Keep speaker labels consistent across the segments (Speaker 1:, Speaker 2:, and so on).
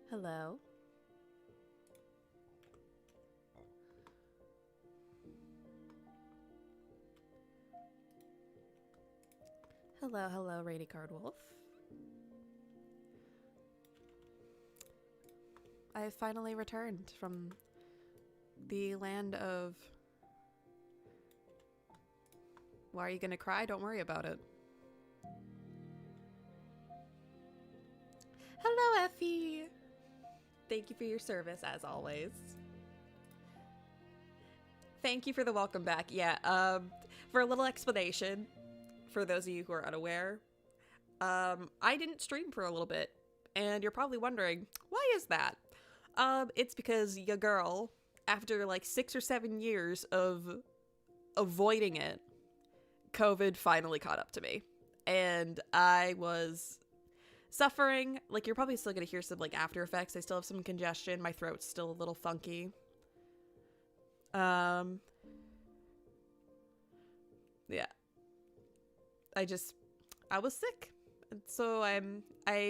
Speaker 1: Hello. Hello, hello, Rainy Card Wolf. I have finally returned from the land of... Why are you gonna cry? Don't worry about it. Hello, Effie! Thank you for your service, as always. Thank you for the welcome back. Yeah, for a little explanation, for those of you who are unaware, I didn't stream for a little bit, and you're probably wondering, why is that? It's because your girl, after like 6 or 7 years of avoiding it, COVID finally caught up to me, and I was suffering. Like, you're probably still gonna hear some like after effects. I still have some congestion. My throat's still a little funky. Yeah. I was sick, and so I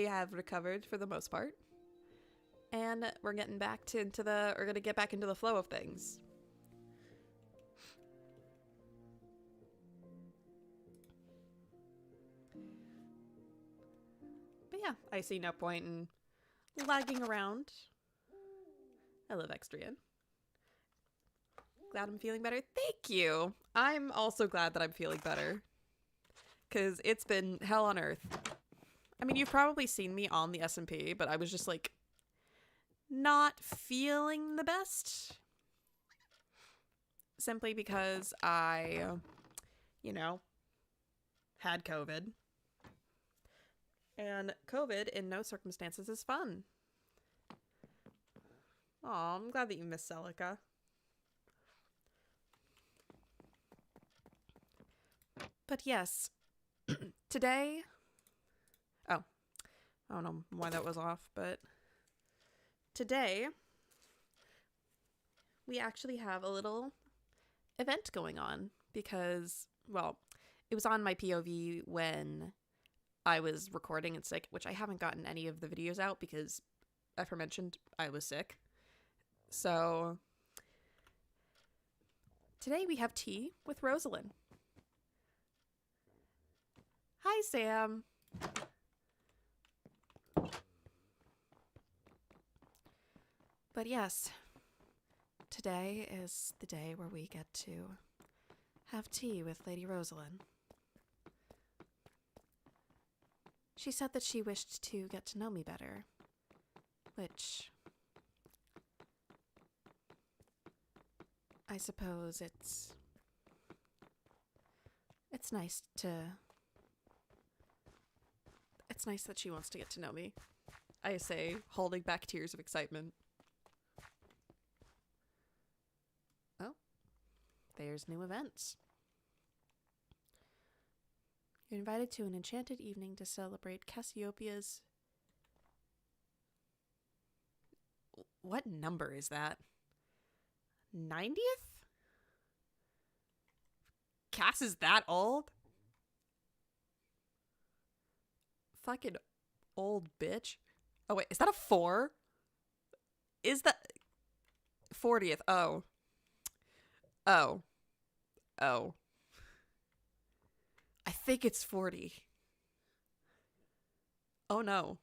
Speaker 1: have recovered for the most part, and we're getting back we're gonna get back into the flow of things. But yeah, I see no point in lagging around. I love Extrian. Glad I'm feeling better. Thank you. I'm also glad that I'm feeling better, because it's been hell on earth. I mean, you've probably seen me on the SMP, but I was just like not feeling the best, simply because I, had COVID. And COVID in no circumstances is fun. Aw, I'm glad that you miss Celica. But yes, today... Oh, I don't know why that was off, but... Today, we actually have a little event going on because, well, it was on my POV when I was recording and sick, which I haven't gotten any of the videos out because, aforementioned, I was sick. So, today we have tea with Rosalind. Hi, Sam. But yes, today is the day where we get to have tea with Lady Rosalind. She said that she wished to get to know me better, which I suppose it's nice that she wants to get to know me. I say, holding back tears of excitement. Oh, there's new events. You're invited to an enchanted evening to celebrate Cassiopeia's... What number is that? 90th? Cass is that old? Fucking old bitch. Oh wait, is that a 4? Is that 40th? Oh. Oh. Oh. I think it's 40. Oh no.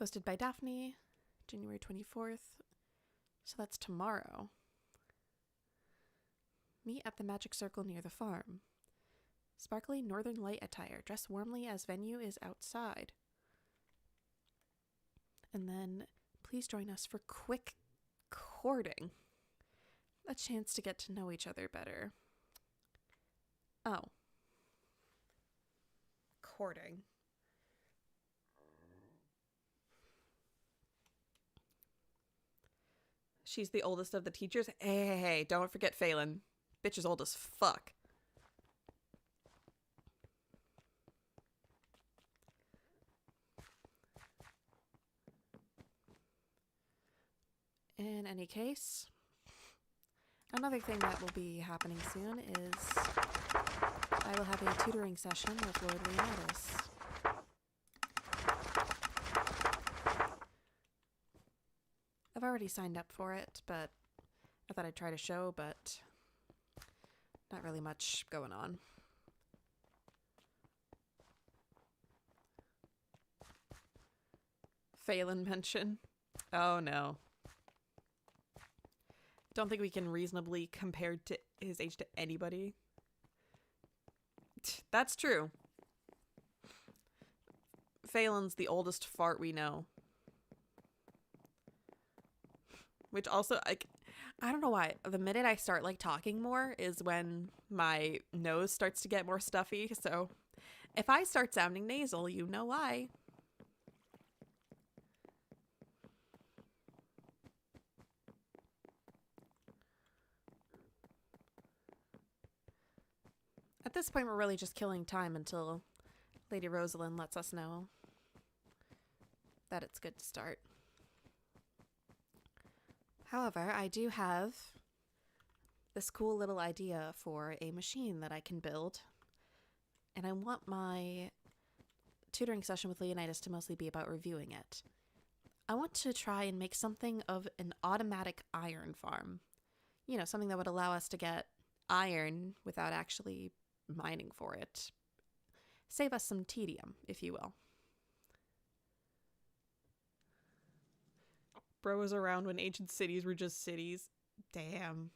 Speaker 1: Hosted by Daphne, January 24th. So that's tomorrow. Meet at the Magic Circle near the farm. Sparkly northern light attire. Dress warmly as venue is outside. And then please join us for quick courting. A chance to get to know each other better. Oh. Courting. She's the oldest of the teachers. Hey, don't forget Phelan. Bitch is old as fuck. In any case, another thing that will be happening soon is I will have a tutoring session with Lord Leonatus. I've already signed up for it, but I thought I'd try to show, but not really much going on. Phelan mention. Oh no. Don't think we can reasonably compare to his age to anybody. That's true. Phelan's the oldest fart we know. Which also, like, I don't know why. The minute I start, like, talking more is when my nose starts to get more stuffy. So if I start sounding nasal, you know why. At this point, we're really just killing time until Lady Rosalind lets us know that it's good to start. However, I do have this cool little idea for a machine that I can build, and I want my tutoring session with Leonidas to mostly be about reviewing it. I want to try and make something of an automatic iron farm. You know, something that would allow us to get iron without actually mining for it. Save us some tedium, if you will. Bro was around when ancient cities were just cities. Damn.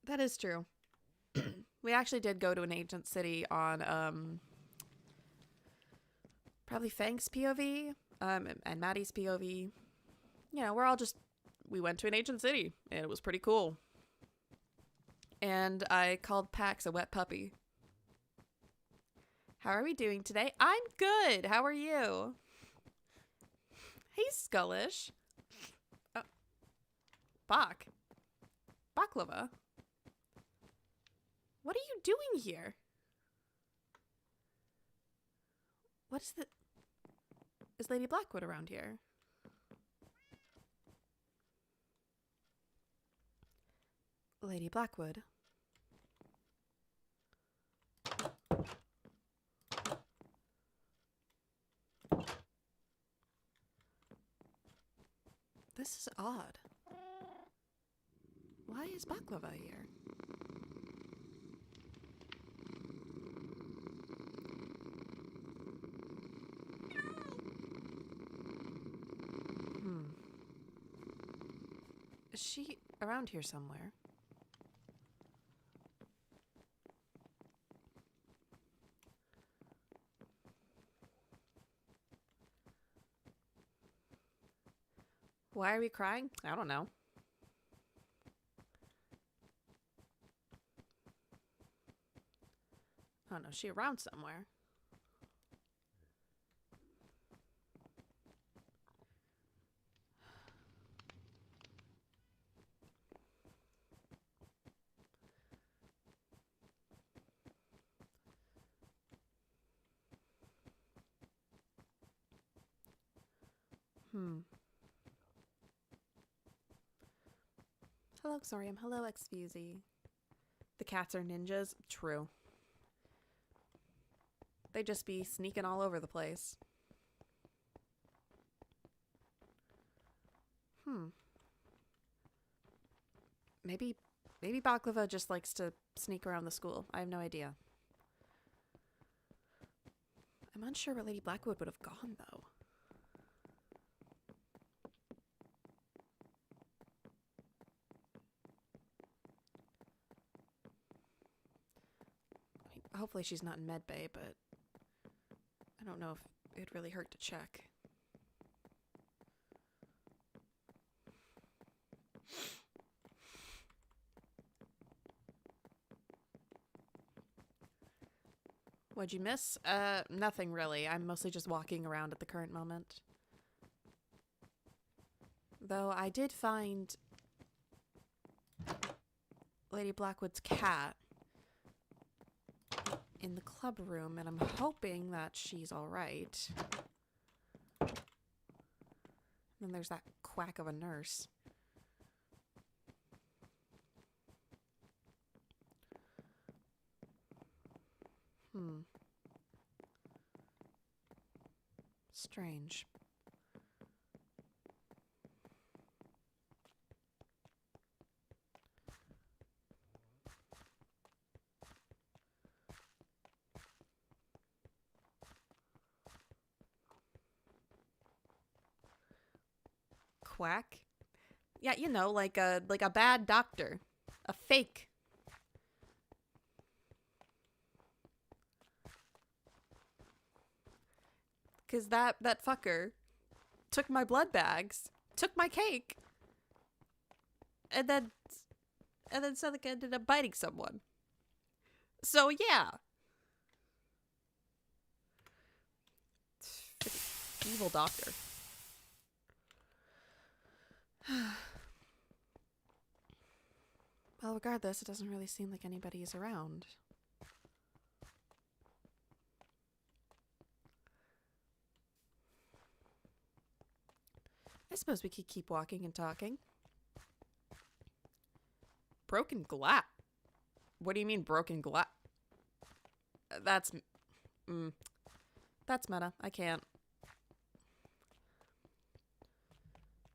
Speaker 1: That is true. We actually did go to an ancient city on probably Fang's POV and Maddie's POV. You know, we went to an ancient city and it was pretty cool. And I called Pax a wet puppy. How are we doing today? I'm good. How are you? Hey, Skullish. Oh. Baklava. What are you doing here? Is Lady Blackwood around here? Lady Blackwood. This is odd. Why is Baklava here? Is she around here somewhere? Why are we crying? I don't know. I don't know. Is she around somewhere? Hello, Xorium. Hello, Xfusey. The cats are ninjas? True. They just be sneaking all over the place. Maybe Baklava just likes to sneak around the school. I have no idea. I'm unsure where Lady Blackwood would have gone, though. I mean, hopefully she's not in medbay, but I don't know if it'd really hurt to check. What'd you miss? Nothing really. I'm mostly just walking around at the current moment. Though I did find Lady Blackwood's cat in the club room, and I'm hoping that she's alright. Then there's that quack of a nurse. Strange. Quack? Yeah, you know, like a bad doctor. A fake. Cause that fucker took my blood bags, took my cake, and then Celica ended up biting someone. So yeah. Evil doctor. Well, regardless, it doesn't really seem like anybody is around. I suppose we could keep walking and talking. Broken glass? What do you mean broken glass? That's meta. I can't.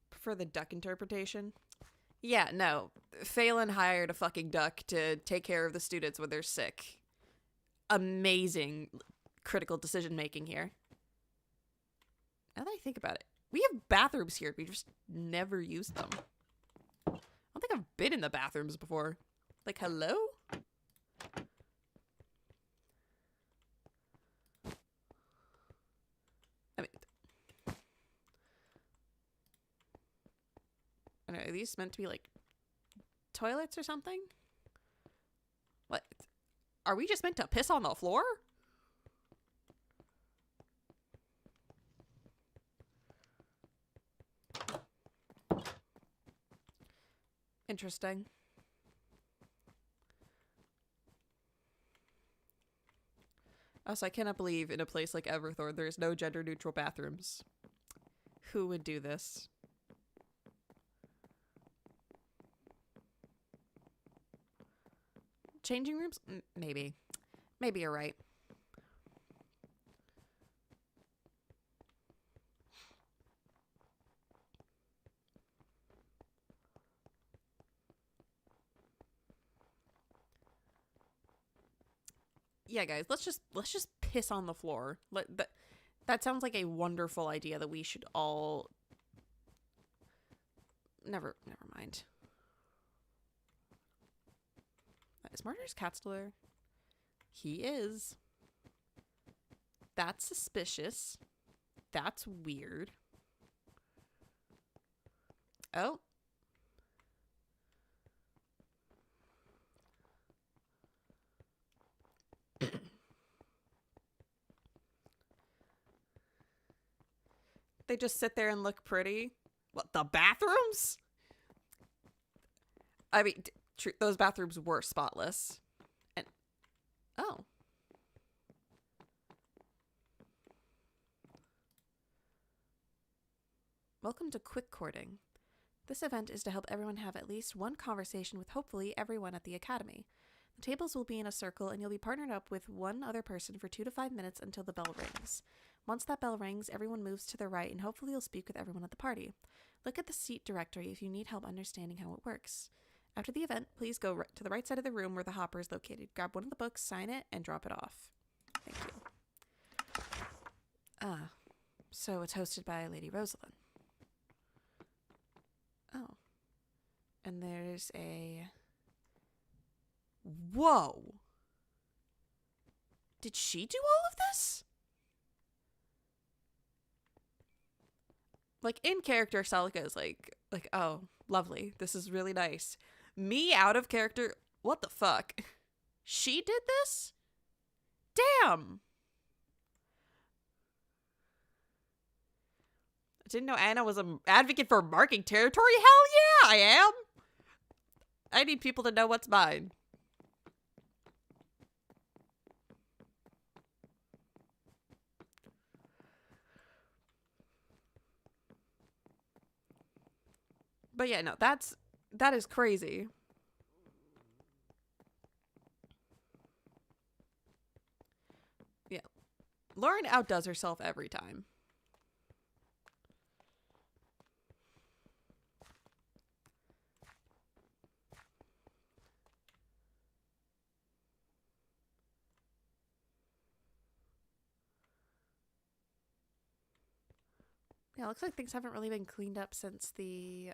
Speaker 1: Prefer the duck interpretation? Yeah, no. Phelan hired a fucking duck to take care of the students when they're sick. Amazing critical decision making here. Now that I think about it, we have bathrooms here. We just never use them. I don't think I've been in the bathrooms before. Like, hello? I mean, I don't know, are these meant to be like toilets or something? What? Are we just meant to piss on the floor? Interesting. Also, I cannot believe in a place like Everthorne there's no gender-neutral bathrooms. Who would do this? Changing rooms? Maybe. Maybe you're right. Yeah, guys, let's just piss on the floor. That sounds like a wonderful idea that we should all. Never mind. Is Martyrs cat still there? He is. That's suspicious. That's weird. Oh. They just sit there and look pretty. What, the bathrooms? I mean, those bathrooms were spotless. And oh. Welcome to Quick Courting. This event is to help everyone have at least one conversation with hopefully everyone at the academy. The tables will be in a circle and you'll be partnered up with one other person for 2 to 5 minutes until the bell rings. Once that bell rings, everyone moves to the right and hopefully you'll speak with everyone at the party. Look at the seat directory if you need help understanding how it works. After the event, please go to the right side of the room where the hopper is located. Grab one of the books, sign it, and drop it off. Thank you. So it's hosted by Lady Rosalind. Oh. And there's a... Whoa! Did she do all of this? Like, in character, Celica is like, oh, lovely. This is really nice. Me, out of character, what the fuck? She did this? Damn! I didn't know Anna was an advocate for marking territory? Hell yeah, I am! I need people to know what's mine. But yeah, no, that is crazy. Yeah. Lauren outdoes herself every time. Yeah, it looks like things haven't really been cleaned up since the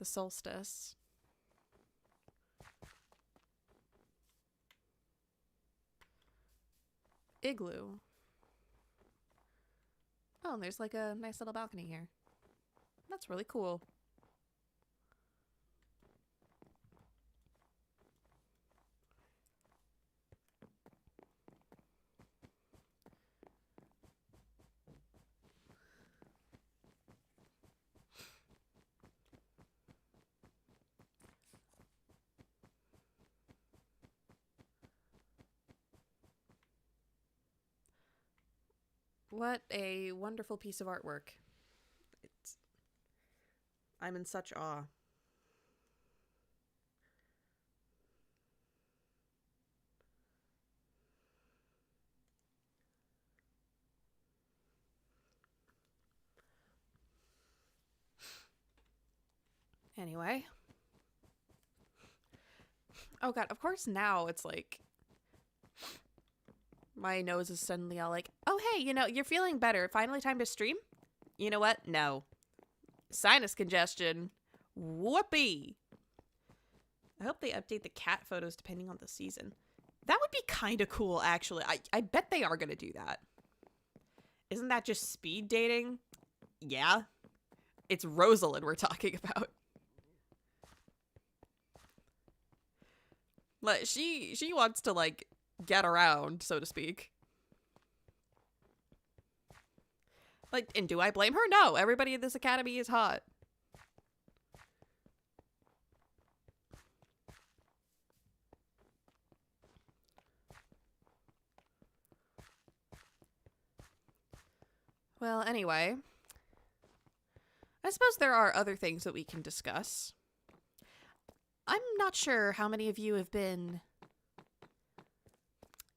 Speaker 1: solstice. Igloo. Oh, and there's like a nice little balcony here. That's really cool. What a wonderful piece of artwork. I'm in such awe. Anyway. Oh god, of course now it's like my nose is suddenly all like, oh hey, you know, you're feeling better. Finally time to stream? You know what? No. Sinus congestion. Whoopee. I hope they update the cat photos depending on the season. That would be kind of cool, actually. I bet they are going to do that. Isn't that just speed dating? Yeah. It's Rosalind we're talking about. Like, she wants to, like, get around, so to speak. Like, and do I blame her? No. Everybody in this academy is hot. Well, anyway. I suppose there are other things that we can discuss. I'm not sure how many of you have been,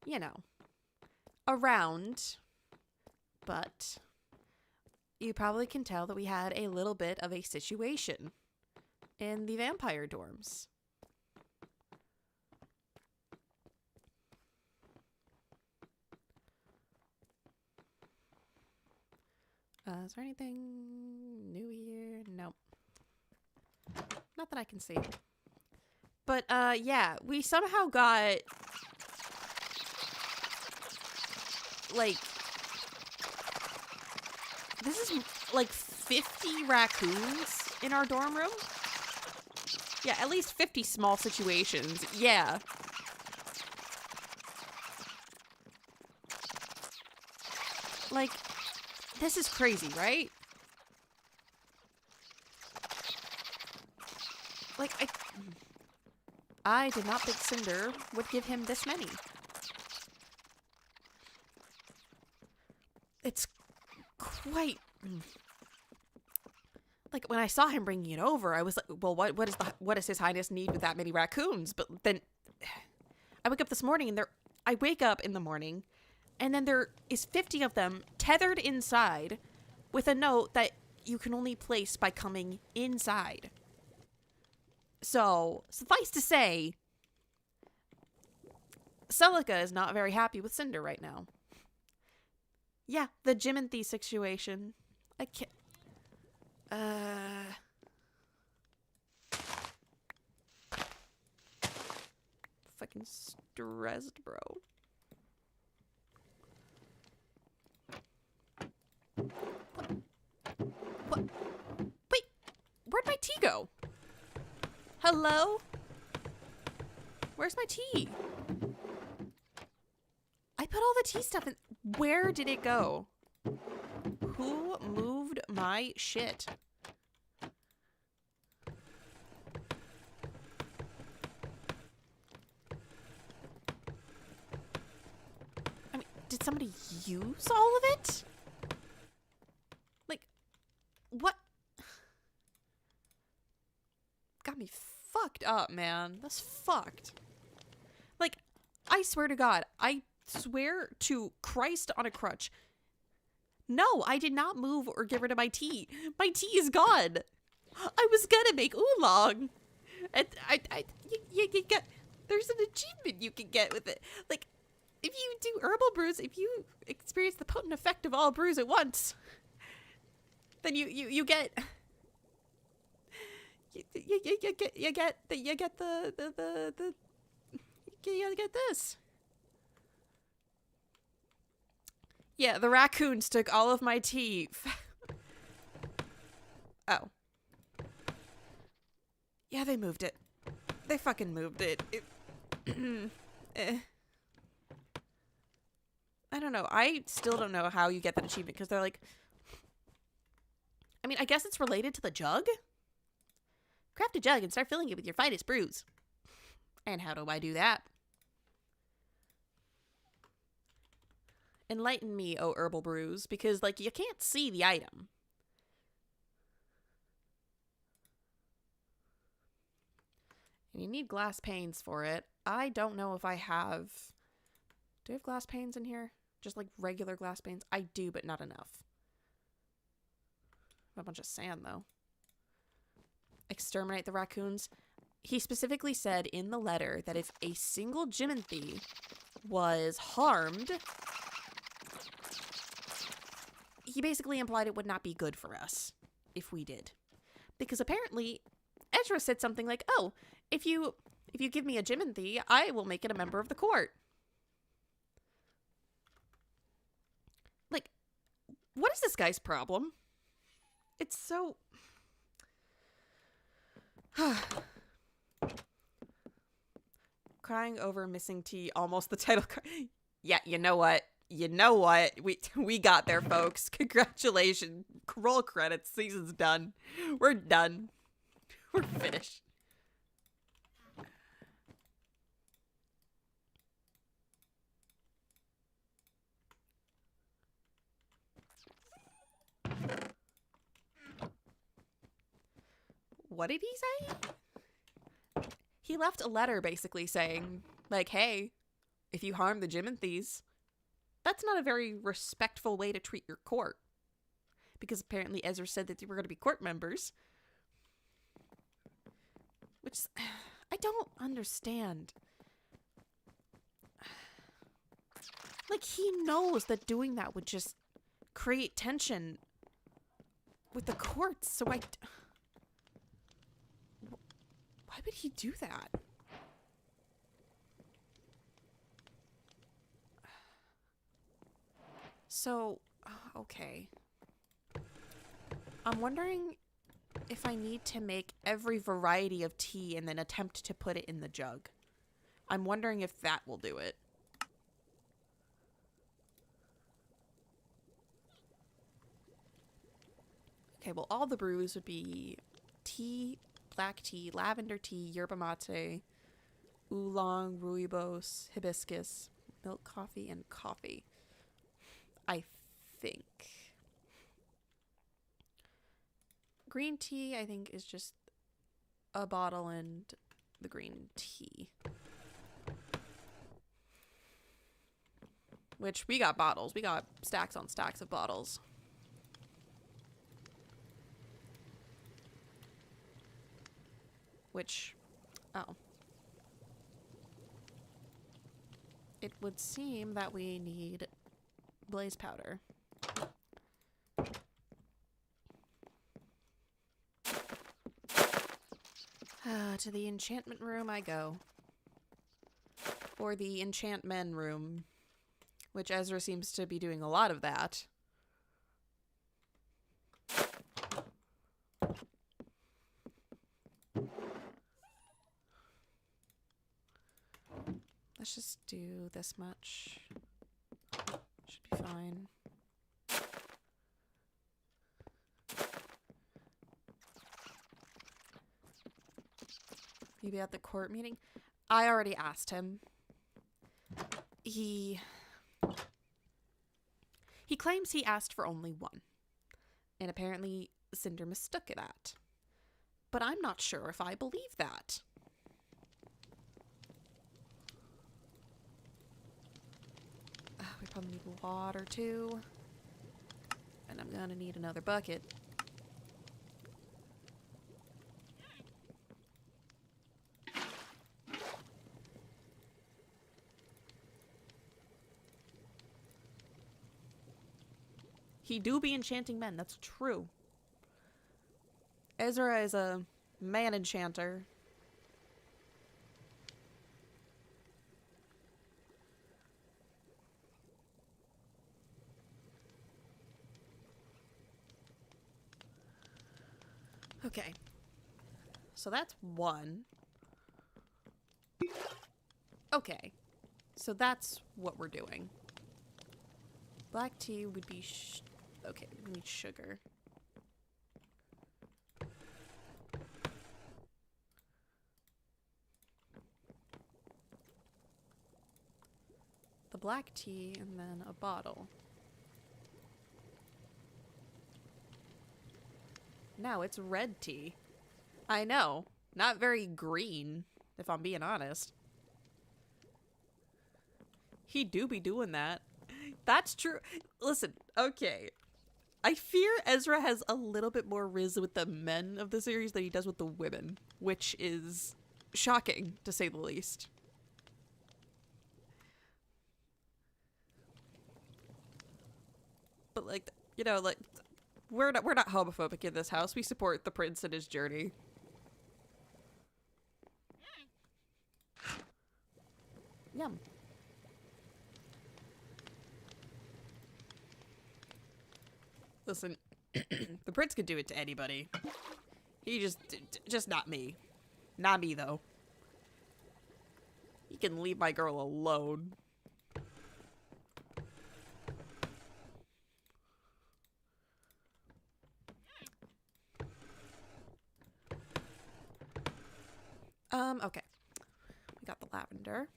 Speaker 1: you know, around, but you probably can tell that we had a little bit of a situation in the vampire dorms. Is there anything new here? Nope. Not that I can see. But, yeah, we somehow got, like, this is, like, 50 raccoons in our dorm room? Yeah, at least 50 small situations. Yeah. Like, this is crazy, right? Like, I did not think Cinder would give him this many. It's quite... Like, when I saw him bringing it over, I was like, well, what does His Highness need with that many raccoons? But then I wake up this morning and I wake up in the morning and then there is 50 of them tethered inside with a note that you can only place by coming inside. So, suffice to say, Celica is not very happy with Cinder right now. Yeah, the Jimothy situation. I can't... Fucking stressed, bro. What? Wait, where'd my tea go? Hello? Where's my tea? I put all the tea stuff in. Where did it go? Who moved my shit? I mean, did somebody use all of it? Like, what? Got me fucked up, man. That's fucked. Like, I swear to God, I swear to Christ on a crutch. No, I did not move or get rid of my tea. My tea is gone. I was gonna make oolong. And you get, there's an achievement you can get with it. Like, if you do herbal brews, if you experience the potent effect of all brews at once, then you get you get this. Yeah, the raccoons took all of my tea. Oh. Yeah, they moved it. They fucking moved it. I don't know. I still don't know how you get that achievement, because they're like... I mean, I guess it's related to the jug? Craft a jug and start filling it with your finest brews. And how do I do that? Enlighten me, oh herbal brews, because, like, you can't see the item. And you need glass panes for it. I don't know if I have... Do I have glass panes in here? Just, like, regular glass panes? I do, but not enough. A bunch of sand, though. Exterminate the raccoons. He specifically said in the letter that if a single Jimothy was harmed, he basically implied it would not be good for us if we did. Because apparently Ezra said something like, oh, if you give me a Jimothy, I will make it a member of the court. Like, what is this guy's problem? It's so... Crying over missing tea, almost the title card. Yeah, you know what? You know what? We got there, folks. Congratulations. Roll credits. Season's done. We're done. We're finished. What did he say? He left a letter basically saying, like, hey, if you harm the Jimothies, that's not a very respectful way to treat your court. Because apparently Ezra said that they were going to be court members. Which, I don't understand. Like, he knows that doing that would just create tension with the courts, so why would he do that? So, okay. I'm wondering if I need to make every variety of tea and then attempt to put it in the jug. I'm wondering if that will do it. Okay, well, all the brews would be tea, black tea, lavender tea, yerba mate, oolong, rooibos, hibiscus, milk coffee, and coffee. I think. Green tea, I think, is just a bottle and the green tea. Which, we got bottles. We got stacks on stacks of bottles. Which, oh. It would seem that we need blaze powder. To the enchantment room I go. Or the enchantment room, which Ezra seems to be doing a lot of that. Let's just do this much. Should be fine. Maybe at the court meeting? I already asked him. He claims he asked for only one. And apparently Cinder mistook that. But I'm not sure if I believe that. We probably need water too. And I'm gonna need another bucket. He do be enchanting men, that's true. Ezra is a man enchanter. Okay. So that's one. Okay. So that's what we're doing. Black tea would be okay, we need sugar. The black tea and then a bottle. No, it's red tea. I know. Not very green, if I'm being honest. He do be doing that. That's true. Listen, okay. I fear Ezra has a little bit more riz with the men of the series than he does with the women, which is shocking, to say the least. But, like, you know, like, we're not homophobic in this house. We support the prince and his journey. Yum. Listen, the prince could do it to anybody. He just not me. Not me, though. He can leave my girl alone. Okay. We got the lavender.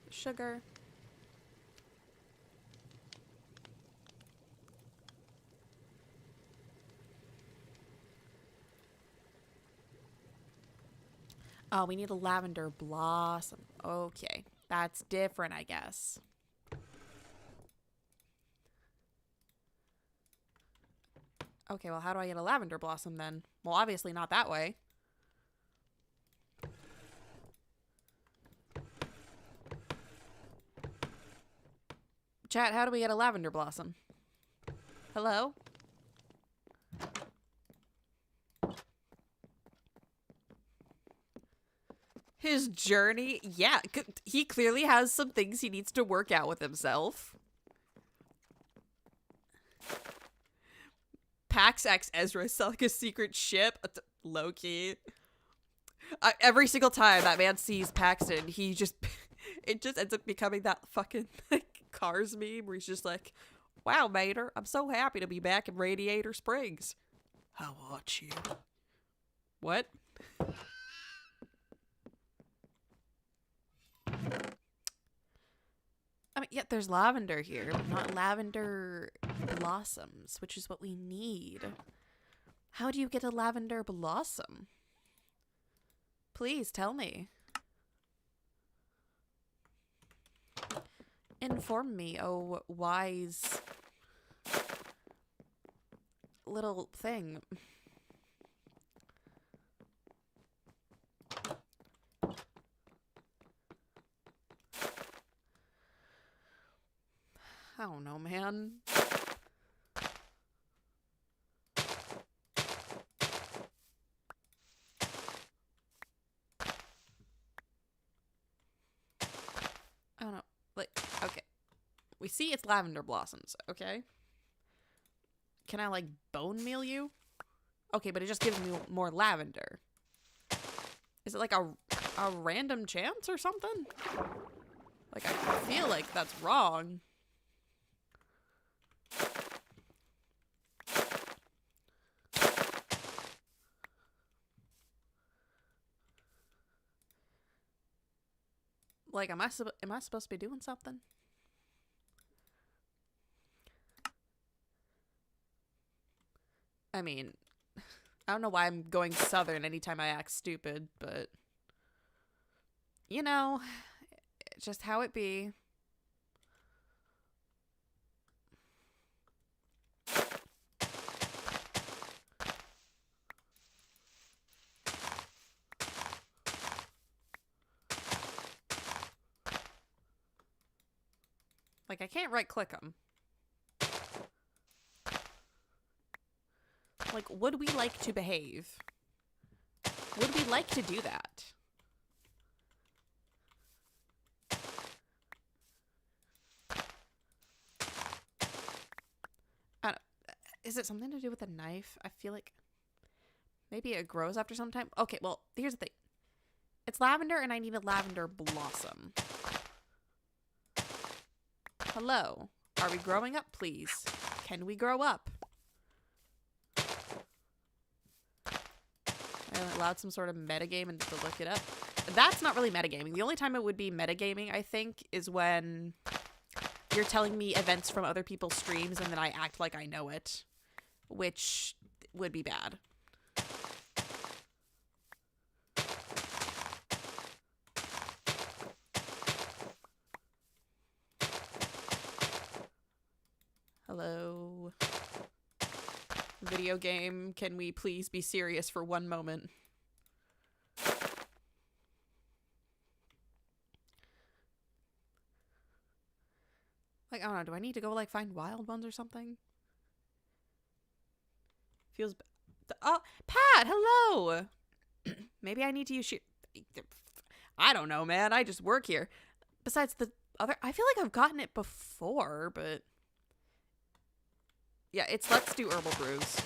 Speaker 1: Sugar. Oh, we need a lavender blossom. Okay. That's different, I guess. Okay, well, how do I get a lavender blossom then? Well, obviously not that way. Chat, how do we get a lavender blossom? Hello? His journey? Yeah, he clearly has some things he needs to work out with himself. Pax X Ezra Celica's secret ship. Low-key. Every single time that man sees Paxton, he just... it just ends up becoming that fucking like, Cars meme where he's just like, wow, Mater, I'm so happy to be back in Radiator Springs. How about you? What? I mean, yeah, there's lavender here, but not lavender blossoms, which is what we need. How do you get a lavender blossom? Please tell me. Inform me, oh wise little thing. I don't know, man. I don't know. Like, okay. We see it's lavender blossoms, okay? Can I, like, bone meal you? Okay, but it just gives me more lavender. Is it like a random chance or something? Like, I feel like that's wrong. Like, am I supposed to be doing something? I mean, I don't know why I'm going southern anytime I act stupid, but you know, it's just how it be. Like, I can't right-click them. Like, would we like to behave? Would we like to do that? I don't, is it something to do with a knife? I feel like maybe it grows after some time. Okay, well, here's the thing. It's lavender and I need a lavender blossom. Hello. Are we growing up, please? Can we grow up? I allowed some sort of metagaming and to look it up. That's not really metagaming. The only time it would be metagaming, I think, is when you're telling me events from other people's streams and then I act like I know it, which would be bad. Hello. Video game, can we please be serious for one moment? Like, I don't know, do I need to go, like, find wild ones or something? Feels... Oh, Pat, hello! Maybe I need to use I don't know, man. I just work here. Besides the other... I feel like I've gotten it before, but... Yeah, it's let's do herbal brews.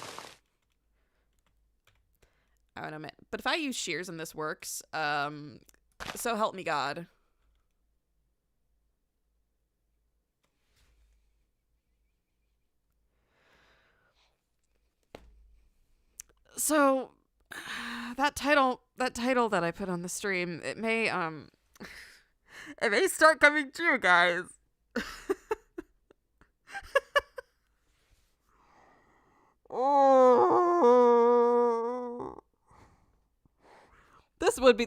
Speaker 1: I don't know, man. But if I use shears and this works, so help me God. So, that title that I put on the stream, it may start coming true, guys. Oh. This would be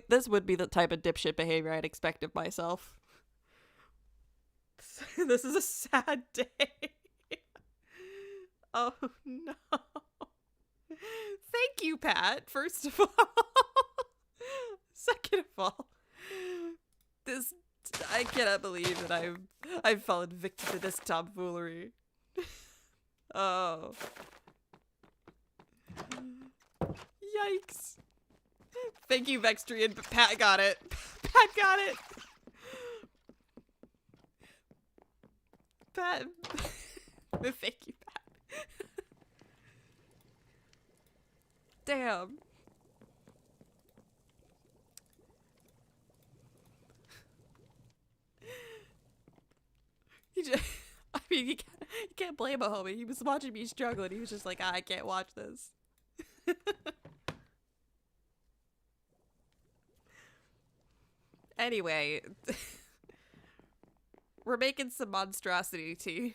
Speaker 1: the type of dipshit behavior I'd expect of myself. This is a sad day. Oh no. Thank you, Pat, first of all. Second of all, I cannot believe that I've fallen victim to this tomfoolery. Oh. Yikes. Thank you, Vextrian, but Pat got it. Pat got it. Pat. Thank you, Pat. Damn. I mean, you can't blame a homie. He was watching me struggle and he was just like, I can't watch this. Anyway, we're making some monstrosity tea.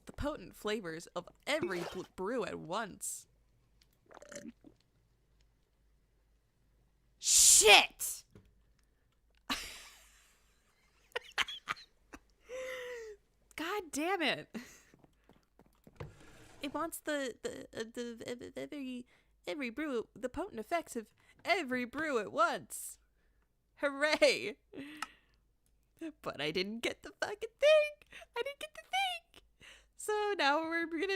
Speaker 1: The potent flavors of every brew at once. Shit! God damn it. It wants the every brew, the potent effects of every brew at once. Hooray! But I didn't get the fucking thing. I didn't get the thing. So now I'm gonna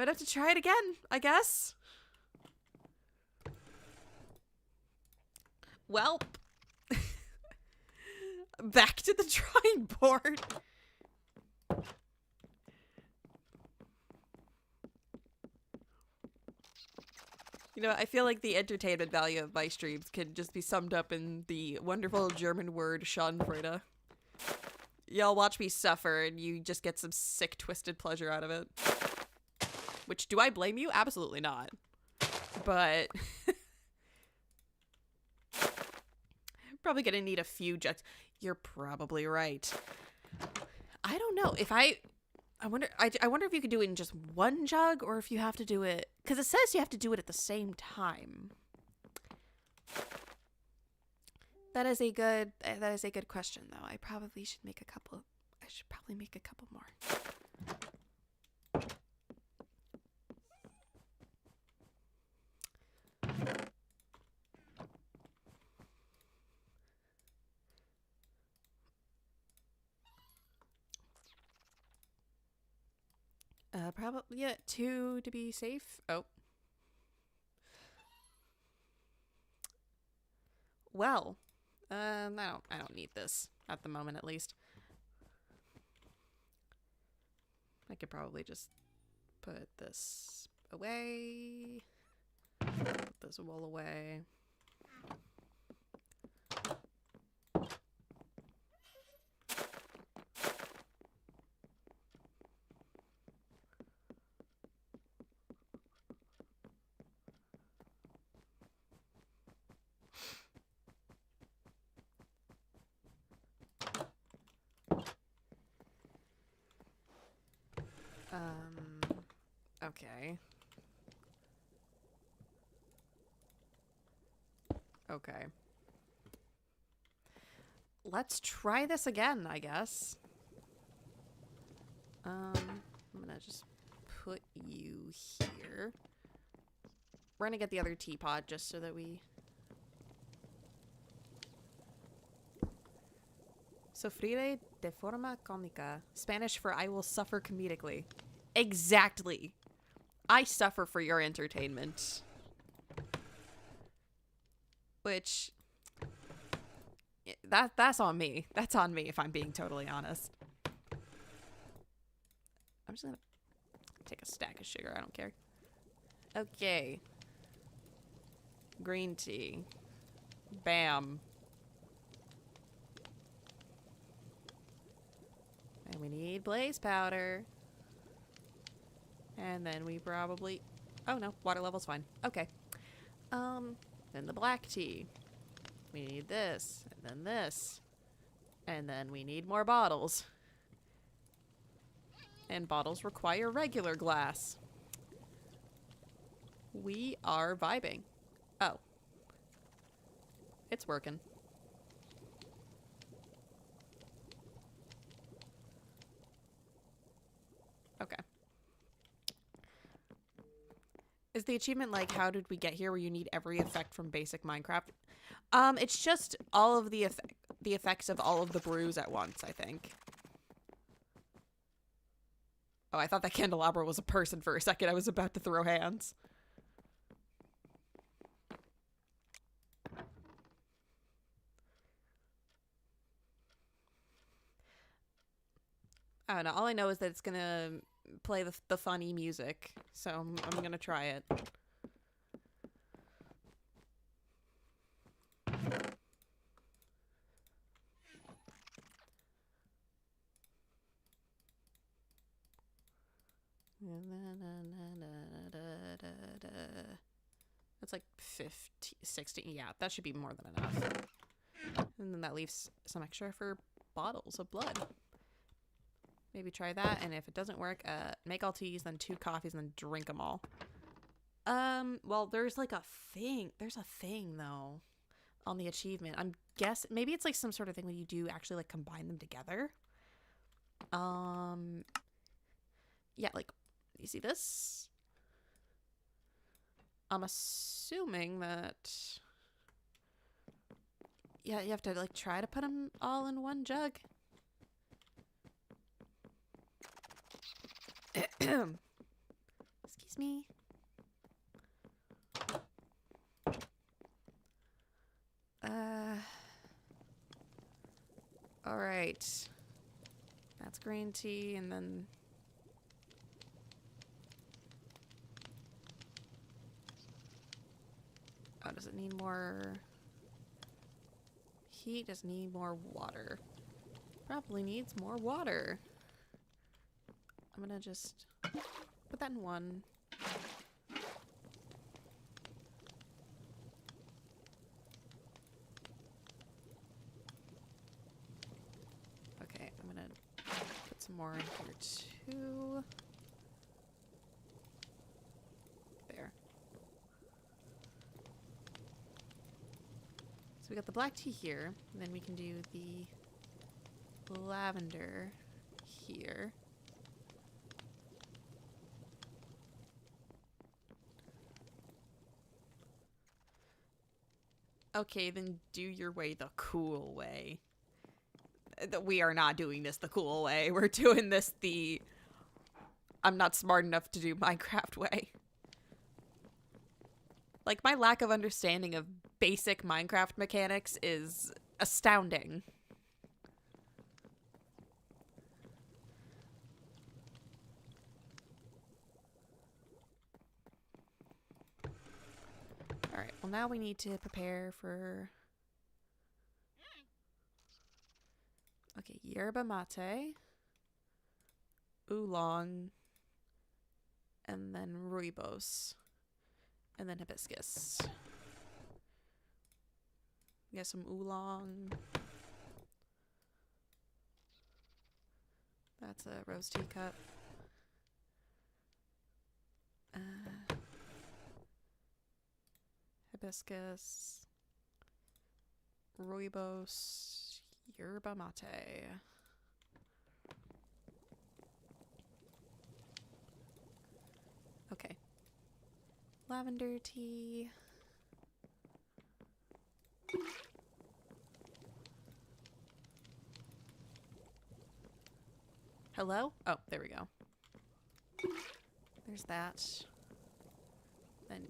Speaker 1: have to try it again, I guess. Well, back to the drawing board. You know, I feel like the entertainment value of my streams can just be summed up in the wonderful German word Schadenfreude. Y'all watch me suffer and you just get some sick, twisted pleasure out of it. Which, do I blame you? Absolutely not. But... probably gonna need a few jugs. You're probably right. I don't know. If I wonder if you could do it in just one jug or if you have to do it... because it says you have to do it at the same time. That is a good question, though. I probably should make a couple. I should probably make a couple more. Probably, yeah, 2 to be safe. Oh. Well, I don't need this at the moment, at least. I could probably just put this away. Put this wool away. Okay. Okay. Let's try this again, I guess. I'm gonna just put you here. We're gonna get the other teapot just so that we... Sofrire de forma cómica. Spanish for I will suffer comedically. Exactly. I suffer for your entertainment. Which... That's on me. That's on me if I'm being totally honest. I'm just gonna take a stack of sugar. I don't care. Okay. Green tea. Bam. And we need blaze powder. And then we probably... Oh no, water level's fine. Okay. Then the black tea. We need this, and then this. And then we need more bottles. And bottles require regular glass. We are vibing. Oh. It's working. Okay. Is the achievement like how did we get here where you need every effect from basic Minecraft? It's just all of the effects of all of the brews at once, I think. Oh, I thought that candelabra was a person for a second. I was about to throw hands. I don't know. All I know is that it's gonna play the funny music, so I'm gonna try it. That's like 15, 16. Yeah, that should be more than enough. And then that leaves some extra for bottles of blood. Maybe try that, and if it doesn't work, make all teas, then 2 coffees, and then drink them all. Well, there's like a thing. There's a thing, though, on the achievement. I'm guessing, maybe it's like some sort of thing where you do actually like combine them together. Yeah, like, you see this? I'm assuming that... Yeah, you have to like try to put them all in one jug. Excuse me. All right. That's green tea, and then... Oh, does it need more heat? Does it need more water? Probably needs more water. I'm gonna just put that in one. Okay, I'm gonna put some more in here too. There. So we got the black tea here, and then we can do the lavender here. Okay, then do your way the cool way. We are not doing this the cool way. We're doing this the I'm not smart enough to do Minecraft way. Like, my lack of understanding of basic Minecraft mechanics is astounding. Alright, well now we need to prepare for... Okay, yerba mate, oolong, and then rooibos, and then hibiscus. Get some oolong. That's a rose teacup. Hibiscus, rooibos, yerba mate. Okay. Lavender tea. Hello? Oh, there we go. There's that. Then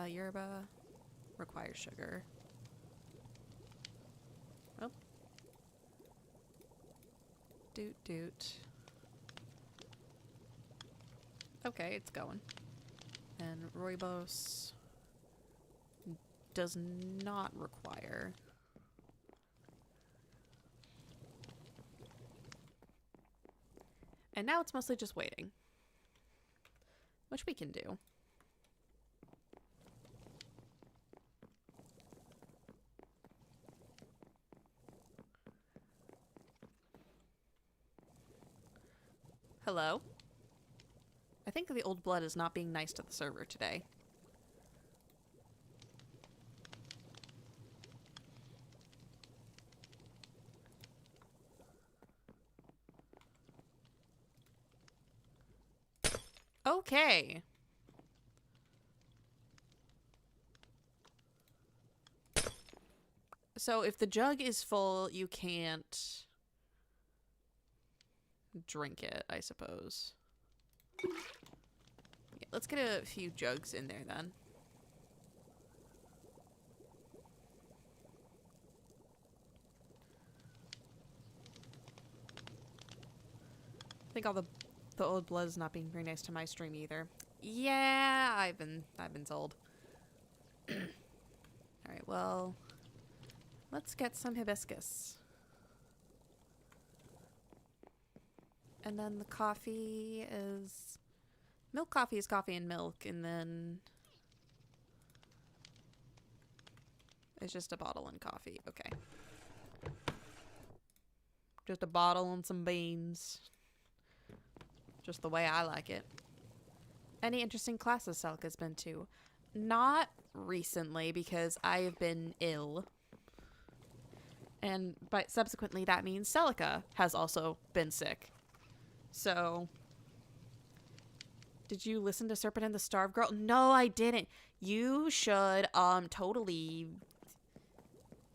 Speaker 1: yerba requires sugar. Oh. Doot doot. Okay, it's going. And rooibos does not require. And now it's mostly just waiting, which we can do. Hello? I think the old blood is not being nice to the server today. Okay. So if the jug is full, you can't drink it, I suppose. Yeah, let's get a few jugs in there then. I think all the old blood is not being very nice to my stream either. Yeah, I've been told. All right, well, let's get some hibiscus. And then the coffee is... Milk coffee is coffee and milk, and then... It's just a bottle and coffee. Okay. Just a bottle and some beans. Just the way I like it. Any interesting classes Celica's been to? Not recently, because I have been ill. And but subsequently that means Celica has also been sick. So, did you listen to Serpent and the Starved Girl? No, I didn't. You should totally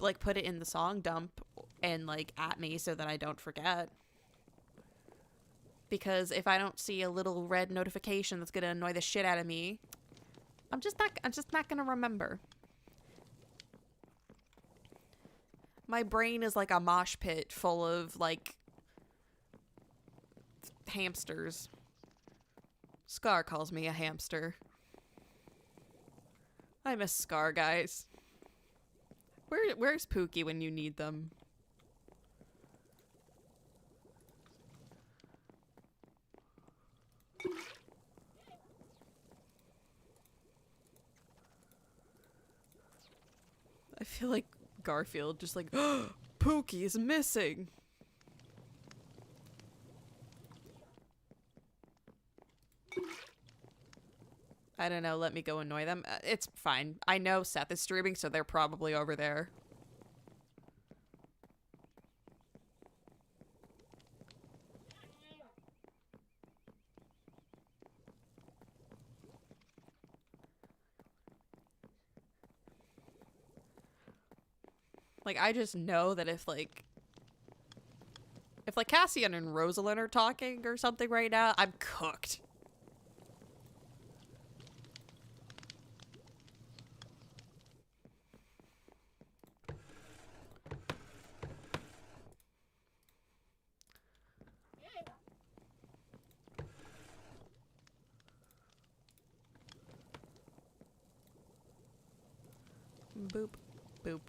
Speaker 1: like put it in the song dump and like at me so that I don't forget. Because if I don't see a little red notification that's gonna annoy the shit out of me, I'm just not gonna remember. My brain is like a mosh pit full of like hamsters. Scar calls me a hamster. I miss Scar, guys. Where's Pookie when you need them? I feel like Garfield, just like, oh, Pookie is missing. I don't know, let me go annoy them. It's fine. I know Seth is streaming, so they're probably over there. Like, I just know that if Cassian and Rosalind are talking or something right now, I'm cooked. Boop. Boop.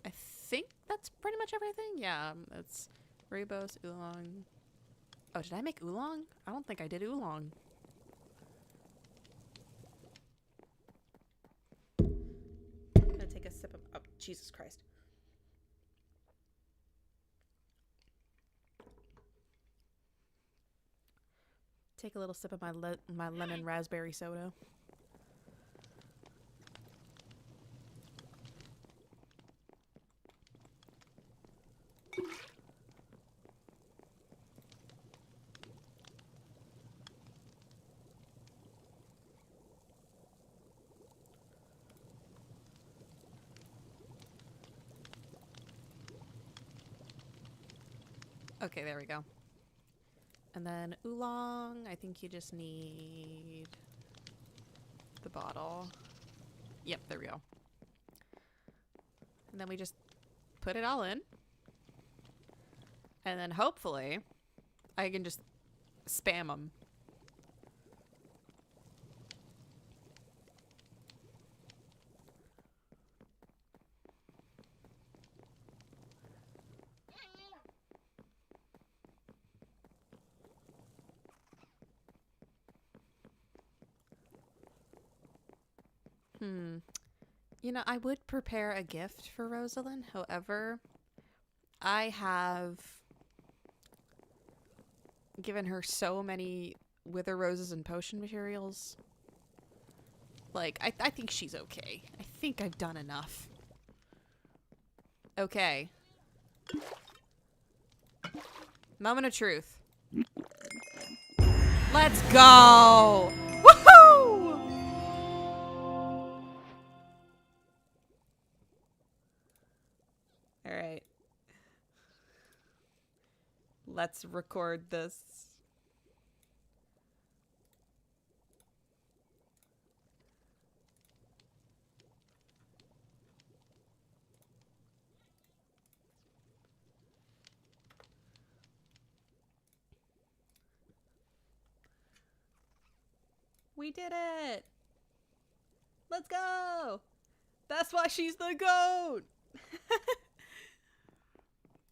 Speaker 1: I think that's pretty much everything. Yeah, it's rooibos, oolong. Oh, did I make oolong? I don't think I did oolong. I'm gonna take a sip of... Oh, Jesus Christ. Take a little sip of my lemon raspberry soda. Okay, there we go. And then oolong, I think you just need the bottle. Yep, there we go. And then we just put it all in. And then hopefully I can just spam them. You know, I would prepare a gift for Rosalind. However, I have given her so many wither roses and potion materials. Like, I think she's okay. I think I've done enough. Okay. Moment of truth. Let's go! Woohoo! Alright. Let's record this. We did it! Let's go! That's why she's the GOAT!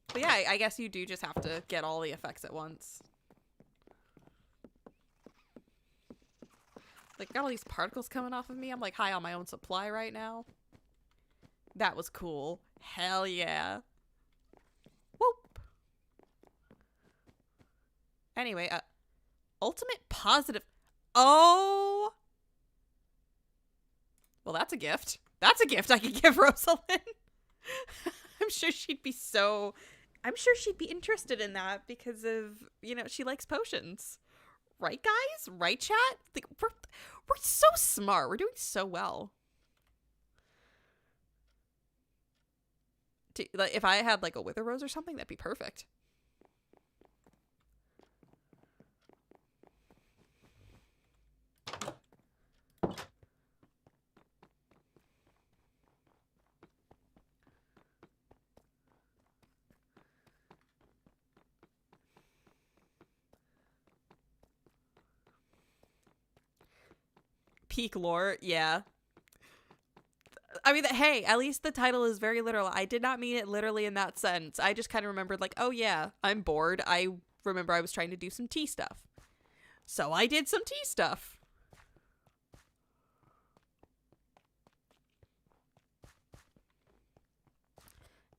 Speaker 1: But yeah, I guess you do just have to get all the effects at once. Like, got all these particles coming off of me. I'm like high on my own supply right now. That was cool. Hell yeah. Whoop. Anyway, ultimate positive. Oh! Well, that's a gift. That's a gift I could give Rosalind. I'm sure she'd be so... I'm sure she'd be interested in that because of, you know, she likes potions. Right, guys? Right, chat? Like, we're so smart. We're doing so well. Like, if I had, like, a wither rose or something, that'd be perfect. Peak lore, yeah. I mean, hey, at least the title is very literal. I did not mean it literally in that sense. I just kind of remembered, like, oh yeah, I'm bored. I remember I was trying to do some tea stuff. So I did some tea stuff.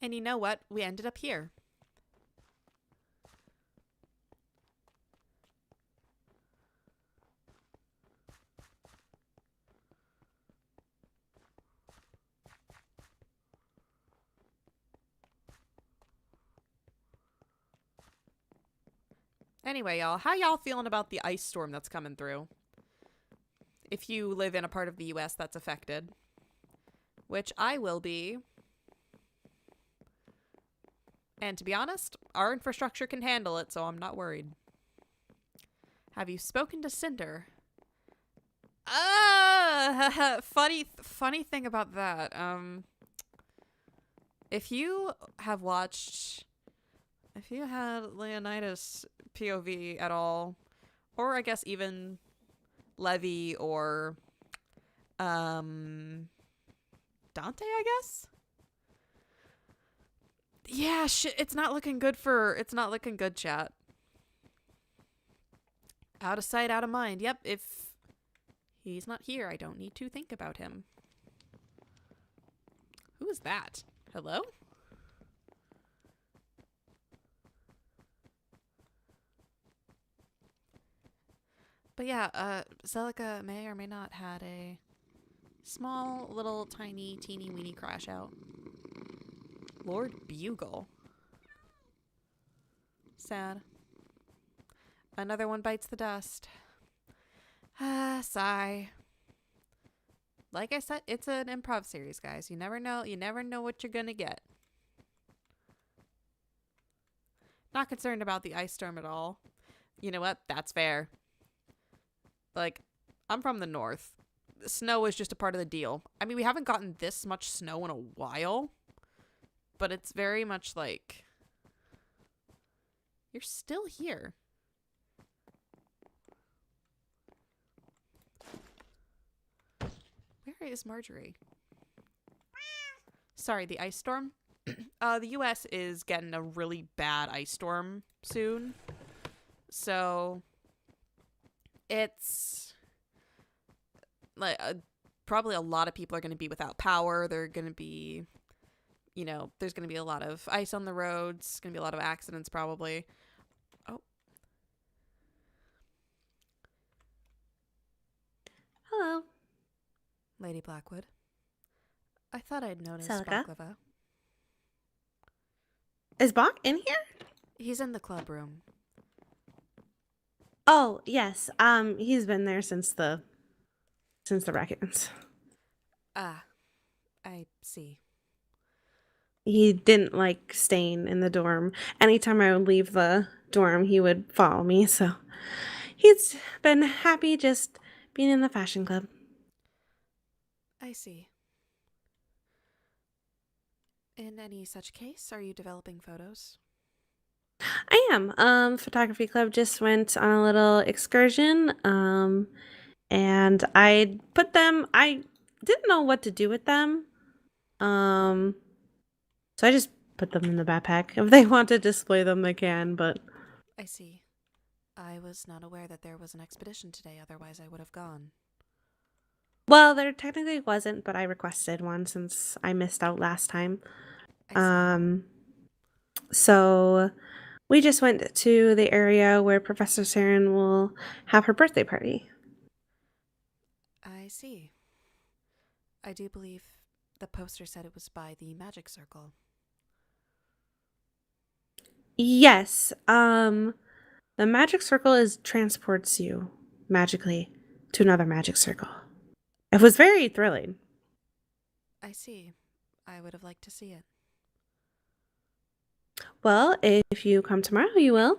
Speaker 1: And you know what? We ended up here. Anyway, y'all, how y'all feeling about the ice storm that's coming through? If you live in a part of the US that's affected. Which I will be. And to be honest, our infrastructure can handle it, so I'm not worried. Have you spoken to Cinder? Funny thing about that. if you have watched, if you had Leonidas POV at all, or I guess even Levi or um Dante, I guess. Yeah, shit, it's not looking good chat. Out of sight, out of mind. Yep, if he's not here, I don't need to think about him. Who is that? Hello? But yeah, Celica may or may not had a small, little, tiny, teeny, weeny crash out. Lord Bugle. Sad. Another one bites the dust. Ah, sigh. Like I said, it's an improv series, guys. You never know what you're gonna get. Not concerned about the ice storm at all. You know what? That's fair. Like, I'm from the north. Snow is just a part of the deal. I mean, we haven't gotten this much snow in a while, but it's very much like, you're still here. Where is Marjorie? Sorry, the ice storm? The US is getting a really bad ice storm soon. So it's like probably a lot of people are going to be without power. They're going to be, there's going to be a lot of ice on the roads. Going to be a lot of accidents probably. Oh.
Speaker 2: Hello.
Speaker 1: Lady Blackwood. I thought I'd noticed
Speaker 2: Celica?
Speaker 1: Baklava.
Speaker 2: Is Bach in here?
Speaker 1: He's in the club room.
Speaker 2: Oh, yes. He's been there since the raccoons.
Speaker 1: Ah, I see.
Speaker 2: He didn't like staying in the dorm. Anytime I would leave the dorm, he would follow me, so he's been happy just being in the fashion club.
Speaker 1: I see. In any such case, are you developing photos?
Speaker 2: I am. Photography club just went on a little excursion. And I didn't know what to do with them. So I just put them in the backpack. If they want to display them, they can, but...
Speaker 1: I see. I was not aware that there was an expedition today, otherwise I would have gone.
Speaker 2: Well, there technically wasn't, but I requested one since I missed out last time. So we just went to the area where Professor Saren will have her birthday party.
Speaker 1: I see. I do believe the poster said it was by the Magic Circle.
Speaker 2: Yes. The magic circle transports you magically to another magic circle. It was very thrilling.
Speaker 1: I see. I would have liked to see it.
Speaker 2: Well, if you come tomorrow, you will.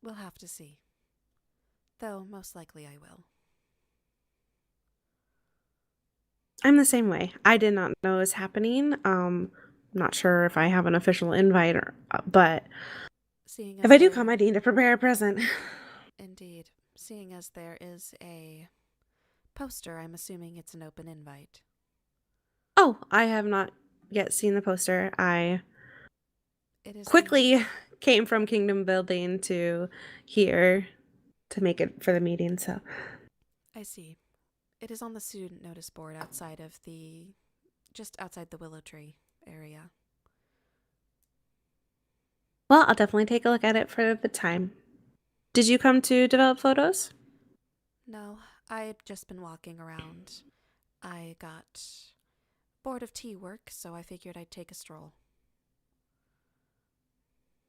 Speaker 1: We'll have to see. Though, most likely I will.
Speaker 2: I'm the same way. I did not know it was happening. Not sure if I have an official invite, but if I do come, I need to prepare a present.
Speaker 1: Indeed. Seeing as there is a poster, I'm assuming it's an open invite.
Speaker 2: Oh, I have not yet seen the poster. Quickly came from Kingdom Building to here to make it for the meeting, so.
Speaker 1: I see. It is on the student notice board just outside the willow tree area.
Speaker 2: Well, I'll definitely take a look at it for the time. Did you come to develop photos?
Speaker 1: No, I'd just been walking around. I got bored of tea work, so I figured I'd take a stroll.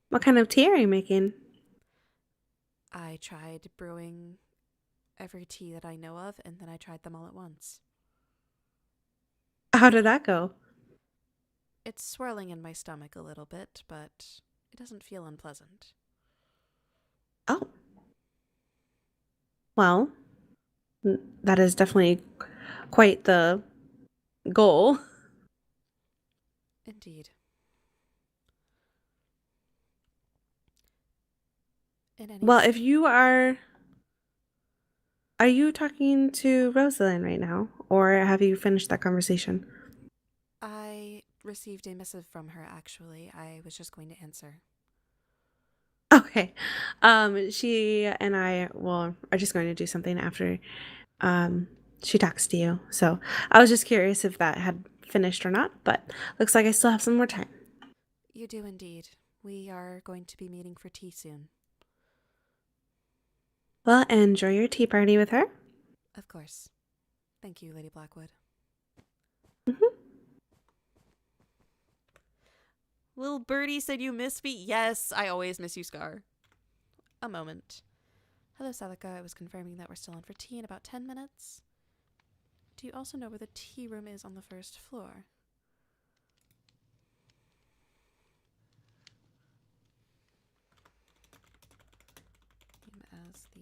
Speaker 2: What kind of tea are you making?
Speaker 1: I tried brewing every tea that I know of, and then I tried them all at once.
Speaker 2: How did that go?
Speaker 1: It's swirling in my stomach a little bit, but it doesn't feel unpleasant.
Speaker 2: Oh. Well, that is definitely quite the goal.
Speaker 1: Indeed. In any
Speaker 2: Well, if you are you talking to Rosalind right now? Or have you finished that conversation?
Speaker 1: I received a missive from her, actually. I was just going to answer.
Speaker 2: Okay. She and I will are just going to do something after um she talks to you. So I was just curious if that had finished or not, but looks like I still have some more time.
Speaker 1: You do indeed. We are going to be meeting for tea soon.
Speaker 2: Well, enjoy your tea party with her.
Speaker 1: Of course. Thank you, Lady Blackwood.
Speaker 2: Mhm.
Speaker 1: Little birdie said you miss me. Yes, I always miss you, Scar. A moment. Hello, Celica. I was confirming that we're still on for tea in about 10 minutes. Do you also know where the tea room is on the first floor? Same as the...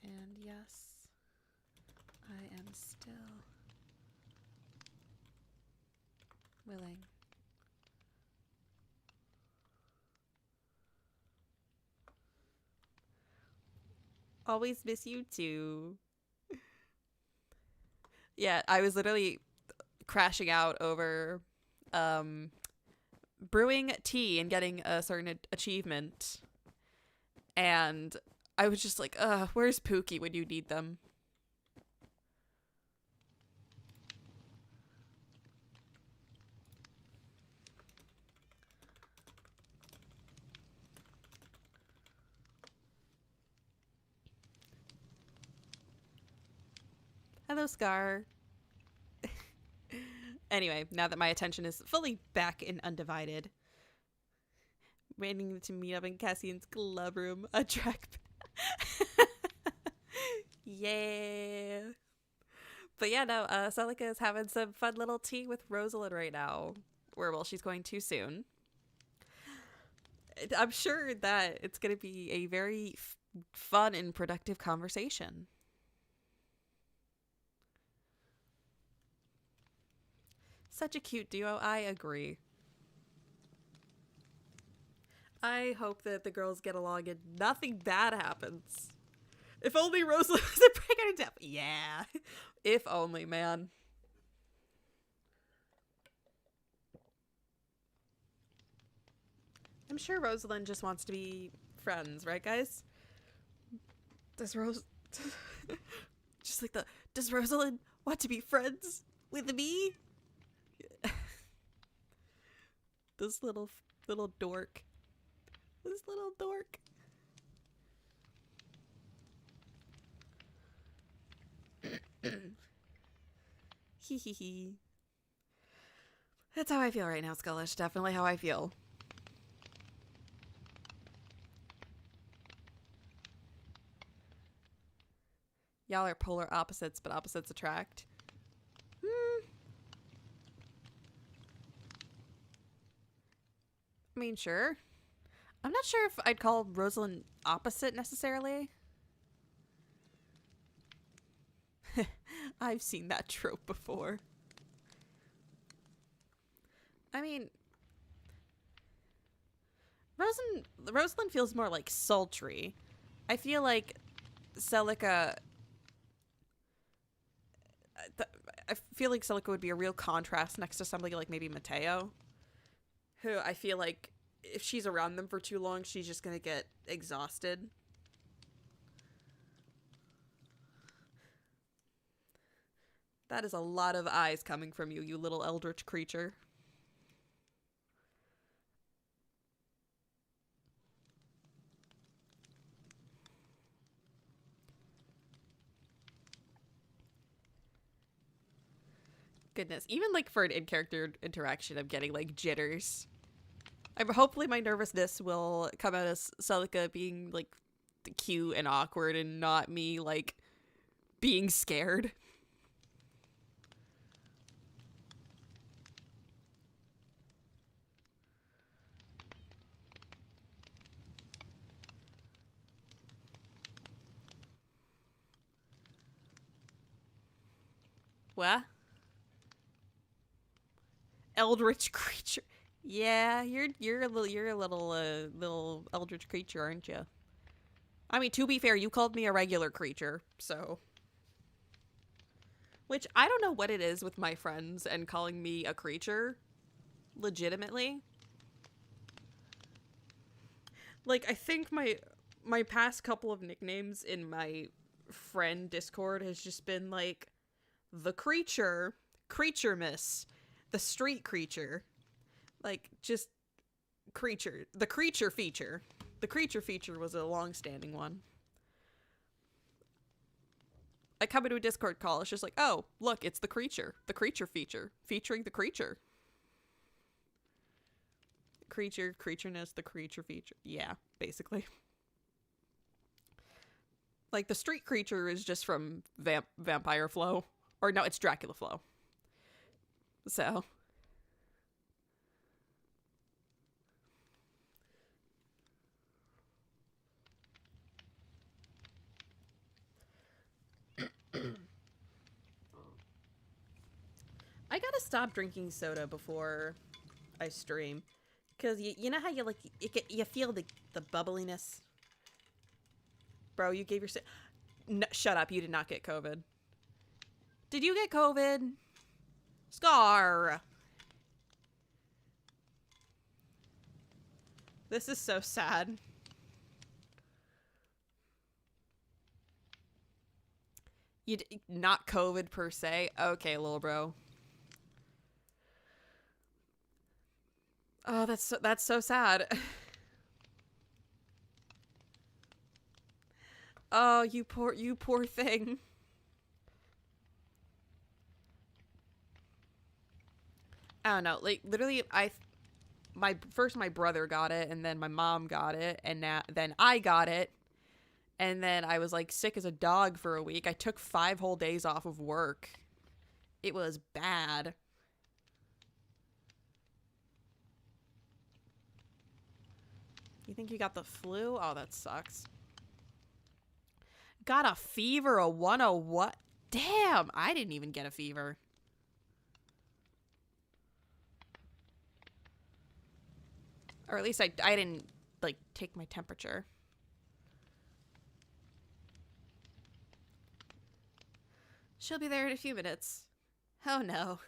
Speaker 1: And yes, I am still willing. Always miss you too. Yeah, I was literally crashing out over um brewing tea and getting a certain achievement, and I was just like, where's Pookie when you need them? Hello, Scar. Anyway, now that my attention is fully back and undivided, waiting to meet up in Cassian's club room. A track. Yeah. But yeah, no, Celica is having some fun little tea with Rosalind right now. Or, well, she's going too soon. I'm sure that it's going to be a very fun and productive conversation. Such a cute duo, I agree. I hope that the girls get along and nothing bad happens. If only Rosalind wasn't pregnant enough. Yeah. If only, man. I'm sure Rosalind just wants to be friends, right, guys? Does Rose... just like the... Does Rosalind want to be friends with me? This little dork. This little dork. Hee hee hee. That's how I feel right now, Skullish. Definitely how I feel. Y'all are polar opposites, but opposites attract. I mean, sure. I'm not sure if I'd call Rosalind opposite necessarily. I've seen that trope before. I mean, Rosalind feels more like sultry. I feel like Celica. I feel like Celica would be a real contrast next to somebody like maybe Mateo, who I feel like if she's around them for too long, she's just gonna get exhausted. That is a lot of eyes coming from you, you little eldritch creature. Goodness, even like for an in-character interaction, I'm getting like jitters. Hopefully my nervousness will come out as Celica being like cute and awkward and not me like being scared. What? Eldritch creature. Yeah, you're a little eldritch creature, aren't you? I mean, to be fair, you called me a regular creature, so. Which I don't know what it is with my friends and calling me a creature. Legitimately. Like, I think my past couple of nicknames in my friend Discord has just been like the creature, creature miss, the street creature. Like, just creature. The creature feature. The creature feature was a long-standing one. I come into a Discord call, it's just like, oh, look, it's the creature. The creature feature. Featuring the creature. Creature, creatureness, the creature feature. Yeah, basically. Like, the street creature is just from Vampire Flow. Or no, it's Dracula Flow. So. I gotta stop drinking soda before I stream. Because you know how you like, you feel the bubbliness? Bro, you gave your... No, shut up, you did not get COVID. Did you get COVID? Scar! This is so sad. Not COVID per se? Okay, little bro. Oh, that's so sad. Oh, you poor thing. I don't know. Like, literally, my brother got it, and then my mom got it, and then I got it, and then I was like sick as a dog for a week. I took 5 whole days off of work. It was bad. You think you got the flu? Oh, that sucks. Got a fever, a 101. What? Damn, I didn't even get a fever. Or at least I didn't, like, take my temperature. She'll be there in a few minutes. Oh no.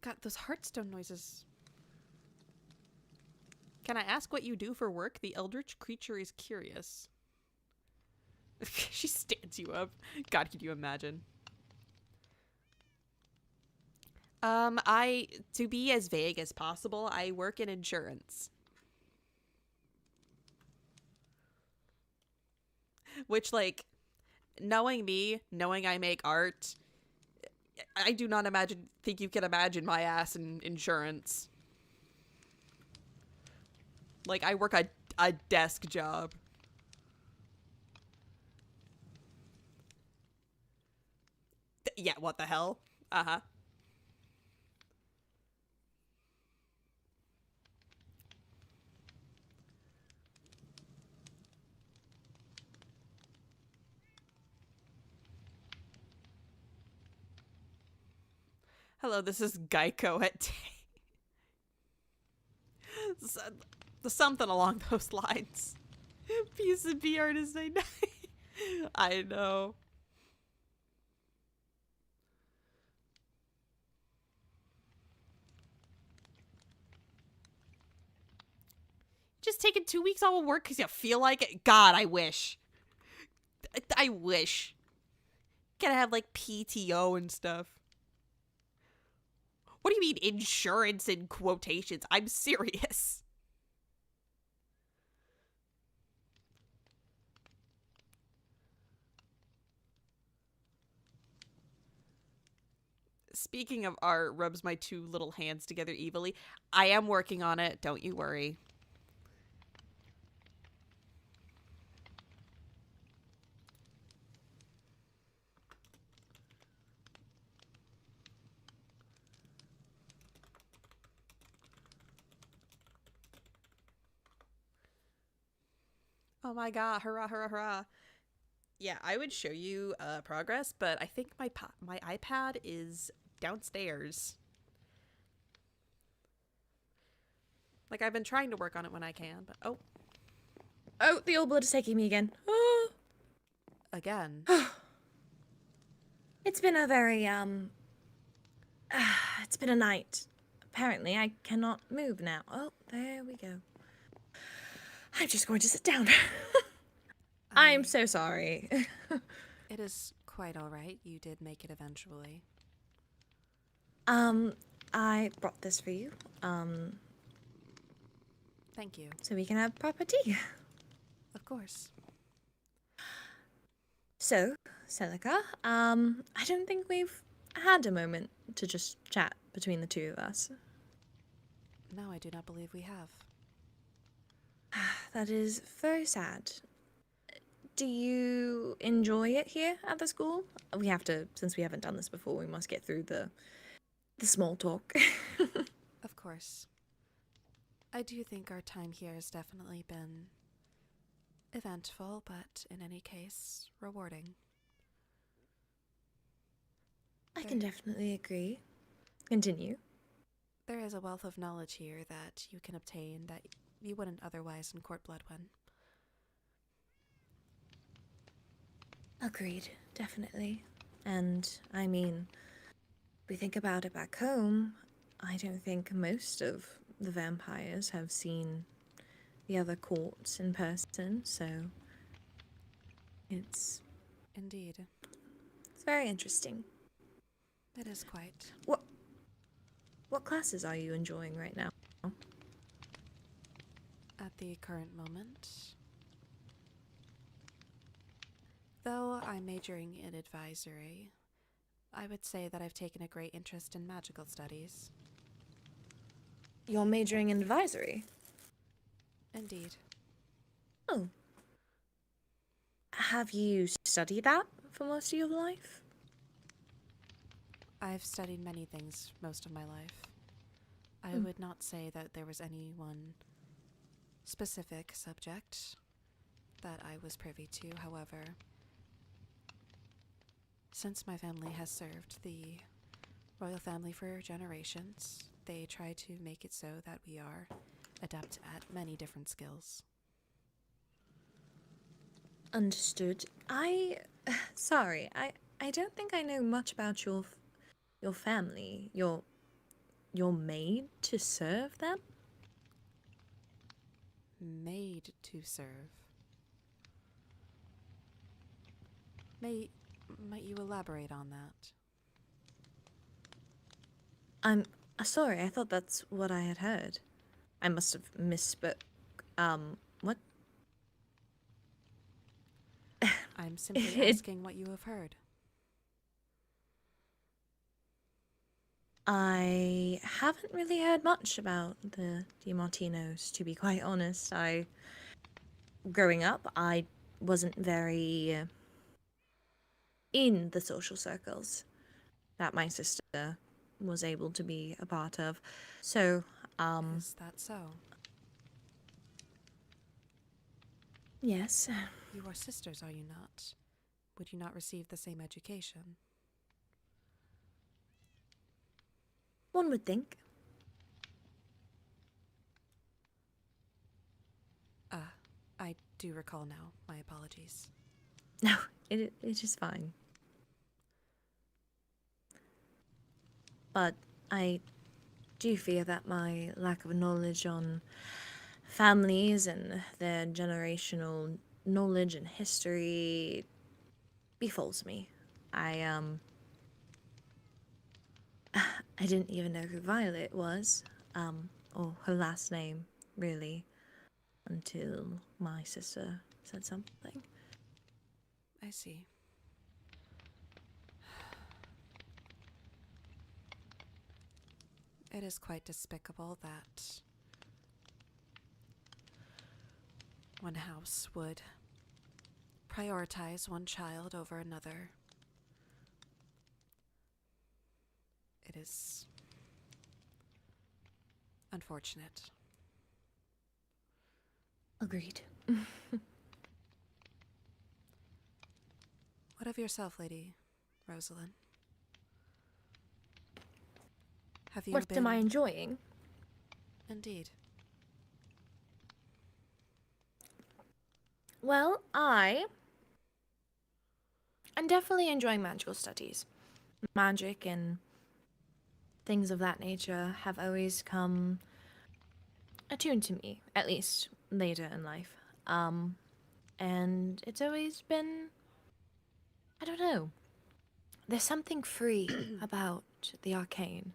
Speaker 1: God, those Hearthstone noises. Can I ask what you do for work? The eldritch creature is curious. She stands you up. God, could you imagine? To be as vague as possible, I work in insurance. Which, like, knowing me, knowing I make art, I do not think you can imagine my ass in insurance. Like, I work a desk job. Yeah, what the hell? Uh-huh. Hello, this is Geico at something along those lines. PSMP artist, I know. I know. Just taking 2 weeks off of work because you feel like it? God, I wish. I wish. Gotta have, like, PTO and stuff. What do you mean insurance in quotations? I'm serious. Speaking of art, rubs my 2 little hands together evilly. I am working on it. Don't you worry. Oh my god, hurrah, hurrah, hurrah. Yeah, I would show you progress, but I think my iPad is downstairs. Like, I've been trying to work on it when I can, but oh,
Speaker 3: Oh, the old blood is taking me again. Oh.
Speaker 1: again.
Speaker 3: It's been a very, it's been a night. Apparently, I cannot move now. Oh, there we go. I'm just going to sit down. I am so sorry.
Speaker 1: It is quite all right. You did make it eventually.
Speaker 3: I brought this for you,
Speaker 1: Thank you.
Speaker 3: so we can have proper tea.
Speaker 1: Of course.
Speaker 3: So, Celica, I don't think we've had a moment to just chat between the two of us.
Speaker 1: No, I do not believe we have.
Speaker 3: That is very sad. Do you enjoy it here at the school? We have to, since we haven't done this before, we must get through the small talk.
Speaker 1: Of course. I do think our time here has definitely been eventful, but in any case, rewarding.
Speaker 3: I can definitely agree. Continue.
Speaker 1: There is a wealth of knowledge here that you can obtain that you wouldn't otherwise in Court Bloodwyn.
Speaker 3: Agreed, definitely. And, I mean, we think about it back home, I don't think most of the vampires have seen the other courts in person, so it's
Speaker 1: Indeed.
Speaker 3: very interesting.
Speaker 1: It is quite.
Speaker 3: What classes are you enjoying right now?
Speaker 1: At the current moment, though I'm majoring in advisory, I would say that I've taken a great interest in magical studies.
Speaker 3: You're majoring in advisory?
Speaker 1: Indeed.
Speaker 3: Oh. Have you studied that for most of your life?
Speaker 1: I've studied many things most of my life. I would not say that there was any one specific subject that I was privy to. However, since my family has served the royal family for generations, they try to make it so that we are adept at many different skills.
Speaker 3: Understood. Sorry, I don't think I know much about your family. You're made to serve them?
Speaker 1: Made to serve. Might you elaborate on that?
Speaker 3: I'm sorry, I thought that's what I had heard. I must have misspoke. What?
Speaker 1: I'm simply asking what you have heard.
Speaker 3: I haven't really heard much about the DiMartinos, to be quite honest. Growing up, I wasn't very in the social circles that my sister was able to be a part of. So,
Speaker 1: Is that so?
Speaker 3: yes.
Speaker 1: You are sisters, are you not? Would you not receive the same education?
Speaker 3: One would think.
Speaker 1: I do recall now. My apologies.
Speaker 3: No, it is fine. But I do fear that my lack of knowledge on families and their generational knowledge and history befalls me. I didn't even know who Violet was, or her last name, really, until my sister said something.
Speaker 1: I see. It is quite despicable that one house would prioritize one child over another. It is unfortunate.
Speaker 3: Agreed.
Speaker 1: What of yourself, Lady Rosalind? Have you
Speaker 3: What
Speaker 1: been...
Speaker 3: am I enjoying?
Speaker 1: Indeed.
Speaker 3: Well, I'm definitely enjoying magical studies. Magic and things of that nature have always come attuned to me, at least later in life. And it's always been, I don't know, there's something free about the arcane.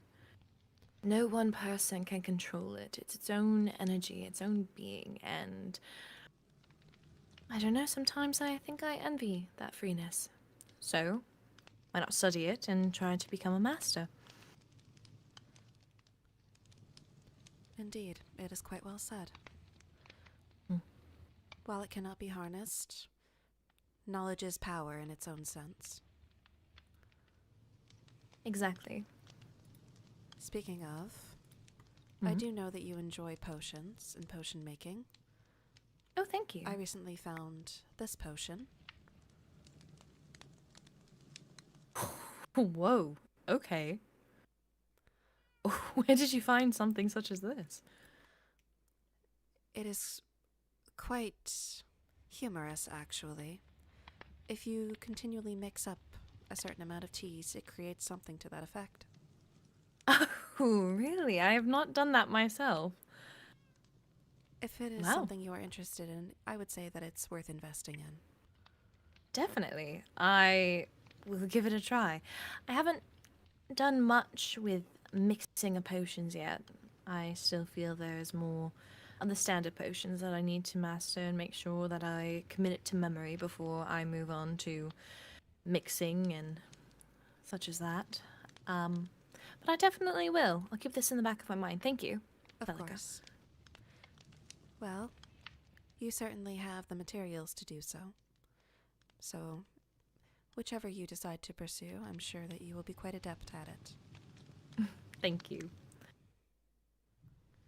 Speaker 3: No one person can control it. It's its own energy, its own being, and I don't know, sometimes I think I envy that freeness. So, why not study it and try to become a master?
Speaker 1: Indeed, it is quite well said.
Speaker 3: Hmm.
Speaker 1: While it cannot be harnessed, knowledge is power in its own sense.
Speaker 3: Exactly.
Speaker 1: Speaking of, I do know that you enjoy potions and potion making.
Speaker 3: Oh, thank you.
Speaker 1: I recently found this potion.
Speaker 3: Whoa. Okay. Where did you find something such as this?
Speaker 1: It is quite humorous, actually. If you continually mix up a certain amount of teas, it creates something to that effect.
Speaker 3: Oh, really? I have not done that myself.
Speaker 1: If it is
Speaker 3: Wow.
Speaker 1: something you are interested in, I would say that it's worth investing in.
Speaker 3: Definitely. I will give it a try. I haven't done much with mixing of potions yet. I still feel there is more of the standard potions that I need to master and make sure that I commit it to memory before I move on to mixing and such as that. But I definitely will. I'll keep this in the back of my mind. Thank you.
Speaker 1: Of
Speaker 3: Celica.
Speaker 1: course. Well, you certainly have the materials to do so. So, whichever you decide to pursue, I'm sure that you will be quite adept at it.
Speaker 3: Thank you.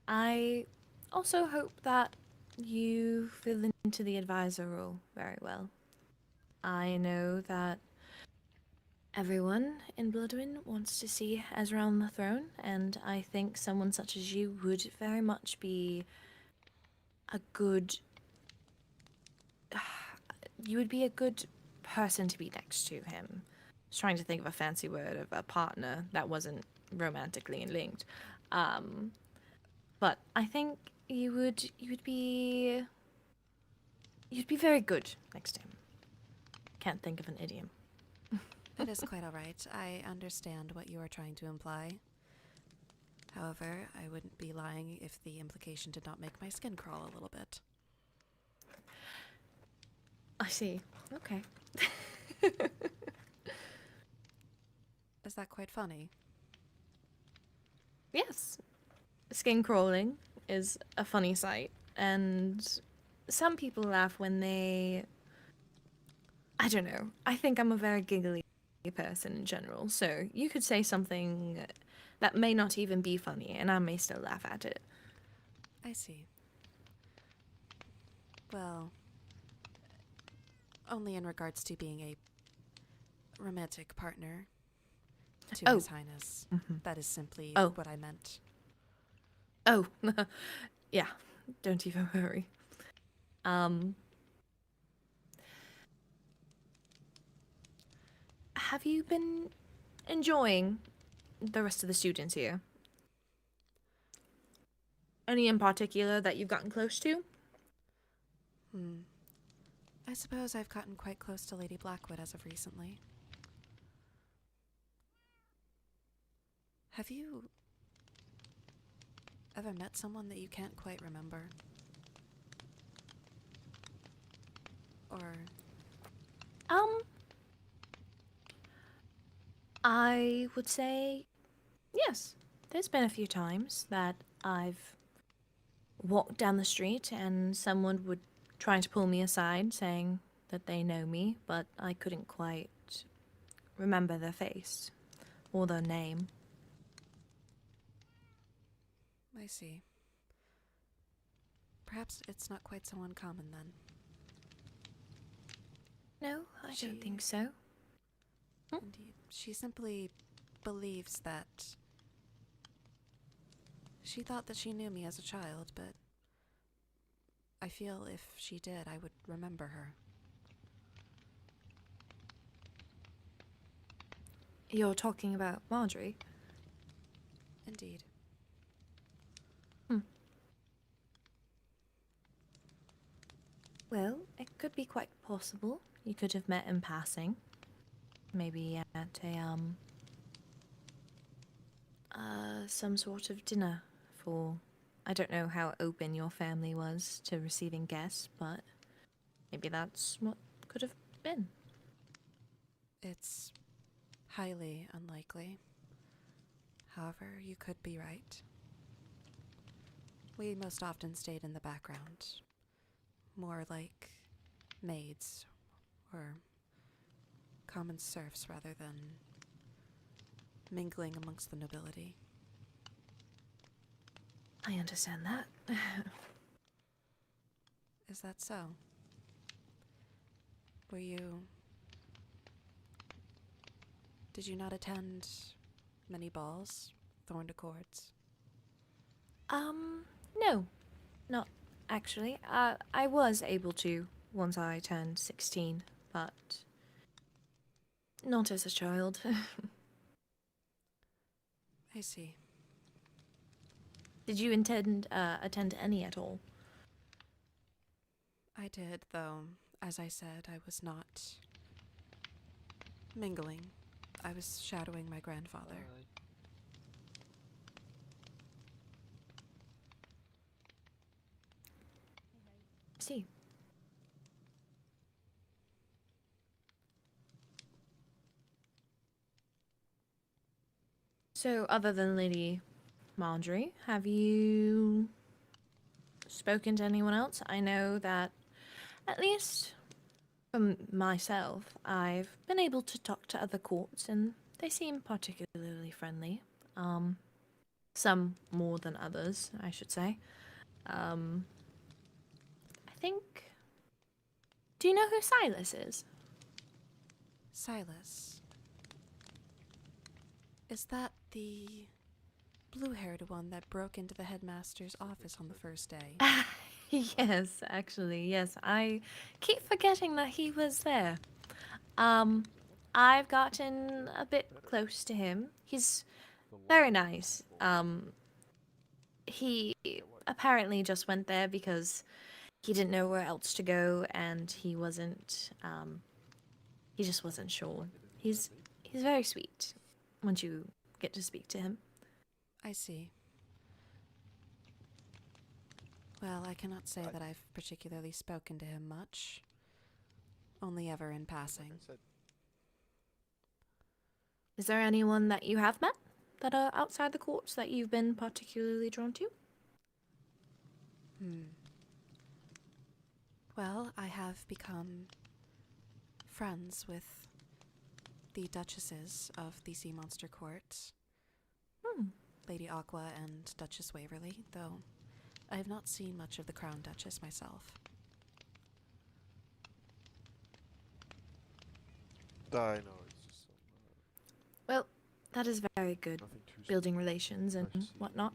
Speaker 3: I also hope that you fill into the advisor role very well. I know that everyone in Bloodwind wants to see Ezra on the throne, and I think someone such as you would very much be a good... You would be a good person to be next to him. I was trying to think of a fancy word of a partner that wasn't romantically linked. But I think you'd be very good next to him. Can't think of an idiom.
Speaker 1: It is quite all right. I understand what you are trying to imply. However, I wouldn't be lying if the implication did not make my skin crawl a little bit.
Speaker 3: I see. Okay.
Speaker 1: Is that quite funny?
Speaker 3: Yes. Skin crawling is a funny sight, and some people laugh when they... I don't know. I think I'm a very giggly person in general, so you could say something that may not even be funny, and I may still laugh at it.
Speaker 1: I see. Well, only in regards to being a romantic partner to
Speaker 3: Oh.
Speaker 1: His Highness. That is simply
Speaker 3: Oh.
Speaker 1: what I meant.
Speaker 3: Oh, yeah, don't even worry. Have you been enjoying the rest of the students here? Any in particular that you've gotten close to?
Speaker 1: I suppose I've gotten quite close to Lady Blackwood as of recently. Have you ever met someone that you can't quite remember? Or...
Speaker 3: I would say yes. There's been a few times that I've walked down the street and someone would try to pull me aside saying that they know me, but I couldn't quite remember their face or their name.
Speaker 1: I see. Perhaps it's not quite so uncommon then.
Speaker 3: No, I don't think so.
Speaker 1: Indeed. She simply believes that... She thought that she knew me as a child, but I feel if she did, I would remember her.
Speaker 3: You're talking about Marjorie?
Speaker 1: Indeed.
Speaker 3: Well, it could be quite possible. You could have met in passing. Maybe at a, some sort of dinner for... I don't know how open your family was to receiving guests, but maybe that's what could have been.
Speaker 1: It's highly unlikely. However, you could be right. We most often stayed in the background. More like maids or common serfs rather than mingling amongst the nobility.
Speaker 3: I understand that.
Speaker 1: Is that so? Were you... Did you not attend many balls, thorned accords?
Speaker 3: No. Not actually. I was able to once I turned 16, but not as a child.
Speaker 1: I see.
Speaker 3: Did you attend any at all?
Speaker 1: I did, though, as I said, I was not mingling. I was shadowing my grandfather.
Speaker 3: See. So, other than Lady Marjorie, have you spoken to anyone else? I know that, at least for myself, I've been able to talk to other courts, and they seem particularly friendly. Some more than others, I should say. I think... Do you know who Silas is?
Speaker 1: Silas. Is that the blue-haired one that broke into the headmaster's office on the first day?
Speaker 3: Yes, actually, yes. I keep forgetting that he was there. I've gotten a bit close to him. He's very nice. He apparently just went there because he didn't know where else to go, and he just wasn't sure. He's very sweet once you get to speak to him.
Speaker 1: I see. Well, I cannot say that I've particularly spoken to him much. Only ever in passing.
Speaker 3: Is there anyone that you have met that are outside the courts that you've been particularly drawn to?
Speaker 1: Well, I have become friends with the duchesses of the Sea Monster Court, Lady Aqua and Duchess Waverly, though I have not seen much of the Crown Duchess myself.
Speaker 4: I know, it's just
Speaker 3: Well, that is very good. Building relations and whatnot.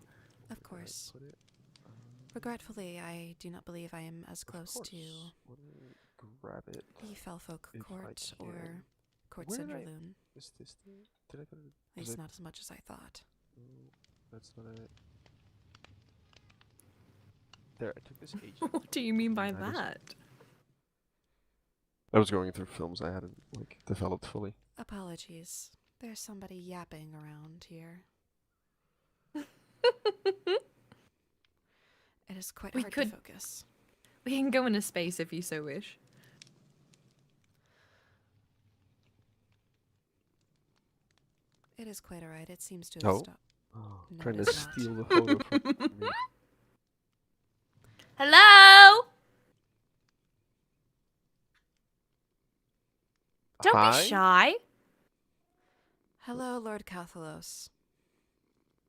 Speaker 1: Of course. Regretfully, I do not believe I am as close to
Speaker 4: Let me grab it.
Speaker 1: the Felfolk
Speaker 4: If I
Speaker 1: Court or
Speaker 4: can.
Speaker 1: Court
Speaker 4: Where did I-
Speaker 1: Cinderloon.
Speaker 4: Is this the... Did I put it?
Speaker 1: At
Speaker 4: was
Speaker 1: least
Speaker 4: it-
Speaker 1: not as much as I thought.
Speaker 4: No, that's not it. There, I took this age.
Speaker 3: What do you mean by
Speaker 4: That is-
Speaker 3: that?
Speaker 4: I was going through films I hadn't, like, developed fully.
Speaker 1: Apologies. There's somebody yapping around here. It is quite
Speaker 3: We
Speaker 1: hard
Speaker 3: could-
Speaker 1: to focus.
Speaker 3: We can go into space if you so wish.
Speaker 1: It is quite alright. It seems to have
Speaker 4: Oh.
Speaker 1: stopped.
Speaker 4: Oh,
Speaker 1: No,
Speaker 4: trying to
Speaker 1: it is not.
Speaker 4: steal the photo from me.
Speaker 3: Hello? Don't
Speaker 4: Hi?
Speaker 3: be shy.
Speaker 1: Hello, Lord Cathalos.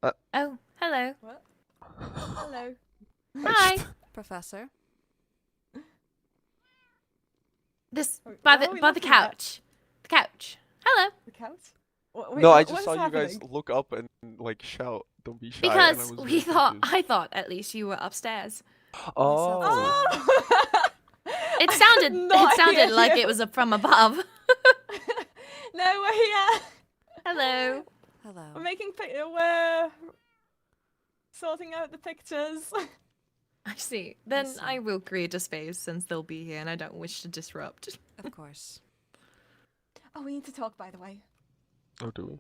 Speaker 3: Oh, hello.
Speaker 1: What? Hello.
Speaker 3: Hi.
Speaker 1: Professor.
Speaker 3: This
Speaker 1: Wait,
Speaker 3: by
Speaker 1: what are we
Speaker 3: the
Speaker 1: looking at?
Speaker 3: couch. The couch. Hello.
Speaker 5: The couch?
Speaker 4: No, I
Speaker 5: what
Speaker 4: just
Speaker 5: is
Speaker 4: saw you guys
Speaker 5: happening?
Speaker 4: look up and like shout, "Don't be shy," and I
Speaker 3: Because
Speaker 4: was
Speaker 3: we
Speaker 4: very
Speaker 3: thought,
Speaker 4: confused.
Speaker 3: I thought at least you were upstairs.
Speaker 4: Oh.
Speaker 5: Oh!
Speaker 3: It
Speaker 5: I had
Speaker 3: sounded,
Speaker 5: no
Speaker 3: it sounded
Speaker 5: idea
Speaker 3: like
Speaker 5: you-
Speaker 3: it was from above.
Speaker 5: No, we're here.
Speaker 3: Hello.
Speaker 1: Hello.
Speaker 5: We're sorting out the pictures.
Speaker 3: I see. Then
Speaker 1: see.
Speaker 3: I will create a space since they'll be here and I don't wish to disrupt.
Speaker 1: Of course.
Speaker 5: Oh, we need to talk, by the way.
Speaker 4: Oh, do we?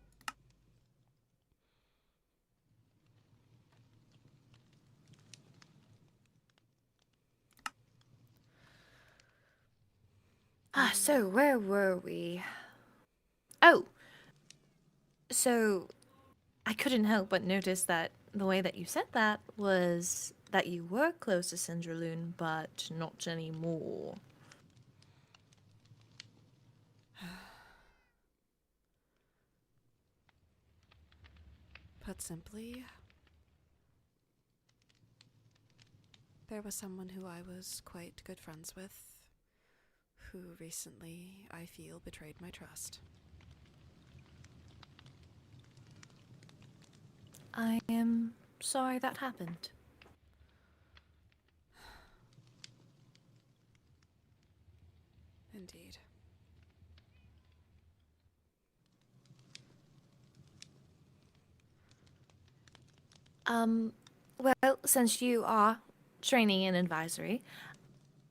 Speaker 3: So where were we? Oh. So I couldn't help but notice that the way that you said that was that you were close to Cinderloon, but not anymore.
Speaker 1: Put simply, there was someone who I was quite good friends with, who recently, I feel, betrayed my trust.
Speaker 3: I am sorry that happened.
Speaker 1: Indeed.
Speaker 3: Well, since you are training in advisory,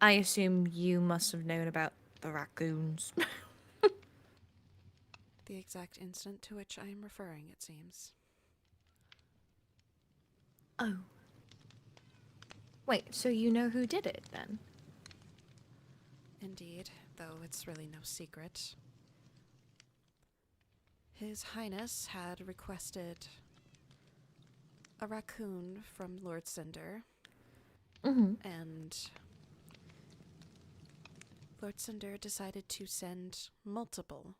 Speaker 3: I assume you must have known about the raccoons.
Speaker 1: The exact incident to which I am referring, it seems.
Speaker 3: Oh. Wait, so you know who did it then?
Speaker 1: Indeed, though it's really no secret. His Highness had requested a raccoon from Lord Cinder,
Speaker 3: Mm-hmm.
Speaker 1: and Lord Cinder decided to send multiple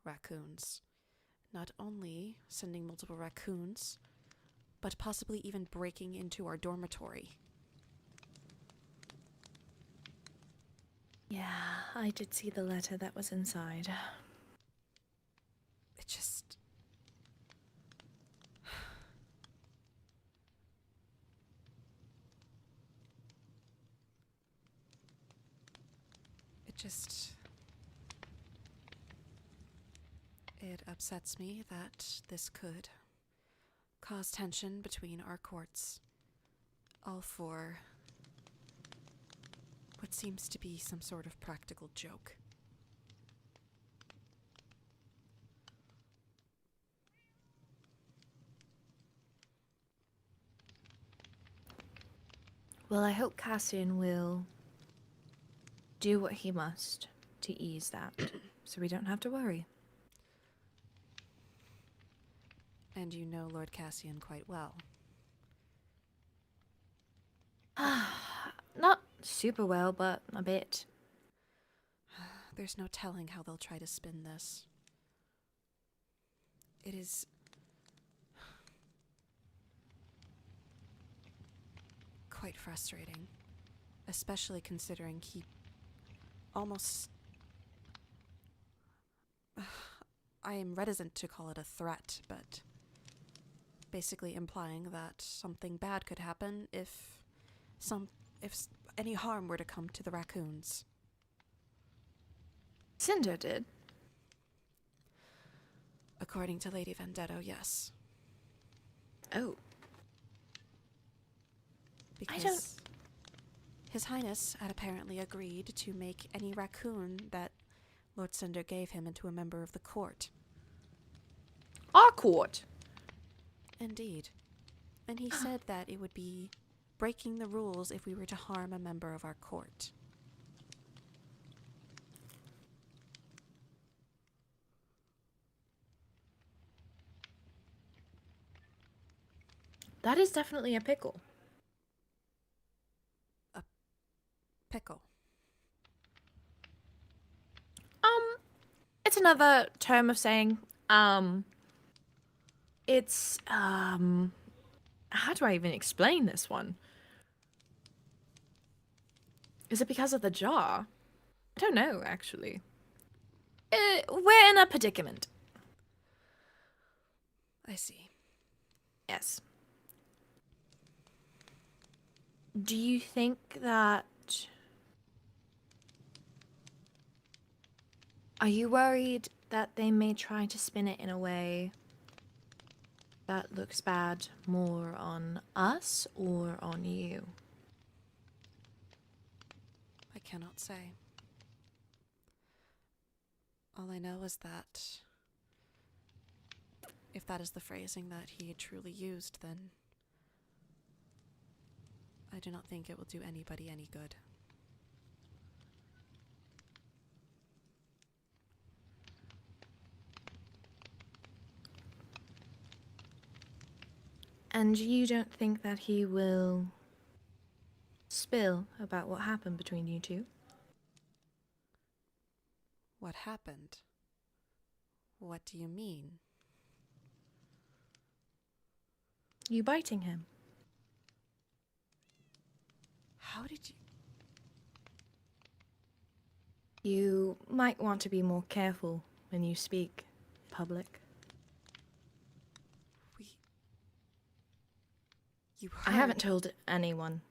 Speaker 1: raccoons. Not only sending multiple raccoons, but possibly even breaking into our dormitory.
Speaker 3: Yeah, I did see the letter that was inside.
Speaker 1: It just... It just... It upsets me that this could cause tension between our courts, all for what seems to be some sort of practical joke.
Speaker 3: Well, I hope Cassian will do what he must to ease that, so we don't have to worry.
Speaker 1: And you know Lord Cassian quite well.
Speaker 3: Not super well, but a bit.
Speaker 1: There's no telling how they'll try to spin this. It is quite frustrating, especially considering he almost... I am reticent to call it a threat, but basically implying that something bad could happen if any harm were to come to the raccoons.
Speaker 3: Cinder did.
Speaker 1: According to Lady Vendetto, yes.
Speaker 3: Oh.
Speaker 1: Because His Highness had apparently agreed to make any raccoon that Lord Cinder gave him into a member of the court.
Speaker 3: Our court.
Speaker 1: Indeed. And he said that it would be breaking the rules if we were to harm a member of our court.
Speaker 3: That is definitely a pickle.
Speaker 1: Pickle.
Speaker 3: It's another term of saying, it's, how do I even explain this one? Is it because of the jar? I don't know, actually. we're in a predicament.
Speaker 1: I see.
Speaker 3: Yes. Do you think that... Are you worried that they may try to spin it in a way that looks bad more on us or on you?
Speaker 1: I cannot say. All I know is that if that is the phrasing that he had truly used, then I do not think it will do anybody any good.
Speaker 3: And you don't think that he will spill about what happened between you two?
Speaker 1: What happened? What do you mean?
Speaker 3: You biting him?
Speaker 1: How did you...
Speaker 3: You might want to be more careful when you speak in public.
Speaker 1: You
Speaker 3: I
Speaker 1: heard...
Speaker 3: haven't told anyone,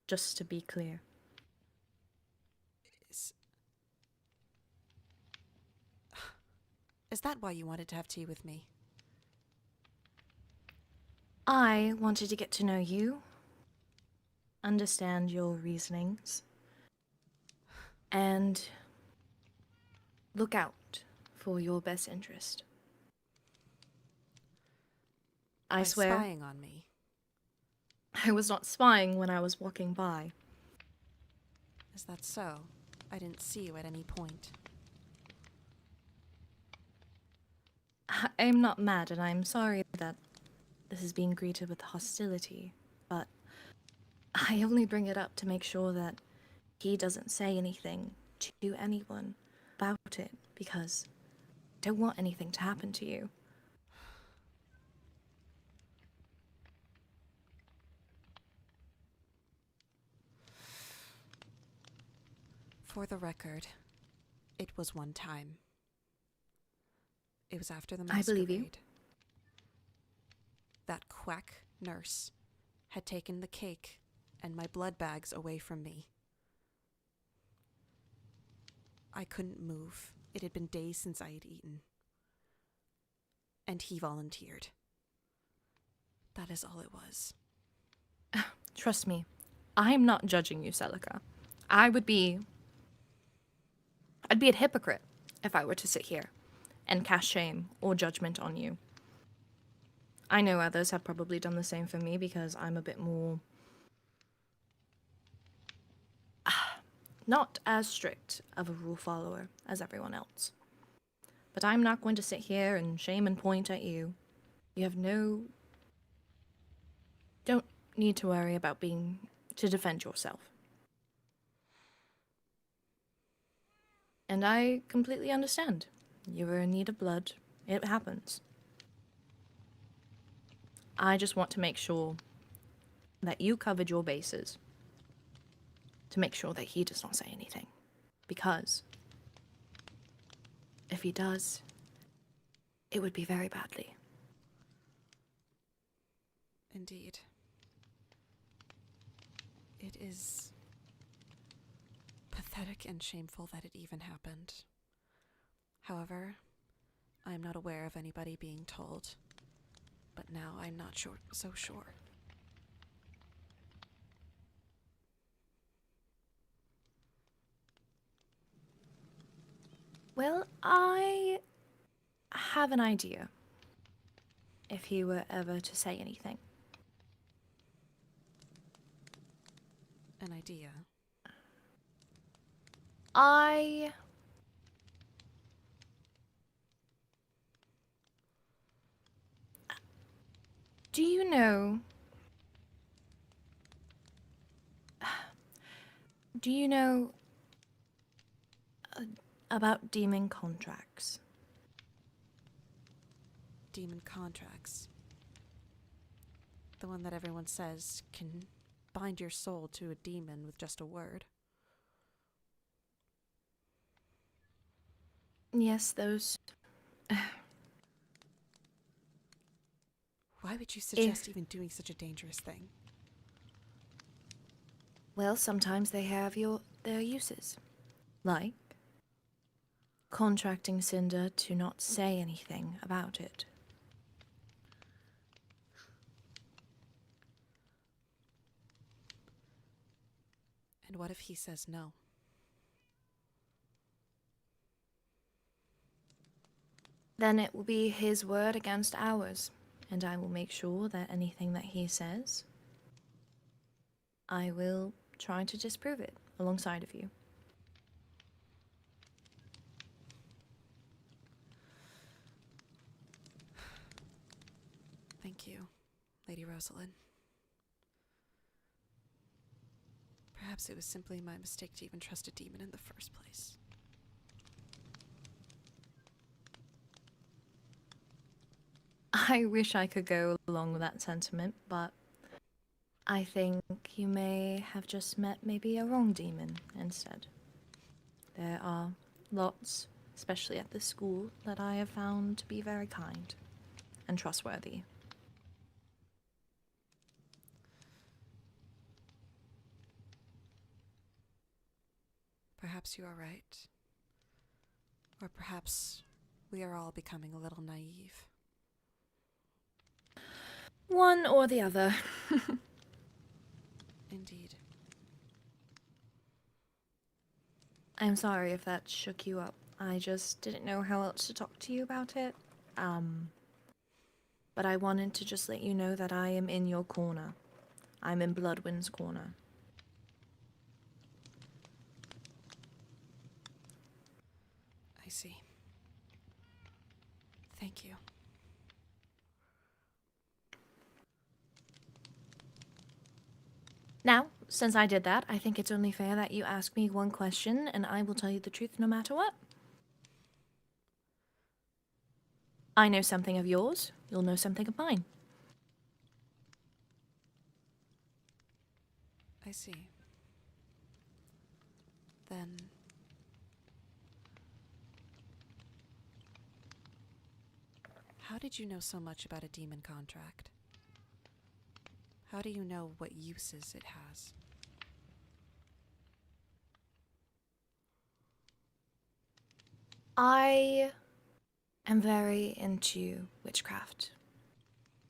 Speaker 3: just to be clear.
Speaker 1: Is that why you wanted to have tea with me?
Speaker 3: I wanted to get to know you, understand your reasonings, and look out for your best interest. I
Speaker 1: By
Speaker 3: swear,
Speaker 1: spying on me.
Speaker 3: I was not spying when I was walking by.
Speaker 1: Is that so? I didn't see you at any point.
Speaker 3: I'm not mad, and I'm sorry that this is being greeted with hostility, but I only bring it up to make sure that he doesn't say anything to anyone about it, because I don't want anything to happen to you.
Speaker 1: For the record, it was one time. It was after the
Speaker 3: I
Speaker 1: masquerade.
Speaker 3: believe you.
Speaker 1: That quack nurse had taken the cake and my blood bags away from me. I couldn't move. It had been days since I had eaten. And he volunteered. That is all it was.
Speaker 3: Trust me, I'm not judging you, Celica. I'd be a hypocrite if I were to sit here and cast shame or judgment on you. I know others have probably done the same for me because I'm a bit more... not as strict of a rule follower as everyone else. But I'm not going to sit here and shame and point at you. You have no... don't need to worry about being... to defend yourself. And I completely understand. You were in need of blood. It happens. I just want to make sure that you covered your bases. To make sure that he does not say anything. Because if he does, it would be very badly.
Speaker 1: Indeed. It is pathetic and shameful that it even happened. However, I am not aware of anybody being told. But now I'm not so sure.
Speaker 3: Well, I have an idea. If he were ever to say anything.
Speaker 1: An idea.
Speaker 3: Do you know... Do you know... about demon contracts?
Speaker 1: Demon contracts. The one that everyone says can bind your soul to a demon with just a word.
Speaker 3: Yes, those.
Speaker 1: Why would you suggest even doing such a dangerous thing?
Speaker 3: Well, sometimes they have their uses. Like contracting Cinder to not say anything about it.
Speaker 1: And what if he says no?
Speaker 3: Then it will be his word against ours, and I will make sure that anything that he says, I will try to disprove it alongside of you.
Speaker 1: Thank you, Lady Rosalind. Perhaps it was simply my mistake to even trust a demon in the first place.
Speaker 3: I wish I could go along with that sentiment, but I think you may have just met maybe a wrong demon instead. There are lots, especially at this school, that I have found to be very kind and trustworthy.
Speaker 1: Perhaps you are right. Or perhaps we are all becoming a little naive.
Speaker 3: One or the other.
Speaker 1: Indeed.
Speaker 3: I'm sorry if that shook you up. I just didn't know how else to talk to you about it. But I wanted to just let you know that I am in your corner. I'm in Bloodwind's corner.
Speaker 1: I see. Thank you.
Speaker 3: Now, since I did that, I think it's only fair that you ask me one question, and I will tell you the truth no matter what. I know something of yours, you'll know something of mine.
Speaker 1: I see. Then... how did you know so much about a demon contract? How do you know what uses it has?
Speaker 3: I am very into witchcraft.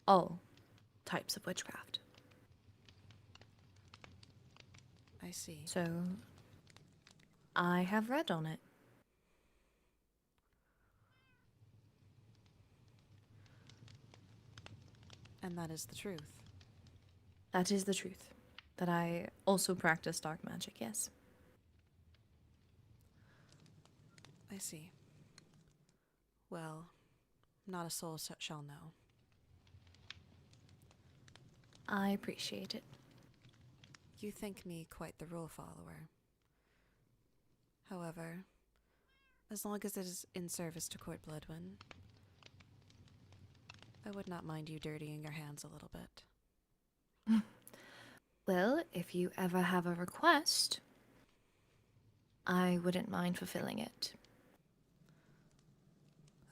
Speaker 3: All types of witchcraft.
Speaker 1: I see.
Speaker 3: So, I have read on it.
Speaker 1: And that is the truth.
Speaker 3: That is the truth. That I also practice dark magic, yes.
Speaker 1: I see. Well, not a soul shall know.
Speaker 3: I appreciate it.
Speaker 1: You think me quite the rule follower. However, as long as it is in service to Court Bloodwin, I would not mind you dirtying your hands a little bit.
Speaker 3: Well, if you ever have a request, I wouldn't mind fulfilling it.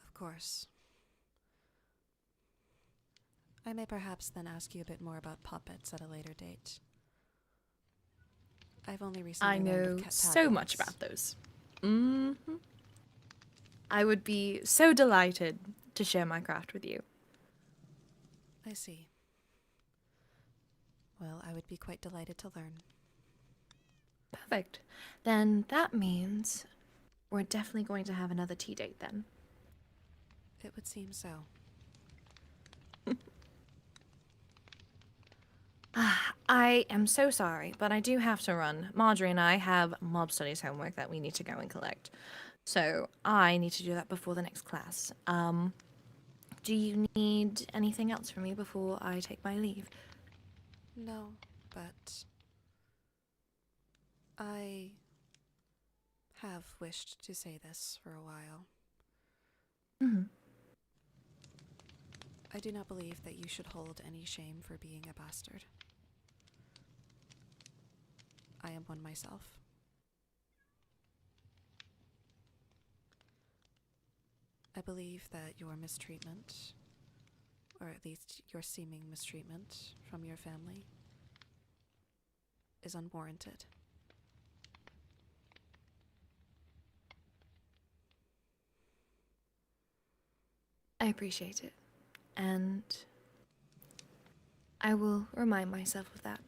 Speaker 1: Of course. I may perhaps then ask you a bit more about puppets at a later date. I've only recently
Speaker 3: I
Speaker 1: learned
Speaker 3: know
Speaker 1: of
Speaker 3: so much
Speaker 1: catapults.
Speaker 3: about those. I would be so delighted to share my craft with you.
Speaker 1: I see. Well, I would be quite delighted to learn.
Speaker 3: Perfect. Then that means we're definitely going to have another tea date then.
Speaker 1: It would seem so.
Speaker 3: I am so sorry, but I do have to run. Marjorie and I have mob studies homework that we need to go and collect. So I need to do that before the next class. Do you need anything else from me before I take my leave?
Speaker 1: No, but I have wished to say this for a while. I do not believe that you should hold any shame for being a bastard. I am one myself. believe that your mistreatment, or at least your seeming mistreatment from your family, is unwarranted.
Speaker 3: I appreciate it, and I will remind myself of that.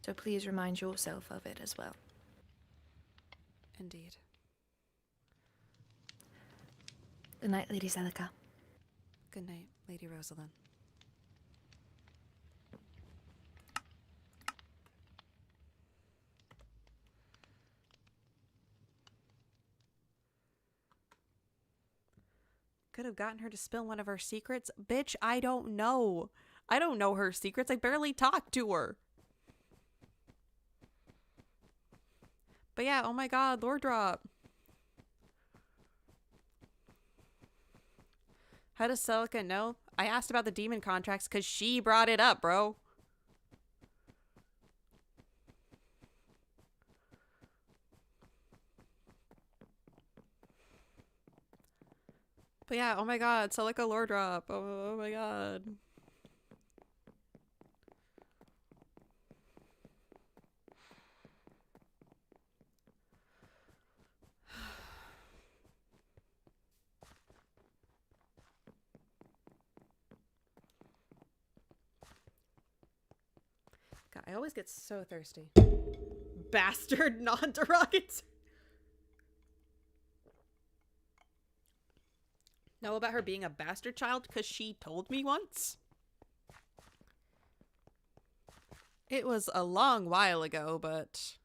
Speaker 3: So please remind yourself of it as well.
Speaker 1: Indeed.
Speaker 3: Good night, Lady Celica.
Speaker 1: Good night, Lady Rosalind. Could have gotten her to spill one of her secrets. Bitch, I don't know. I don't know her secrets. I barely talked to her. But yeah, oh my god, Lord Drop. How does Celica know? I asked about the demon contracts because she brought it up, bro. But yeah, oh my god, Celica Lord Drop. Oh my god. God, I always get so thirsty. Bastard non-derogatory. Know about her being a bastard child because she told me once? It was a long while ago, but...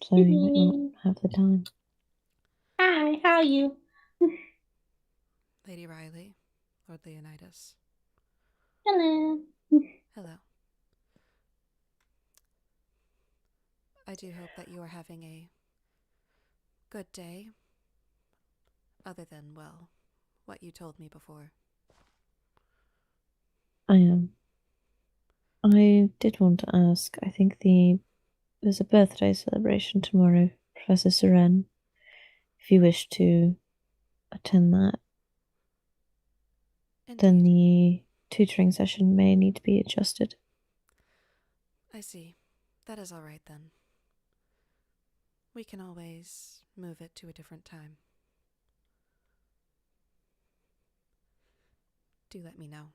Speaker 6: Sorry, you might not have the time.
Speaker 7: Hi, how are you?
Speaker 1: Lady Riley, Lord Leonidas.
Speaker 7: Hello.
Speaker 1: Hello. I do hope that you are having a good day. Other than, well, what you told me before.
Speaker 6: I am. I did want to ask, I think there's a birthday celebration tomorrow, Professor Seren. If you wish to attend that, then
Speaker 1: Indeed.
Speaker 6: the tutoring session may need to be adjusted.
Speaker 1: I see. That is all right then. We can always move it to a different time. Do let me know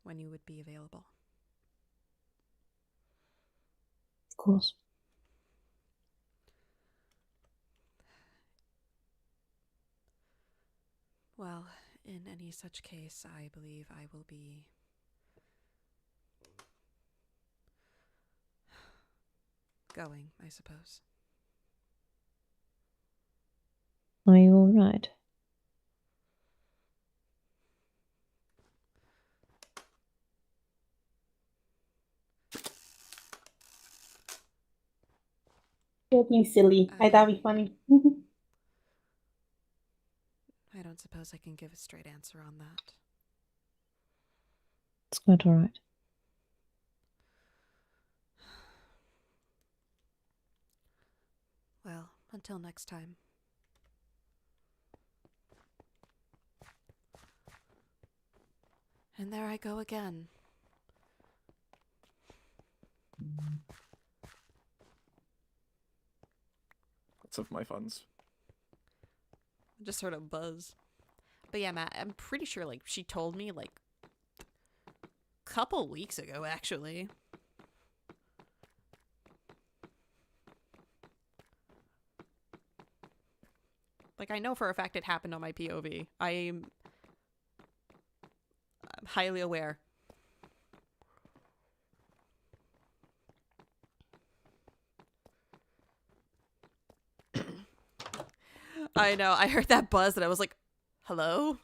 Speaker 1: when you would be available.
Speaker 6: Of course.
Speaker 1: Well, in any such case, I believe I will be going, I suppose.
Speaker 6: Are you alright?
Speaker 7: Don't be silly. I thought it'd be funny.
Speaker 1: I don't suppose I can give a straight answer on that.
Speaker 6: It's quite alright.
Speaker 1: Well, until next time. And there I go again.
Speaker 8: Lots of my funds.
Speaker 1: Just sort of buzz. But yeah, Matt, I'm pretty sure, like, she told me, like, a couple weeks ago, actually. Like, I know for a fact it happened on my POV. I'm highly aware. I know, I heard that buzz and I was like, hello?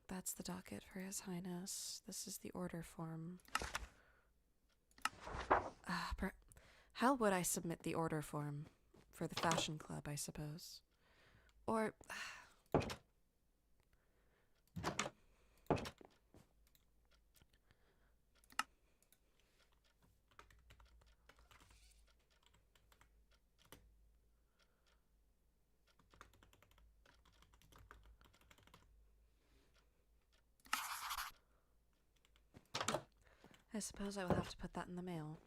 Speaker 1: That's the docket for His Highness. This is the order form. How would I submit the order form? For the fashion club, I suppose. Or... I suppose I will have to put that in the mail.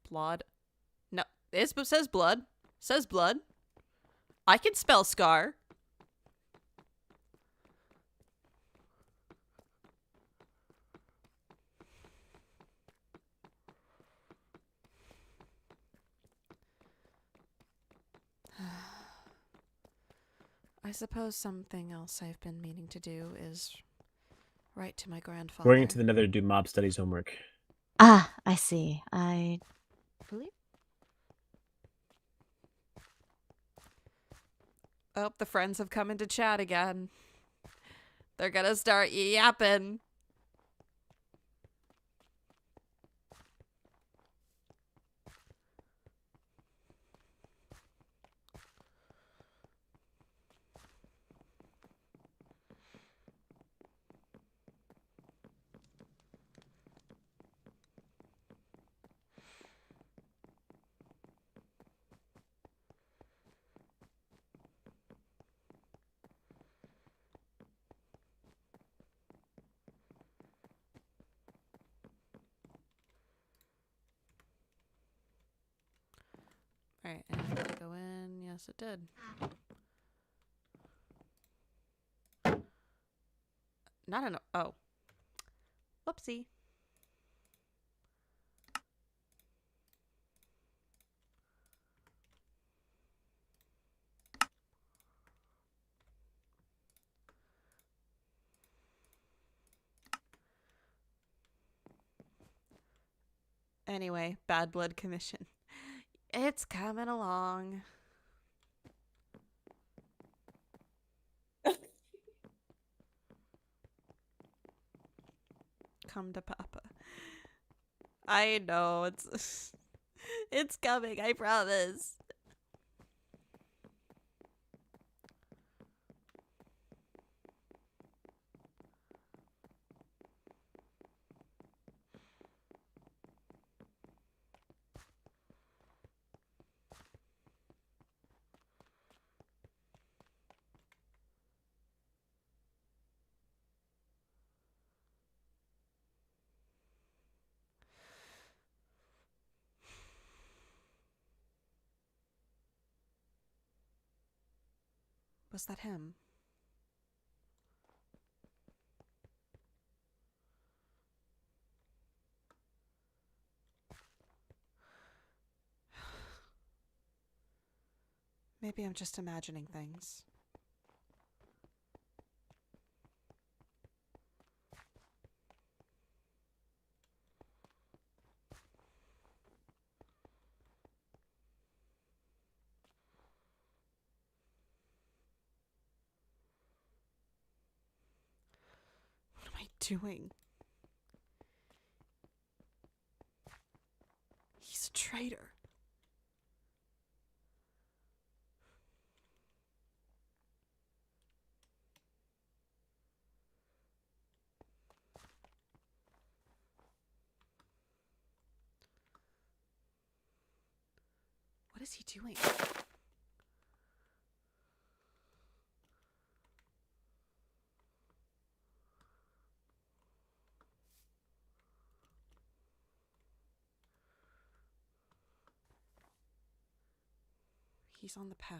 Speaker 1: Blood. No, it says blood. Says blood. I can spell scar. I suppose something else I've been meaning to do is write to my grandfather.
Speaker 9: Going into the Nether to do mob studies homework.
Speaker 6: Ah, I see. I believe.
Speaker 1: Oh, the friends have come into chat again. They're gonna start yapping. Alright, and did it go in? Yes, it did. Not an... Oh. Whoopsie. Anyway, Bad Blood Commission. It's coming along. Come to Papa. I know, it's... it's coming, I promise. Was that him? Maybe I'm just imagining things. What am I doing? He's a traitor. What is he doing? He's on the path.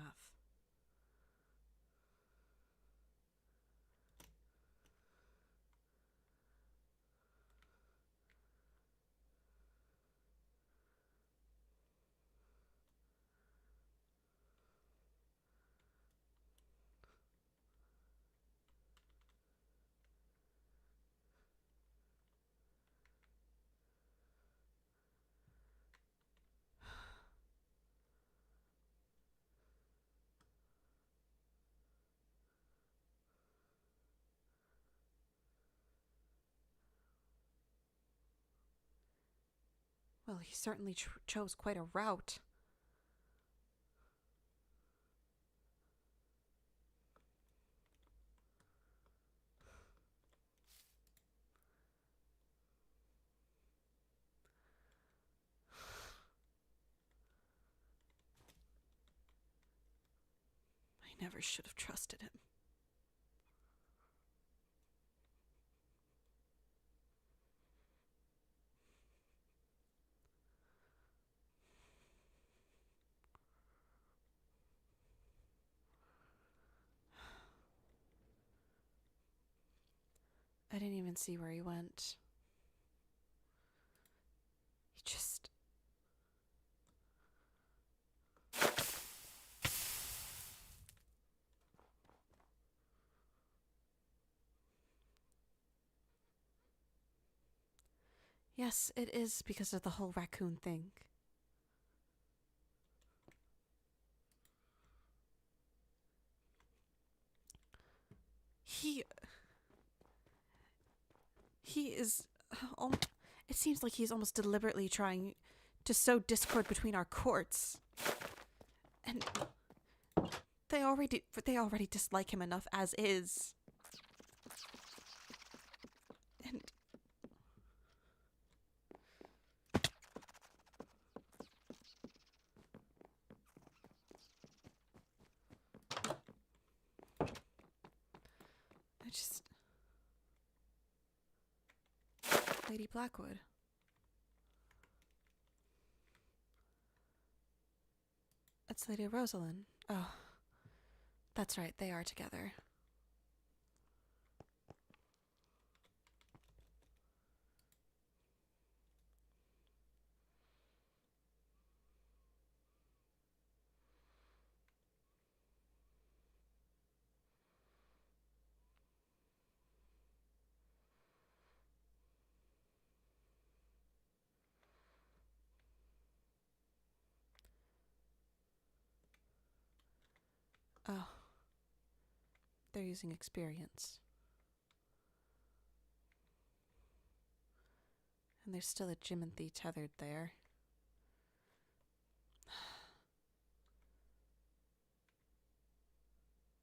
Speaker 1: Well, he certainly chose quite a route. I never should have trusted him. I didn't even see where he went. He just... Yes, it is because of the whole raccoon thing. He is... it seems like he's almost deliberately trying to sow discord between our courts. And they already dislike him enough as is. And I just... Lady Blackwood. It's Lady Rosalind. Oh, that's right, they are together. Oh, they're using experience. And there's still a Jimothy tethered there.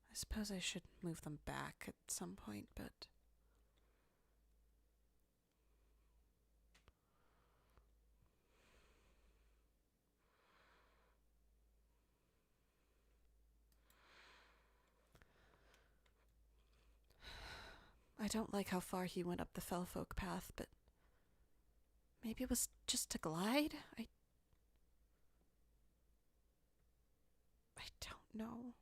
Speaker 1: I suppose I should move them back at some point, but... I don't like how far he went up the Fellfolk path, but maybe it was just to glide? I don't know.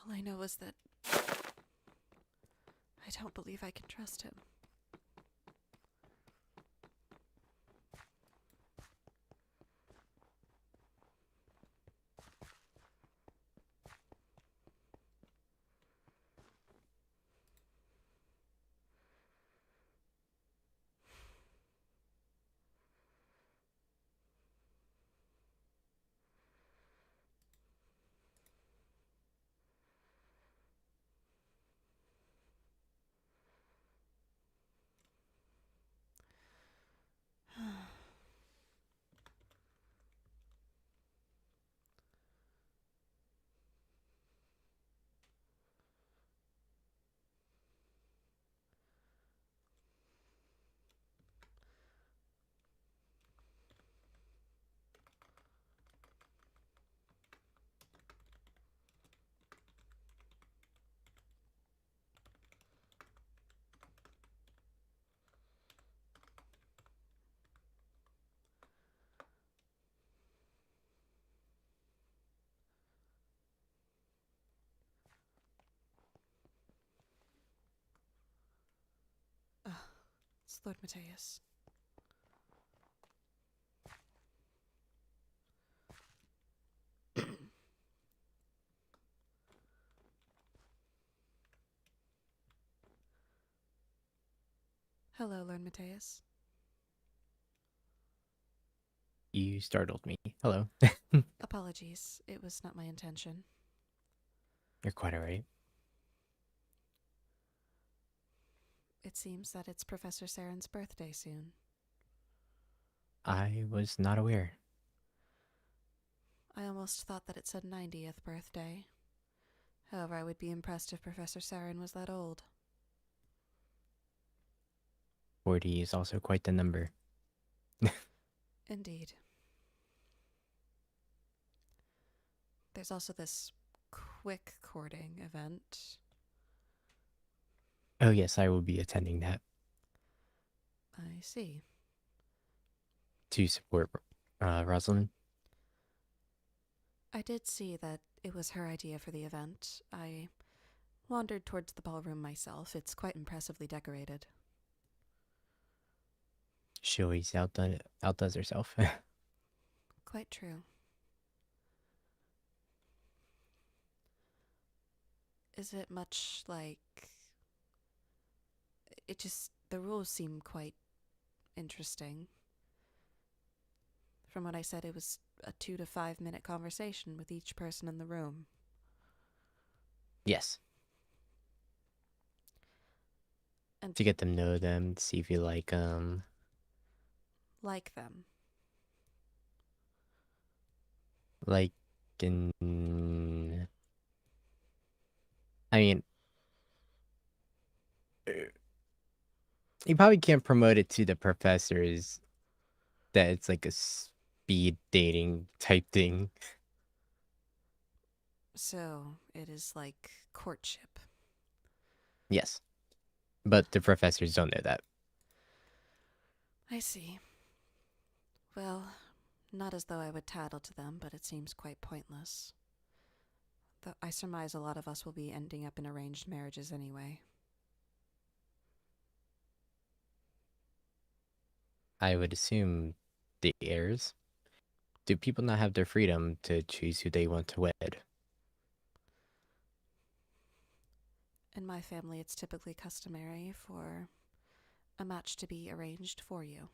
Speaker 1: All I know is that I don't believe I can trust him. It's Lord Mateus. Hello, Lord Mateus.
Speaker 10: You startled me. Hello.
Speaker 1: Apologies. It was not my intention.
Speaker 10: You're quite alright.
Speaker 1: It seems that it's Professor Saren's birthday soon.
Speaker 10: I was not aware.
Speaker 1: I almost thought that it said 90th birthday. However, I would be impressed if Professor Saren was that old.
Speaker 10: 40 is also quite the number.
Speaker 1: Indeed. There's also this quick courting event.
Speaker 10: Oh yes, I will be attending that
Speaker 1: I see.
Speaker 10: to support Rosalind.
Speaker 1: I did see that it was her idea for the event. I wandered towards the ballroom myself. It's quite impressively decorated.
Speaker 10: She always outdoes herself.
Speaker 1: Quite true. Is it much like... the rules seem quite interesting. From what I said, it was a 2 to 5 minute conversation with each person in the room.
Speaker 10: Yes.
Speaker 1: And
Speaker 10: To get them know them, see if you like them.
Speaker 1: like them.
Speaker 10: Like I mean, you probably can't promote it to the professors that it's like a speed dating type thing.
Speaker 1: So, it is like courtship.
Speaker 10: Yes. But the professors don't know that.
Speaker 1: I see. Well, not as though I would tattle to them, but it seems quite pointless. Though I surmise a lot of us will be ending up in arranged marriages anyway.
Speaker 10: I would assume the heirs. Do people not have their freedom to choose who they want to wed?
Speaker 1: In my family, it's typically customary for a match to be arranged for you.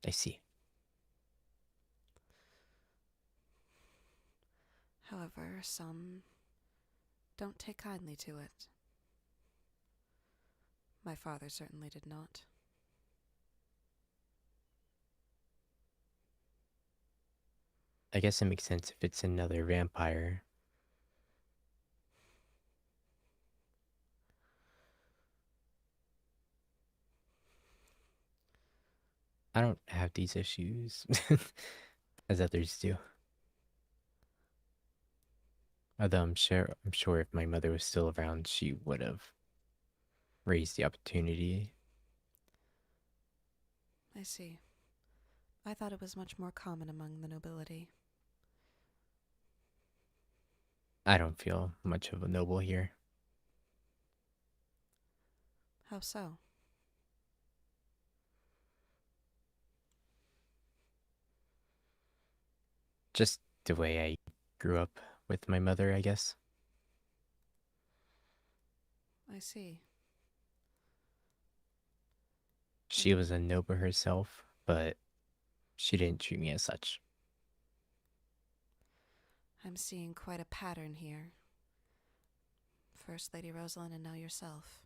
Speaker 10: I see.
Speaker 1: However, some don't take kindly to it. My father certainly did not.
Speaker 10: I guess it makes sense if it's another vampire. I don't have these issues as others do. Although I'm sure if my mother was still around, she would have raised the opportunity.
Speaker 1: I see. I thought it was much more common among the nobility.
Speaker 10: I don't feel much of a noble here.
Speaker 1: How so?
Speaker 10: Just the way I grew up with my mother, I guess.
Speaker 1: I see.
Speaker 10: She was a noble herself, but she didn't treat me as such.
Speaker 1: I'm seeing quite a pattern here. First Lady Rosalind and now yourself.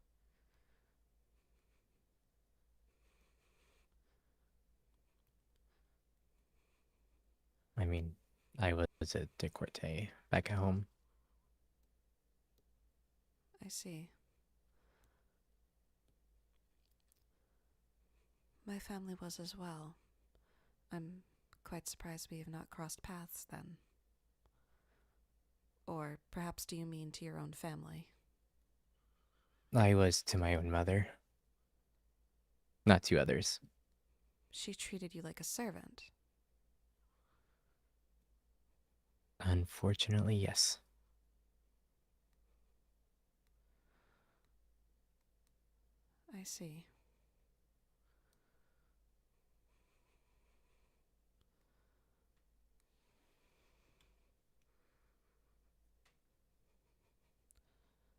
Speaker 10: I mean, I was a décolleté back at home.
Speaker 1: I see. My family was as well. I'm quite surprised we have not crossed paths then. Or perhaps do you mean to your own family?
Speaker 10: I was to my own mother, not to others.
Speaker 1: She treated you like a servant.
Speaker 10: Unfortunately, yes.
Speaker 1: I see.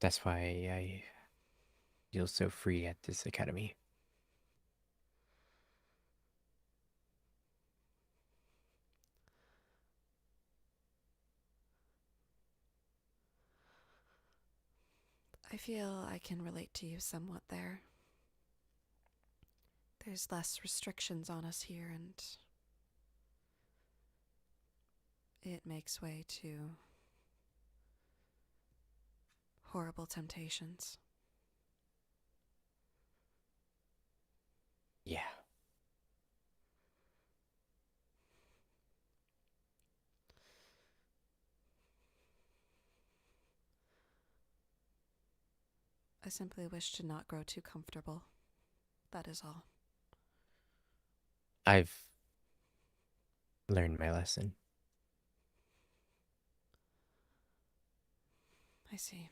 Speaker 10: That's why I feel so free at this academy.
Speaker 1: I feel I can relate to you somewhat there. There's less restrictions on us here, and it makes way to horrible temptations.
Speaker 10: Yeah.
Speaker 1: I simply wish to not grow too comfortable. That is all.
Speaker 10: I've learned my lesson.
Speaker 1: I see.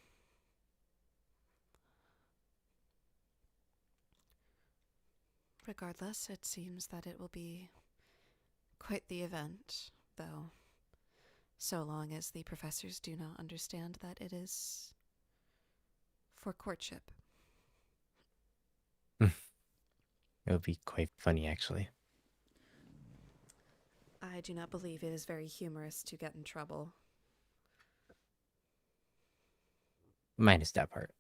Speaker 1: Regardless, it seems that it will be quite the event, though, so long as the professors do not understand that it is for courtship.
Speaker 10: It would be quite funny, actually.
Speaker 1: I do not believe it is very humorous to get in trouble.
Speaker 10: Minus that part.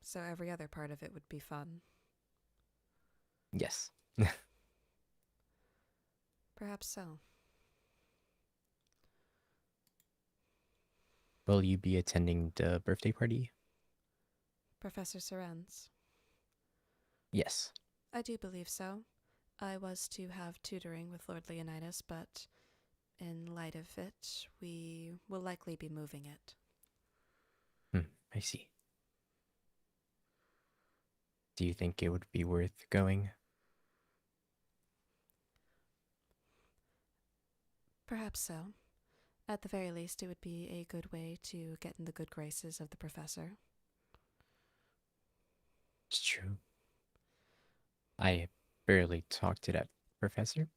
Speaker 1: So every other part of it would be fun.
Speaker 10: Yes.
Speaker 1: Perhaps so.
Speaker 10: Will you be attending the birthday party?
Speaker 1: Professor Seren's.
Speaker 10: Yes.
Speaker 1: I do believe so. I was to have tutoring with Lord Leonidas, but in light of it, we will likely be moving it.
Speaker 10: I see. Do you think it would be worth going?
Speaker 1: Perhaps so. At the very least, it would be a good way to get in the good graces of the professor.
Speaker 10: It's true. I barely talked to that professor.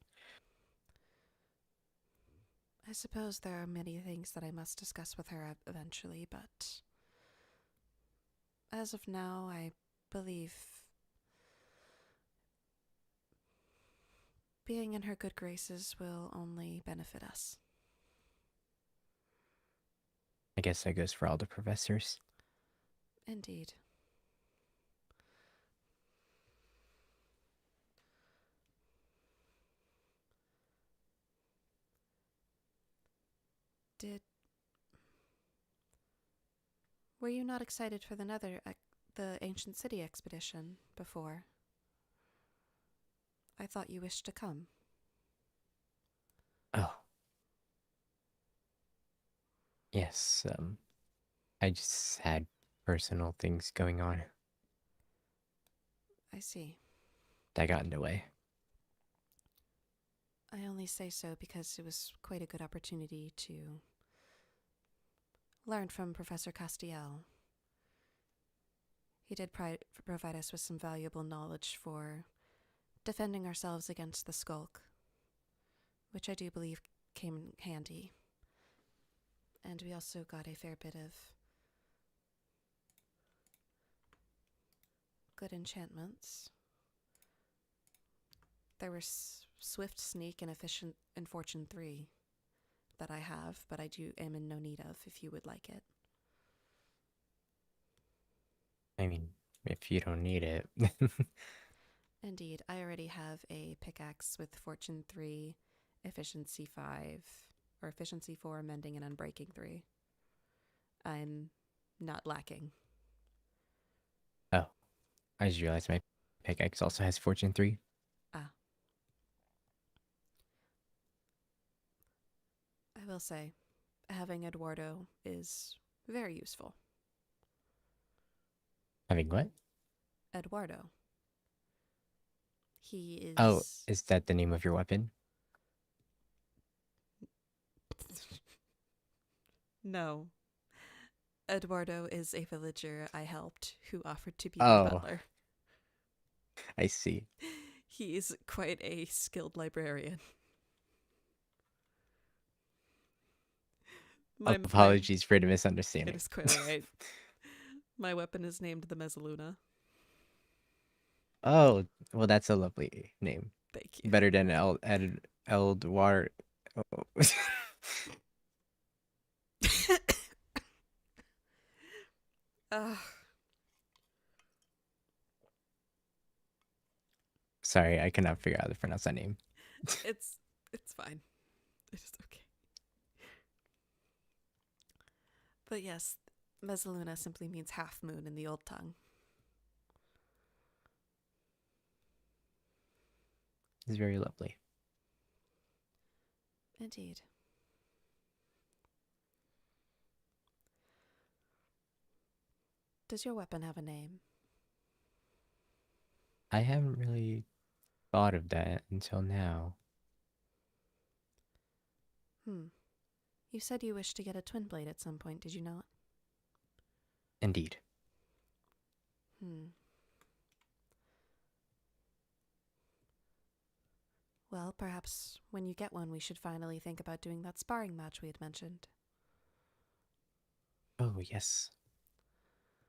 Speaker 1: I suppose there are many things that I must discuss with her eventually, but as of now, I believe being in her good graces will only benefit us.
Speaker 10: I guess that goes for all the professors.
Speaker 1: Indeed. Were you not excited for the ancient city expedition before? I thought you wished to come.
Speaker 10: Oh. Yes, I just had personal things going on
Speaker 1: I see.
Speaker 10: that got in the way.
Speaker 1: I only say so because it was quite a good opportunity to learn from Professor Castiel. He did provide us with some valuable knowledge for defending ourselves against the skulk, which I do believe came in handy. And we also got a fair bit of good enchantments. There were Swift, Sneak, and Efficient and Fortune 3 that I have, but I am in no need of if you would like it.
Speaker 10: I mean, if you don't need it.
Speaker 1: Indeed, I already have a pickaxe with Fortune 3, Efficiency 5, or Efficiency 4, Mending, and Unbreaking 3. I'm not lacking.
Speaker 10: Oh, I just realized my pickaxe also has Fortune 3.
Speaker 1: Ah. I will say, having Eduardo is very useful.
Speaker 10: Having what?
Speaker 1: Eduardo. He is...
Speaker 10: Oh, is that the name of your weapon?
Speaker 1: No. Eduardo is a villager I helped who offered to be
Speaker 10: Oh.
Speaker 1: my butler.
Speaker 10: I see.
Speaker 1: He is quite a skilled librarian.
Speaker 10: Apologies for the
Speaker 1: It
Speaker 10: misunderstanding.
Speaker 1: is quite alright. My weapon is named the Mezzaluna.
Speaker 10: Oh, well, that's a lovely name.
Speaker 1: Thank you.
Speaker 10: Better than Eldwar. Oh.
Speaker 1: Ugh.
Speaker 10: Sorry, I cannot figure out how to pronounce that name.
Speaker 1: It's fine. It's okay. But yes, Mezzaluna simply means half moon in the old tongue.
Speaker 10: It's very lovely.
Speaker 1: Indeed. Does your weapon have a name?
Speaker 10: I haven't really thought of that until now.
Speaker 1: You said you wished to get a twin blade at some point, did you not?
Speaker 10: Indeed.
Speaker 1: Well, perhaps when you get one, we should finally think about doing that sparring match we had mentioned.
Speaker 10: Oh, yes.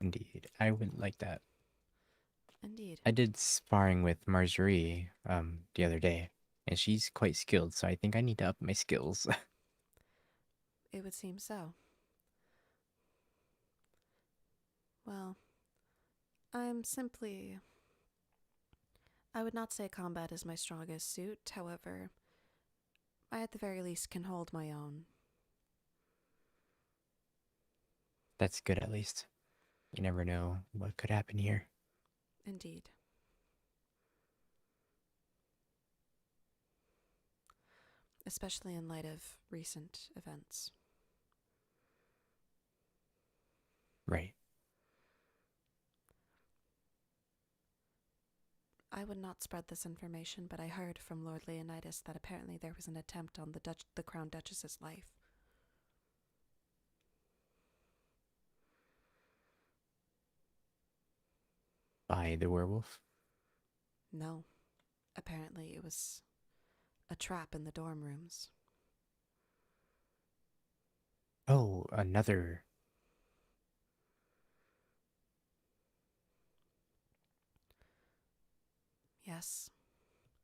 Speaker 10: Indeed. I would like that.
Speaker 1: Indeed.
Speaker 10: I did sparring with Marjorie the other day, and she's quite skilled, so I think I need to up my skills.
Speaker 1: It would seem so. Well, I would not say combat is my strongest suit, however, I at the very least can hold my own.
Speaker 10: That's good at least. You never know what could happen here.
Speaker 1: Indeed. Especially in light of recent events.
Speaker 10: Right.
Speaker 1: I would not spread this information, but I heard from Lord Leonidas that apparently there was an attempt on the Crown Duchess's life.
Speaker 10: By the werewolf?
Speaker 1: No. Apparently it was a trap in the dorm rooms.
Speaker 10: Oh, another.
Speaker 1: Yes.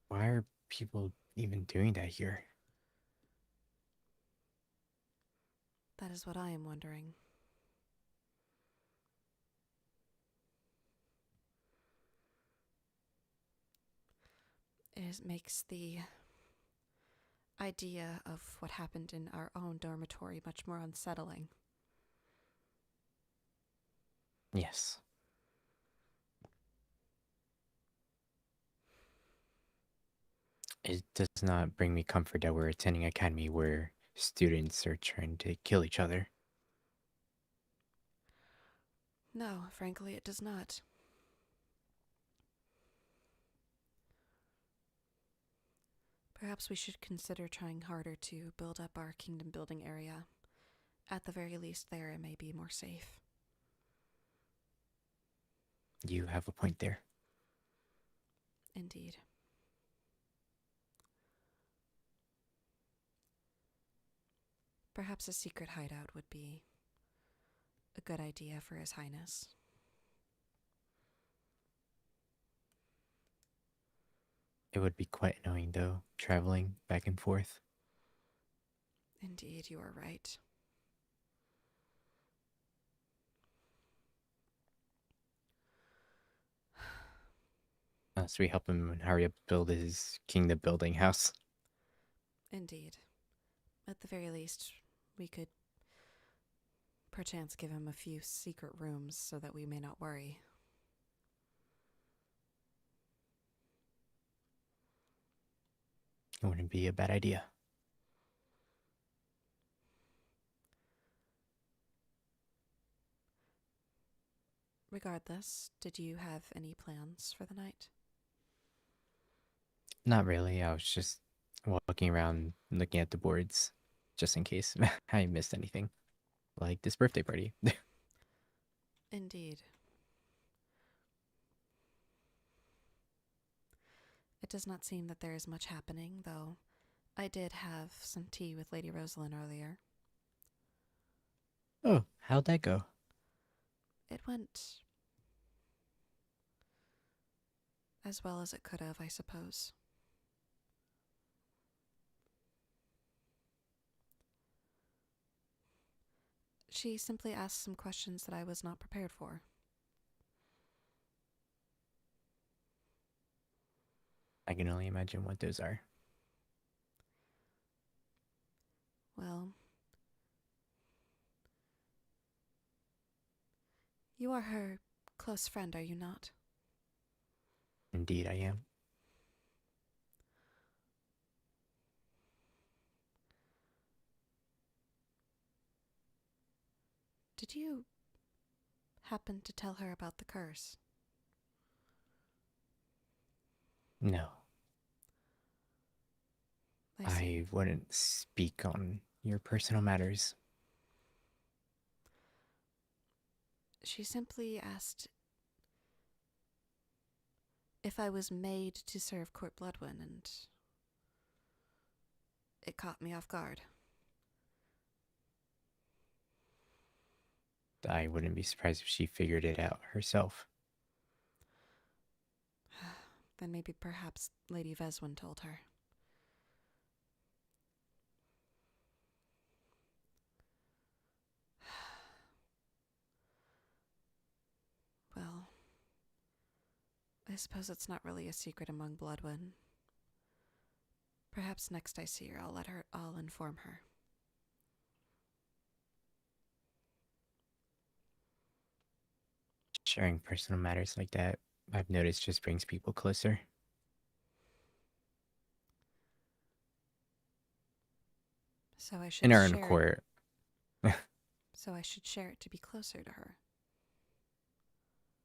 Speaker 10: Why are people even doing that here?
Speaker 1: That is what I am wondering. It makes the idea of what happened in our own dormitory much more unsettling.
Speaker 10: Yes. It does not bring me comfort that we're attending an academy where students are trying to kill each other.
Speaker 1: No, frankly, it does not. Perhaps we should consider trying harder to build up our kingdom building area. At the very least, there it may be more safe.
Speaker 10: You have a point there.
Speaker 1: Indeed. Perhaps a secret hideout would be a good idea for His Highness.
Speaker 10: It would be quite annoying, though, traveling back and forth.
Speaker 1: Indeed, you are right.
Speaker 10: So we help him hurry up build his kingdom building house.
Speaker 1: Indeed. At the very least, we could perchance give him a few secret rooms so that we may not worry.
Speaker 10: It wouldn't be a bad idea.
Speaker 1: Regardless, did you have any plans for the night?
Speaker 10: Not really. I was just walking around looking at the boards just in case I missed anything. Like this birthday party.
Speaker 1: Indeed. It does not seem that there is much happening, though I did have some tea with Lady Rosalind earlier.
Speaker 10: Oh, how'd that go?
Speaker 1: It went as well as it could have, I suppose. She simply asked some questions that I was not prepared for.
Speaker 10: I can only imagine what those are.
Speaker 1: Well, you are her close friend, are you not?
Speaker 10: Indeed, I am.
Speaker 1: Did you happen to tell her about the curse?
Speaker 10: No.
Speaker 1: I see.
Speaker 10: I wouldn't speak on your personal matters.
Speaker 1: She simply asked if I was made to serve Court Bloodwin, and it caught me off guard.
Speaker 10: I wouldn't be surprised if she figured it out herself.
Speaker 1: Then maybe perhaps Lady Veswin told her. Well, I suppose it's not really a secret among Bloodwin. Perhaps next I see her, I'll inform her.
Speaker 10: Sharing personal matters like that, I've noticed, just brings people closer.
Speaker 1: So I should
Speaker 10: In our own
Speaker 1: share it.
Speaker 10: court.
Speaker 1: So I should share it to be closer to her.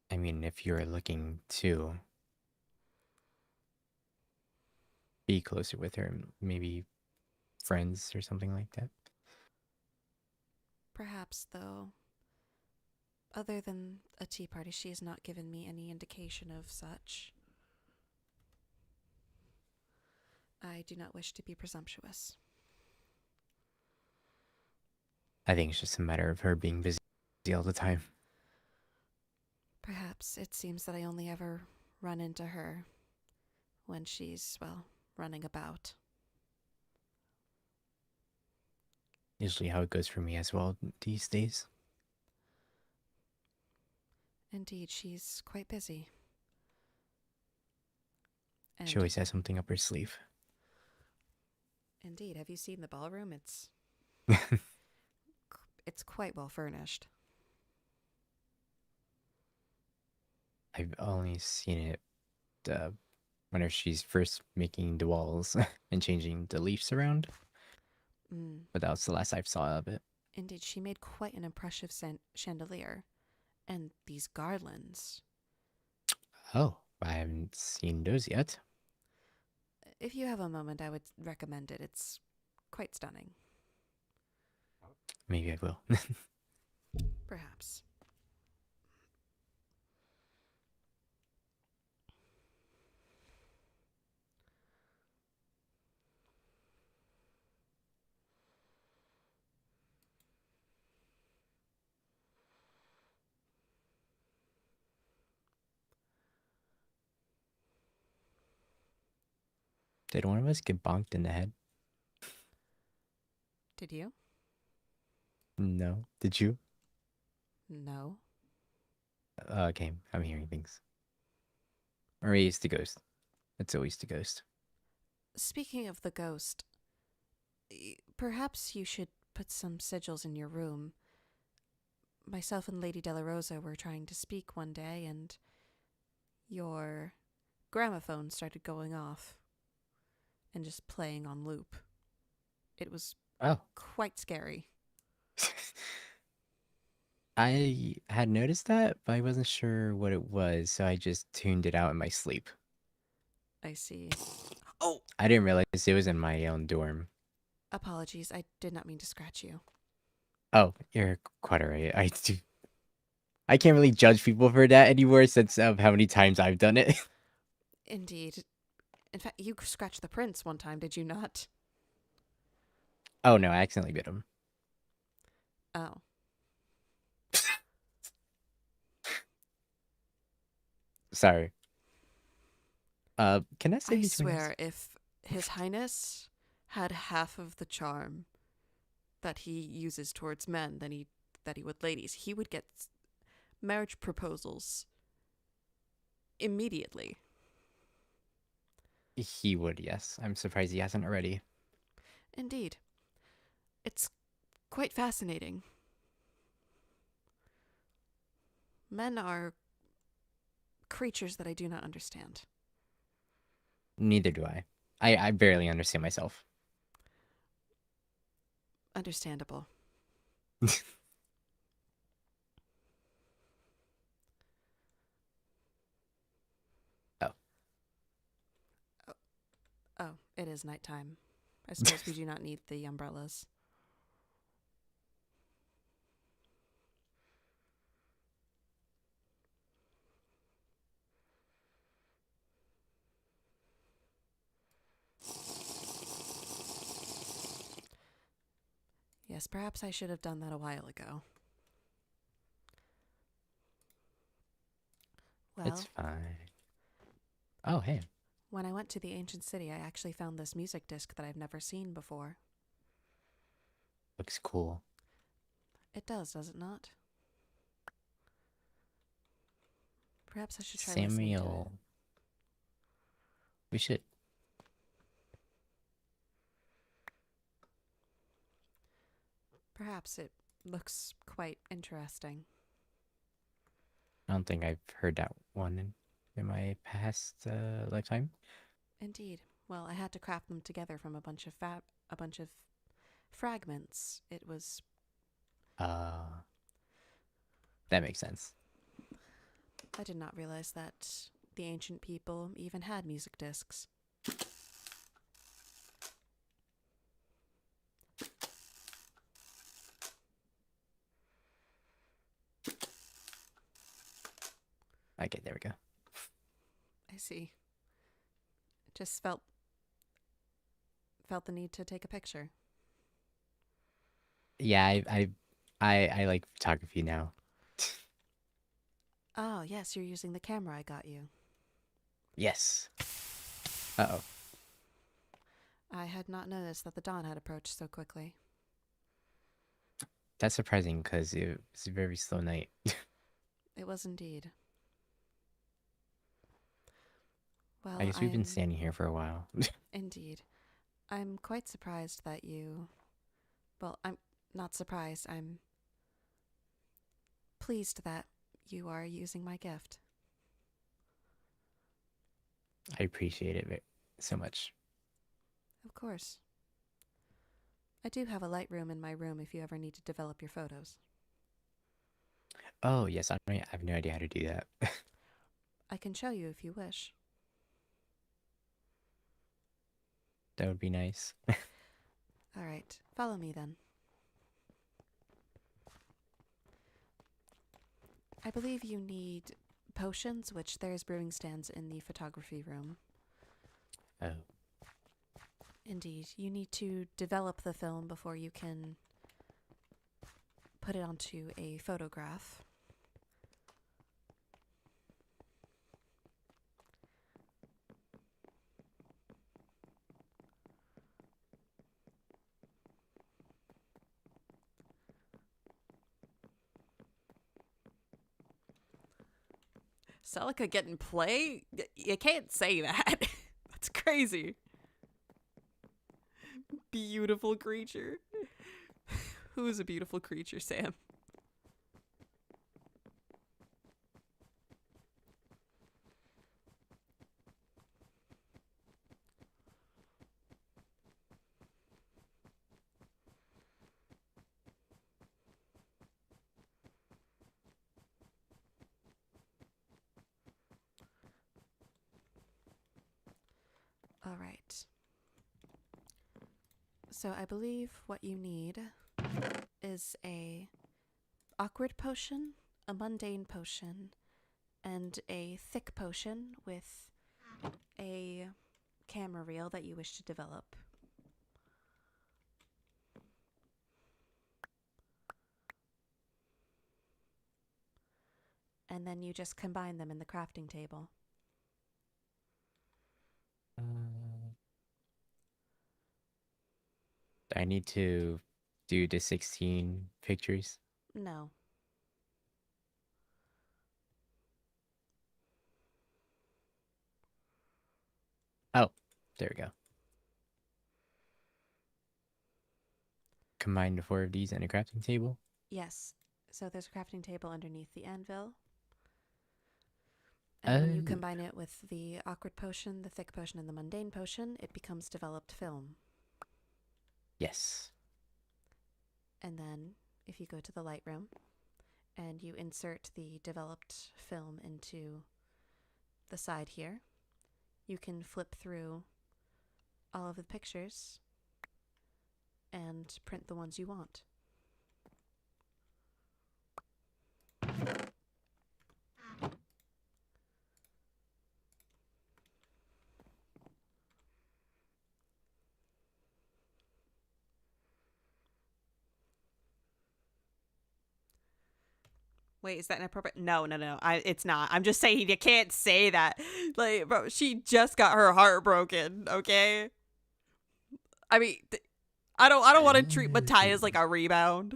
Speaker 10: I mean, if you're looking to be closer with her, maybe friends or something like that.
Speaker 1: Perhaps, though, other than a tea party, she has not given me any indication of such. I do not wish to be presumptuous.
Speaker 10: I think it's just a matter of her being busy all the time.
Speaker 1: Perhaps it seems that I only ever run into her when she's, well, running about.
Speaker 10: Usually how it goes for me as well these days.
Speaker 1: Indeed, she's quite busy. And
Speaker 10: She always has something up her sleeve.
Speaker 1: indeed, have you seen the ballroom? It's quite well furnished.
Speaker 10: I've only seen it whenever she's first making the walls and changing the leaves around. But that was the last I saw of it.
Speaker 1: Indeed, she made quite an impressive chandelier. And these garlands.
Speaker 10: Oh, I haven't seen those yet.
Speaker 1: If you have a moment, I would recommend it. It's quite stunning.
Speaker 10: Maybe I will.
Speaker 1: Perhaps.
Speaker 10: Did one of us get bonked in the head?
Speaker 1: Did you?
Speaker 10: No. Did you?
Speaker 1: No.
Speaker 10: Okay, I'm hearing things. Or maybe it's the ghost. It's always the ghost.
Speaker 1: Speaking of the ghost, perhaps you should put some sigils in your room. Myself and Lady Della Rosa were trying to speak one day, and your gramophone started going off and just playing on loop. It was quite scary.
Speaker 10: I had noticed that, but I wasn't sure what it was, so I just tuned it out in my sleep.
Speaker 1: I see.
Speaker 10: Oh! I didn't realize it was in my own dorm.
Speaker 1: Apologies, I did not mean to scratch you.
Speaker 10: Oh, you're quite alright. I can't really judge people for that anymore since of how many times I've done it.
Speaker 1: Indeed. In fact, you scratched the prince one time, did you not?
Speaker 10: Oh no, I accidentally bit him.
Speaker 1: Oh.
Speaker 10: Sorry. Can I say
Speaker 1: I
Speaker 10: between
Speaker 1: swear,
Speaker 10: us?
Speaker 1: if His Highness had half of the charm that he uses towards men, then he that he would ladies. He would get marriage proposals immediately.
Speaker 10: He would, yes. I'm surprised he hasn't already.
Speaker 1: Indeed. It's quite fascinating. Men are creatures that I do not understand.
Speaker 10: Neither do I. I barely understand myself.
Speaker 1: Understandable. Oh, it is nighttime. I suppose we do not need the umbrellas. Yes, perhaps I should have done that a while ago. Well,
Speaker 10: It's fine. Oh, hey.
Speaker 1: when I went to the ancient city, I actually found this music disc that I've never seen before.
Speaker 10: Looks cool.
Speaker 1: It does it not? Perhaps I should try listening to it.
Speaker 10: Samuel. We should.
Speaker 1: Perhaps it looks quite interesting.
Speaker 10: I don't think I've heard that one in my past lifetime.
Speaker 1: Indeed. Well, I had to craft them together from a bunch of fragments. It was...
Speaker 10: That makes sense.
Speaker 1: I did not realize that the ancient people even had music discs.
Speaker 10: Okay, there we go.
Speaker 1: I see. Just felt the need to take a picture.
Speaker 10: Yeah, I like photography now.
Speaker 1: Oh, yes, you're using the camera I got you.
Speaker 10: Yes. Uh-oh.
Speaker 1: I had not noticed that the dawn had approached so quickly.
Speaker 10: That's surprising because it was a very slow night.
Speaker 1: It was indeed. Well,
Speaker 10: I guess we've been standing here for a while.
Speaker 1: Indeed. I'm quite surprised that you... Well, I'm not surprised. I'm pleased that you are using my gift.
Speaker 10: I appreciate it so much.
Speaker 1: Of course. I do have a Lightroom in my room if you ever need to develop your photos.
Speaker 10: Oh, yes, I have no idea how to do that.
Speaker 1: I can show you if you wish.
Speaker 10: That would be nice.
Speaker 1: All right, follow me then. I believe you need potions, which there's brewing stands in the photography room.
Speaker 10: Oh.
Speaker 1: Indeed, you need to develop the film before you can put it onto a photograph. Celica getting play? You can't say that. That's crazy. Beautiful creature. Who is a beautiful creature, Sam? All right. So I believe what you need is a awkward potion, a mundane potion, and a thick potion with a camera reel that you wish to develop. And then you just combine them in the crafting table.
Speaker 10: I need to do the 16 pictures.
Speaker 1: No.
Speaker 10: Oh, there we go. Combine the 4 of these and a crafting table.
Speaker 1: Yes. So there's a crafting table underneath the anvil. And when you combine it with the awkward potion, the thick potion, and the mundane potion, it becomes developed film.
Speaker 10: Yes.
Speaker 1: And then, if you go to the light room, and you insert the developed film into the side here, you can flip through all of the pictures and print the ones you want. Wait, is that inappropriate? No. It's not. I'm just saying you can't say that. Like, bro, she just got her heart broken, okay? I mean, I don't want to treat Matthias like a rebound.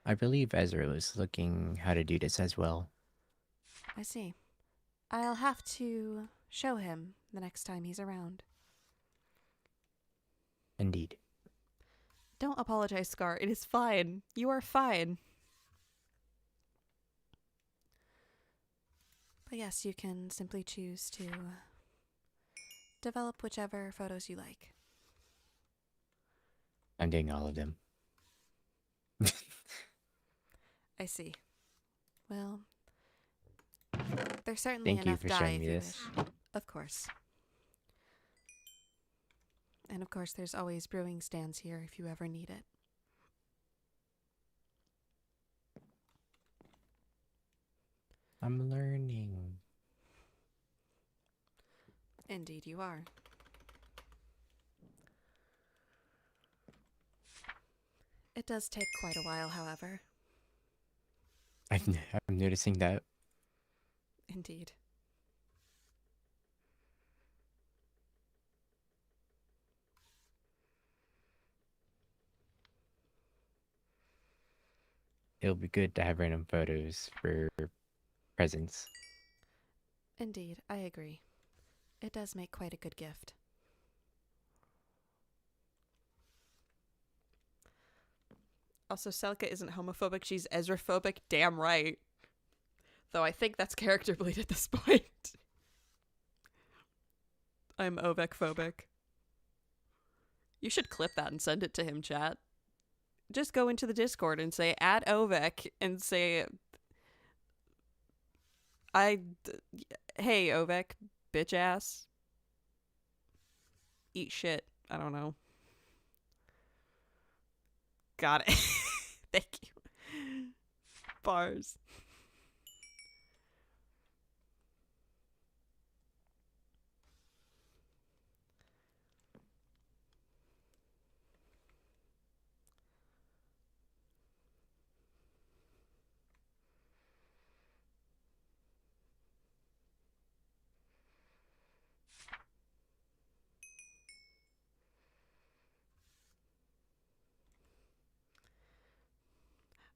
Speaker 10: I believe Ezra was looking how to do this as well.
Speaker 1: I see. I'll have to show him the next time he's around.
Speaker 10: Indeed.
Speaker 1: Don't apologize, Scar. It is fine. You are fine. But yes, you can simply choose to develop whichever photos you like.
Speaker 10: I'm doing all of them.
Speaker 1: I see. Well, there's certainly
Speaker 10: Thank you
Speaker 1: enough
Speaker 10: for
Speaker 1: dye
Speaker 10: showing
Speaker 1: if
Speaker 10: me
Speaker 1: you
Speaker 10: this.
Speaker 1: wish. Of course. And of course, there's always brewing stands here if you ever need it.
Speaker 10: I'm learning.
Speaker 1: Indeed, you are. It does take quite a while, however.
Speaker 10: I'm noticing that.
Speaker 1: Indeed.
Speaker 10: It'll be good to have random photos for presents.
Speaker 1: Indeed, I agree. It does make quite a good gift. Also, Celica isn't homophobic, she's Ezra-phobic, damn right. Though I think that's character bleed at this point. I'm Ovek-phobic. You should clip that and send it to him, chat. Just go into the Discord and say, add Ovek, and say, hey, Ovek, bitch ass. Eat shit. I don't know. Got it. Thank you. Bars.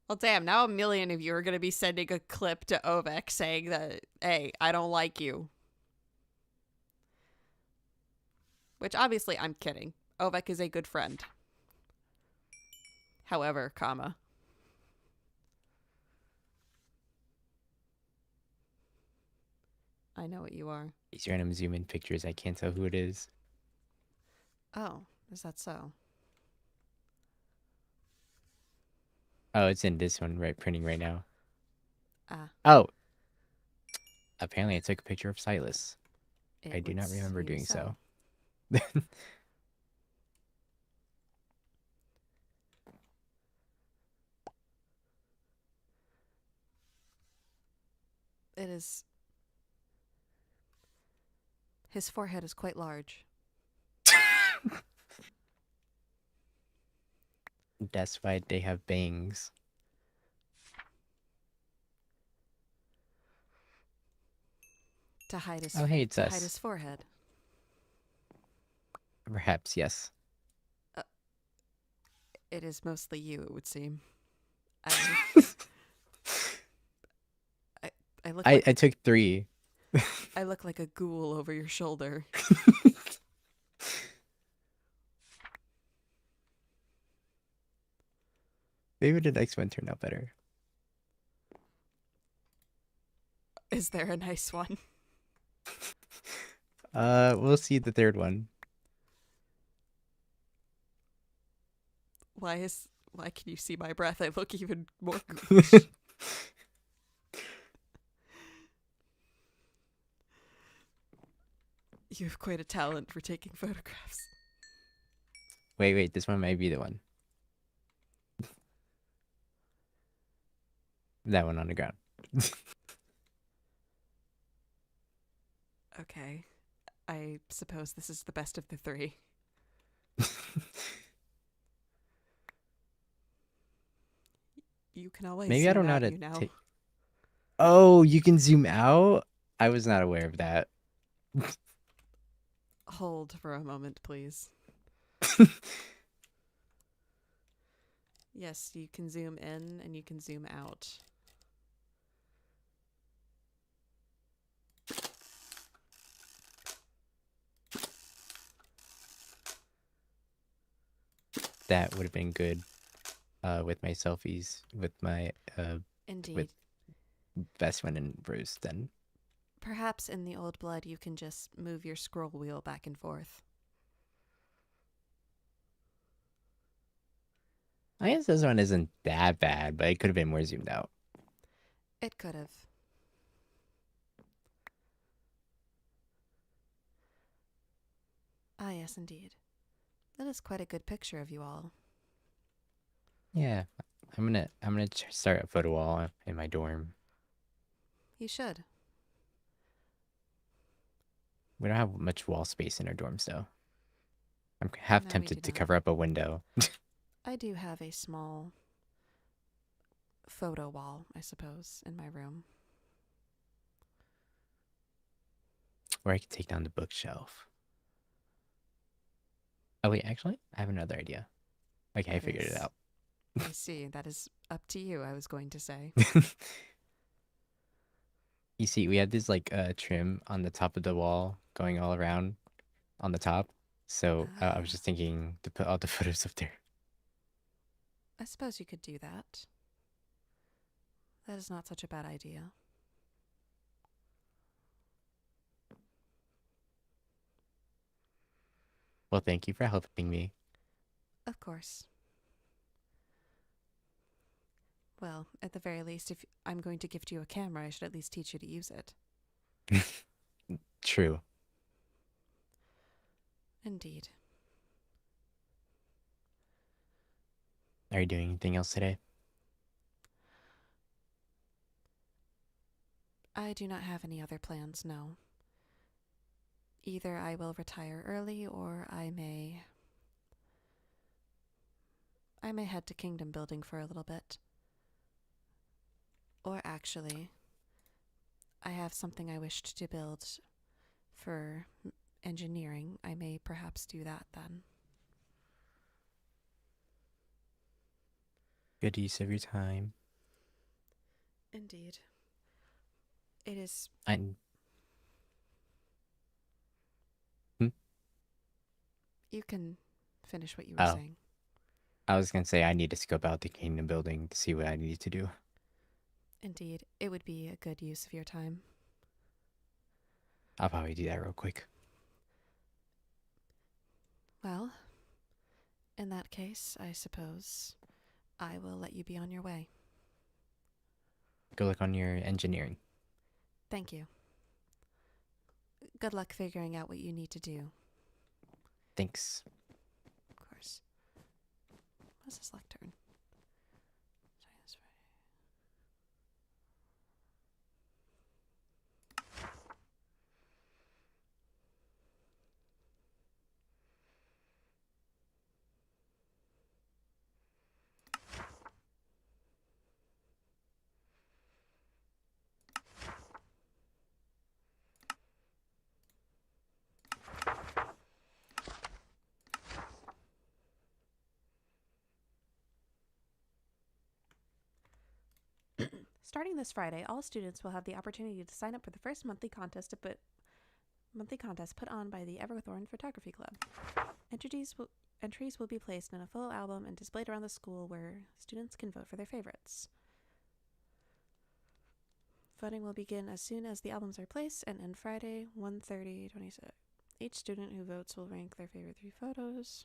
Speaker 1: Well, damn, now a million of you are going to be sending a clip to Ovek saying that, hey, I don't like you. Which, obviously, I'm kidding. Ovek is a good friend. However, comma. I know what you are.
Speaker 10: These random zoom in pictures, I can't tell who it is.
Speaker 1: Oh, is that so?
Speaker 10: Oh, it's in this one, right? Printing right now.
Speaker 1: Ah.
Speaker 10: Oh! Apparently I took a picture of Silas.
Speaker 1: It
Speaker 10: I do
Speaker 1: would
Speaker 10: not remember
Speaker 1: seem
Speaker 10: doing so.
Speaker 1: It is... His forehead is quite large.
Speaker 10: That's why they have bangs.
Speaker 1: To hide his,
Speaker 10: Oh, hey, it's
Speaker 1: to
Speaker 10: us.
Speaker 1: hide his forehead.
Speaker 10: Perhaps, yes.
Speaker 1: It is mostly you, it would seem. I, I look like
Speaker 10: I took 3.
Speaker 1: I look like a ghoul over your shoulder.
Speaker 10: Maybe the next one turned out better.
Speaker 1: Is there a nice one?
Speaker 10: We'll see the third one.
Speaker 1: Why can you see my breath? I look even more ghoulish. You have quite a talent for taking photographs.
Speaker 10: Wait, this one might be the one. That one on the ground.
Speaker 1: Okay. I suppose this is the best of the 3. You can always
Speaker 10: Maybe I
Speaker 1: zoom
Speaker 10: don't know how
Speaker 1: out,
Speaker 10: to
Speaker 1: you know.
Speaker 10: take. Oh, you can zoom out? I was not aware of that.
Speaker 1: Hold for a moment, please. Yes, you can zoom in and you can zoom out.
Speaker 10: That would have been good with my selfies with my
Speaker 1: Indeed.
Speaker 10: with best friend and Bruce then.
Speaker 1: Perhaps in the old blood you can just move your scroll wheel back and forth.
Speaker 10: I guess this one isn't that bad, but it could have been more zoomed out.
Speaker 1: It could have. Ah, yes, indeed. That is quite a good picture of you all.
Speaker 10: Yeah, I'm gonna start a photo wall in my dorm.
Speaker 1: You should.
Speaker 10: We don't have much wall space in our dorms though. I'm half
Speaker 1: No, we
Speaker 10: tempted
Speaker 1: do
Speaker 10: to
Speaker 1: not.
Speaker 10: cover up a window.
Speaker 1: I do have a small photo wall, I suppose, in my room.
Speaker 10: Or I could take down the bookshelf. Oh wait, actually, I have another idea. Okay, I
Speaker 1: That
Speaker 10: figured it
Speaker 1: is-
Speaker 10: out.
Speaker 1: I see. That is up to you, I was going to say.
Speaker 10: You see, we had this like trim on the top of the wall going all around on the top. So I was just thinking to put all the photos up there.
Speaker 1: I suppose you could do that. That is not such a bad idea.
Speaker 10: Well, thank you for helping me.
Speaker 1: Of course. Well, at the very least, if I'm going to gift you a camera, I should at least teach you to use it.
Speaker 10: True.
Speaker 1: Indeed.
Speaker 10: Are you doing anything else today?
Speaker 1: I do not have any other plans, no. Either I will retire early or I may head to kingdom building for a little bit. Or actually, I have something I wished to build for engineering. I may perhaps do that then.
Speaker 10: Good use of your time.
Speaker 1: Indeed. It is. You can finish what you were saying.
Speaker 10: I was gonna say I need to scope out the kingdom building to see what I need to do.
Speaker 1: Indeed, it would be a good use of your time.
Speaker 10: I'll probably do that real quick.
Speaker 1: Well, in that case, I suppose I will let you be on your way.
Speaker 10: Good luck on your engineering.
Speaker 1: Thank you. Good luck figuring out what you need to do.
Speaker 10: Thanks.
Speaker 1: Of course. What's this lectern? Starting this Friday, all students will have the opportunity to sign up for the first monthly contest put on by the Everthorn Photography Club. Entries will be placed in a photo album and displayed around the school where students can vote for their favorites. Voting will begin as soon as the albums are placed and end Friday, 1/30/26. Each student who votes will rank their favorite 3 photos.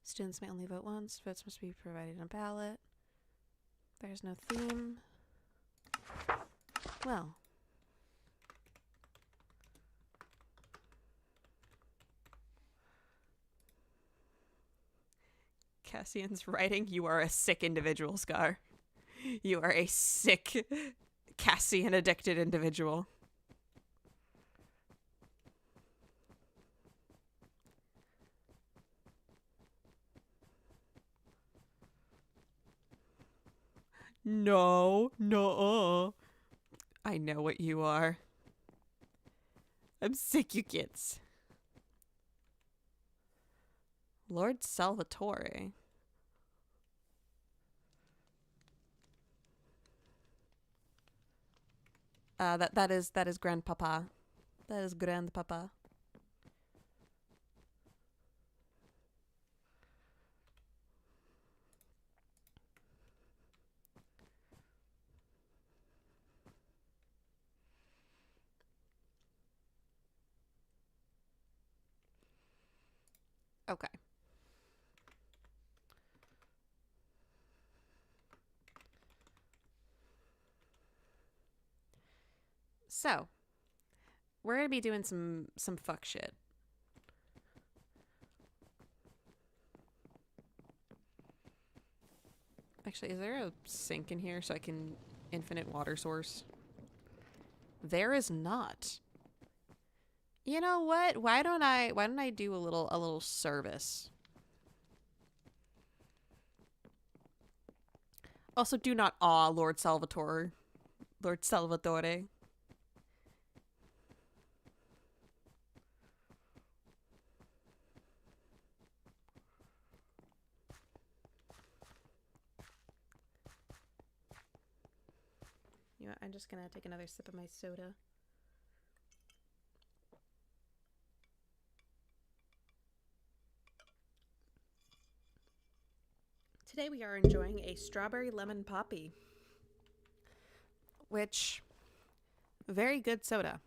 Speaker 1: Students may only vote once. Votes must be provided in a ballot. There's no theme. Well. Cassian's writing, you are a sick individual, Scar. You are a sick, Cassian-addicted individual. No. I know what you are. I'm sick, you kids. Lord Salvatore. That is grandpapa. That is grandpapa. Okay. So, we're going to be doing some fuck shit. Actually, is there a sink in here so I can infinite water source? There is not. You know what? Why don't I do a little service? Also, do not awe Lord Salvatore. Lord Salvatore. You know, I'm just gonna take another sip of my soda. Today we are enjoying a strawberry lemon poppy, which, very good soda.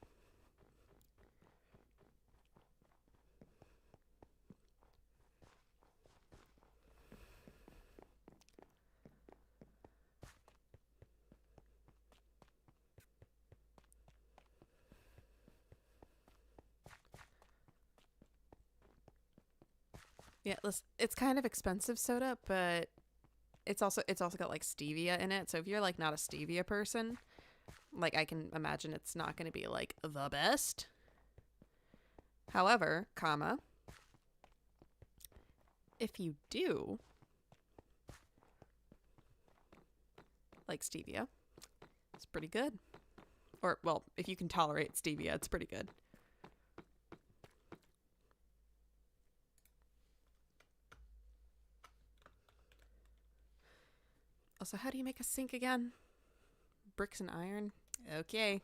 Speaker 1: Yeah, it's kind of expensive soda, but it's also got like stevia in it. So if you're like not a stevia person, like I can imagine it's not going to be like the best. However, if you do like stevia, it's pretty good. Or well, if you can tolerate stevia, it's pretty good. Also, how do you make a sink again? Bricks and iron? Okay.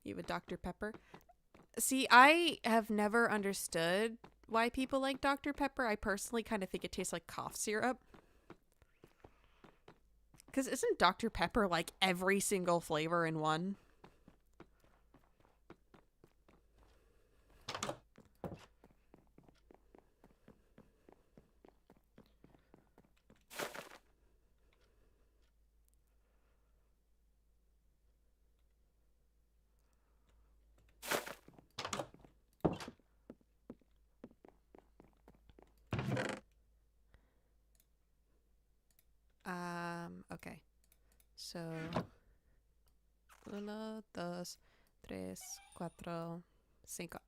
Speaker 1: You have a Dr. Pepper? See, I have never understood why people like Dr. Pepper. I personally kind of think it tastes like cough syrup. Because isn't Dr. Pepper like every single flavor in one? Okay. So, 1, 2, 3, 4, 5.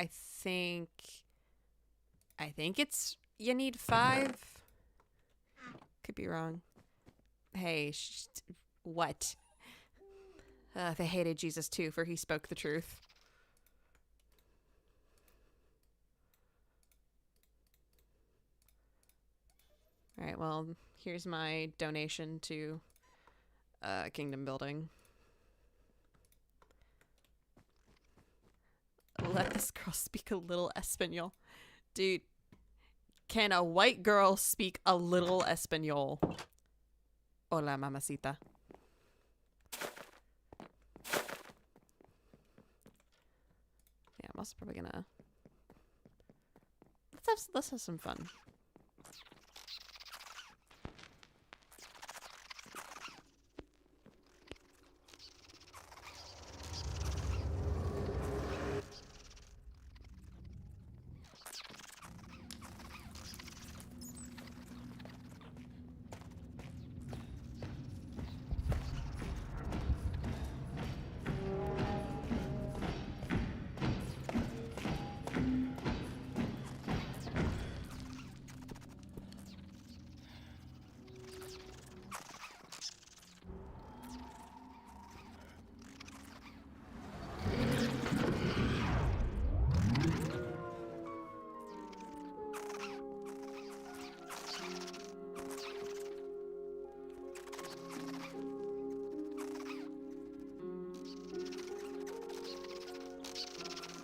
Speaker 1: I think it's you need 5. Could be wrong. Hey, what? They hated Jesus too, for he spoke the truth. All Alright, well, here's my donation to kingdom building. Let this girl speak a little Espanol. Dude, can a white girl speak a little Espanol? Hola, mamacita. Yeah, I'm also probably gonna... Let's have some fun.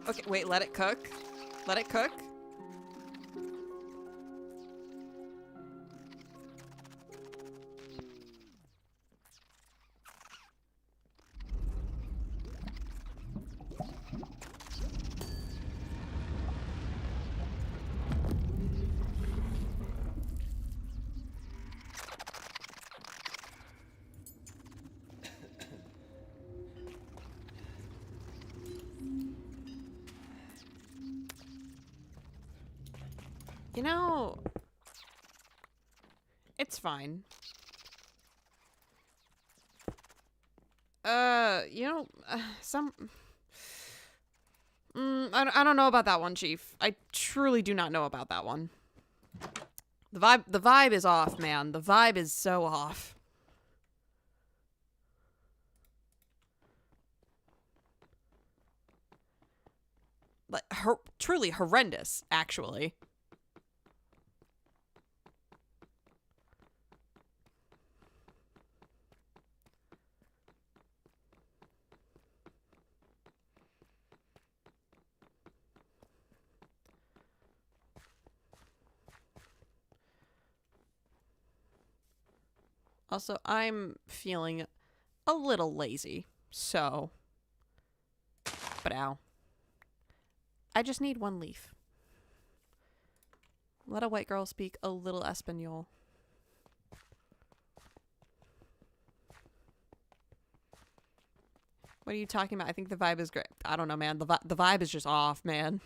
Speaker 1: Okay, wait, let it cook. Let it cook. You know, it's fine. You know, I don't know about that one, Chief. I truly do not know about that one. The vibe is off, man. The vibe is so off. Like, truly horrendous, actually. Also, I'm feeling a little lazy, so... But ow. I just need one leaf. Let a white girl speak a little Espanol. What are you talking about? I think the vibe is great. I don't know, man. The vibe is just off, man.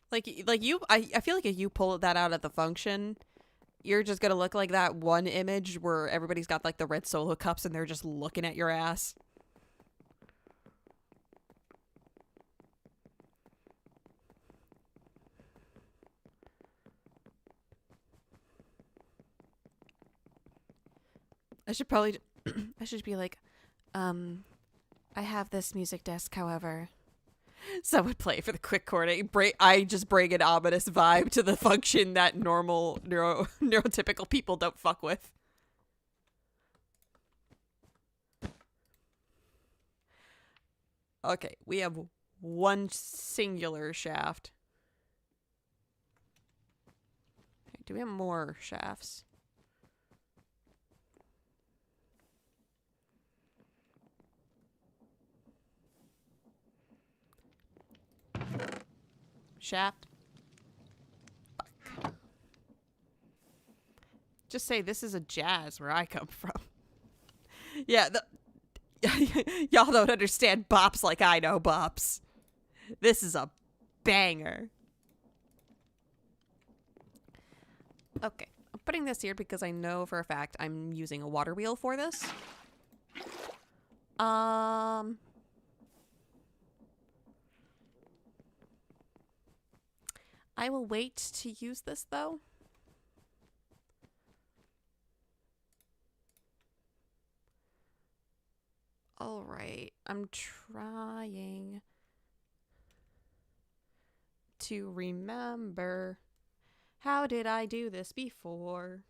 Speaker 1: Like you, I feel like if you pull that out at the function, you're just gonna look like that one image where everybody's got like the red solo cups and they're just looking at your ass. I should probably, I should be like, I have this music desk, however. So would play for the quick chord. I just bring an ominous vibe to the function that normal neurotypical people don't fuck with. Okay, we have one singular shaft. Okay, do we have more shafts? Shaft. Fuck. Just say this is a jazz where I come from. Yeah, y'all don't understand bops like I know bops. This is a banger. Okay, I'm putting this here because I know for a fact I'm using a water wheel for this. I will wait to use this, though. All right, I'm trying. to remember. How did I do this before?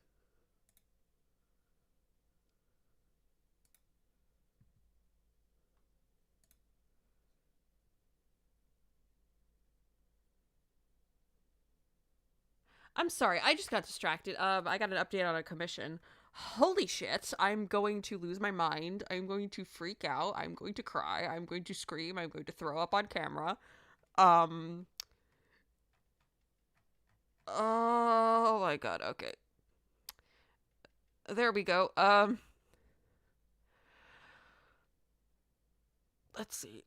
Speaker 1: I'm sorry, I just got distracted. I got an update on a commission. Holy shit, I'm going to lose my mind. I'm going to freak out. I'm going to cry. I'm going to scream. I'm going to throw up on camera. Oh my god, okay. There we go. Let's see.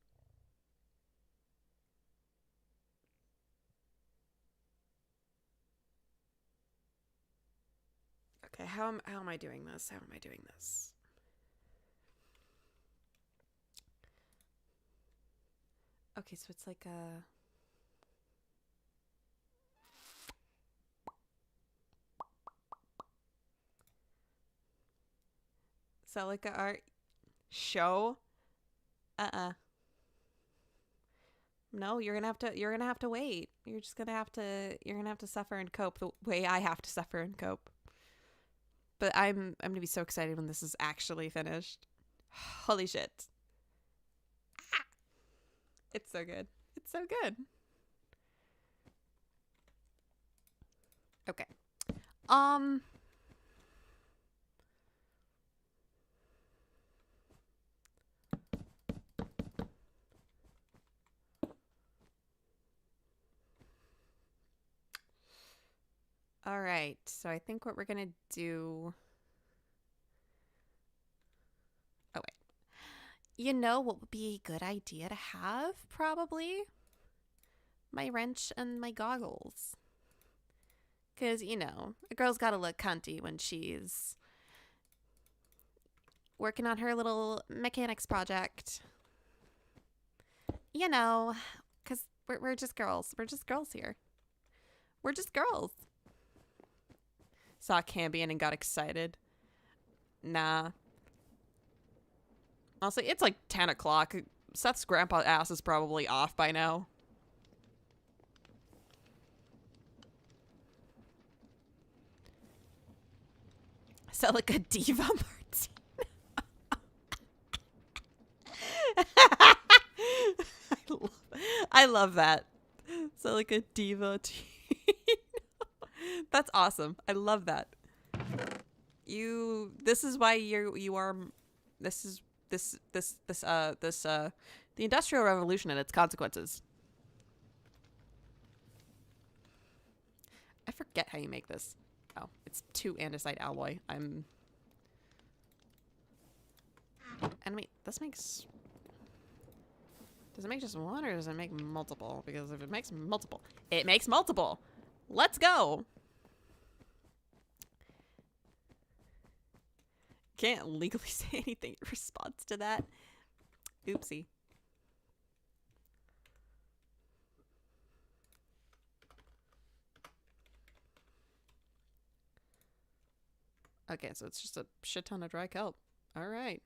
Speaker 1: Okay, how am I doing this? How am I doing this? Okay, so it's like a... Celica art show? No, you're gonna have to wait. You're gonna have to suffer and cope the way I have to suffer and cope. But I'm gonna be so excited when this is actually finished. Holy shit. Ah! It's so good. It's so good. Okay. All right. So I think what we're going to do... Oh, wait. You know what would be a good idea to have, probably? My wrench and my goggles. Because, you know, a girl's got to look cunty when she's working on her little mechanics project. You know, because we're just girls. We're just girls here. We're just girls. Saw Cambion and got excited. Nah. Honestly, it's like 10 o'clock. Seth's grandpa ass is probably off by now. Celica DiMartino. I love that. Celica DiMartino. That's awesome. I love that. This is why the Industrial Revolution and its consequences. I forget how you make this. Oh, it's 2 andesite alloy. And wait, this makes... Does it make just one or does it make multiple? Because if it makes multiple, it makes multiple. Let's go. Can't legally say anything in response to that. Oopsie. Okay, so it's just a shit ton of dry kelp. All right.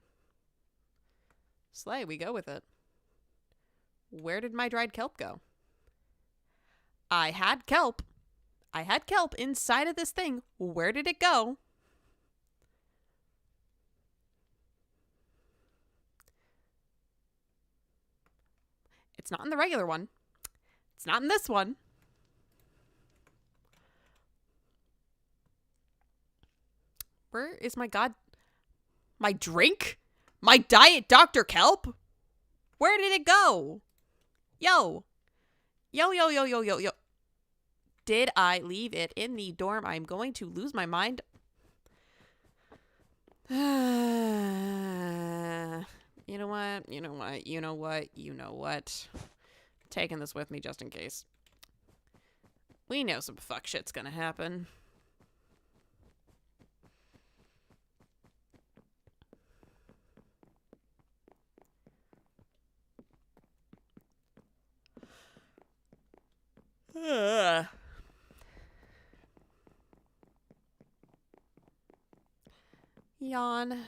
Speaker 1: Slay, we go with it. Where did my dried kelp go? I had kelp. I had kelp inside of this thing. Where did it go? It's not in the regular one. It's not in this one. Where is my my drink? My Diet Dr. Kelp? Where did it go? Yo. Yo. Did I leave it in the dorm? I'm going to lose my mind. You know what? Taking this with me just in case. We know some fuck shit's gonna happen. Yawn.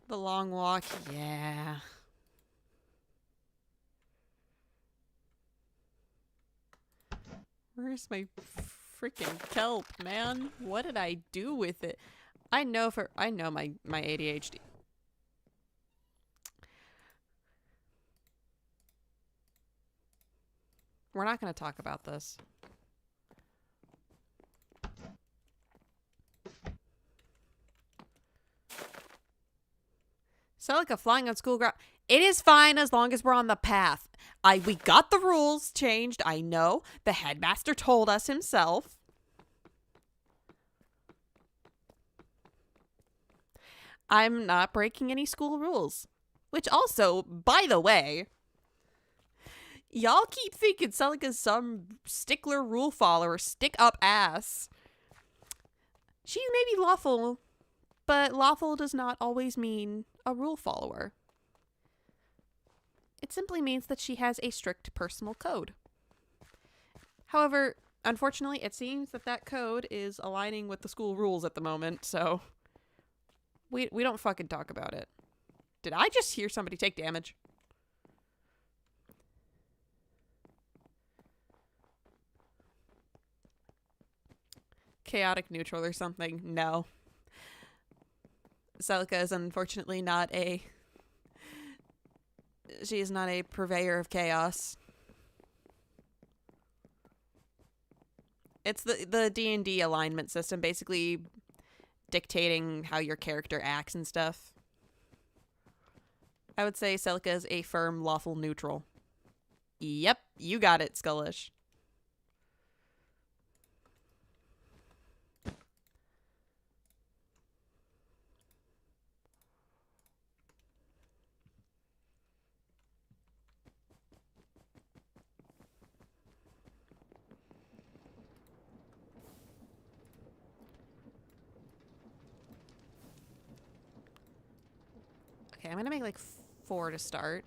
Speaker 1: The long walk, yeah. Where's my freaking kelp, man? What did I do with it? I know my ADHD. We're not going to talk about this. Celica flying on school ground. It is fine as long as we're on the path. We got the rules changed. I know. The headmaster told us himself. I'm not breaking any school rules. Which also, by the way, y'all keep thinking Celica's some stickler rule follower, stick up ass. She may be lawful, but lawful does not always mean a rule follower. It simply means that she has a strict personal code. However, unfortunately, it seems that that code is aligning with the school rules at the moment, so we don't fucking talk about it. Did I just hear somebody take damage? Chaotic neutral or something? No. Celica is unfortunately not a... She is not a purveyor of chaos. It's the D&D alignment system, basically dictating how your character acts and stuff. I would say Celica is a firm, lawful neutral. Yep, you got it, Skullish. Okay, I'm gonna make like 4 to start.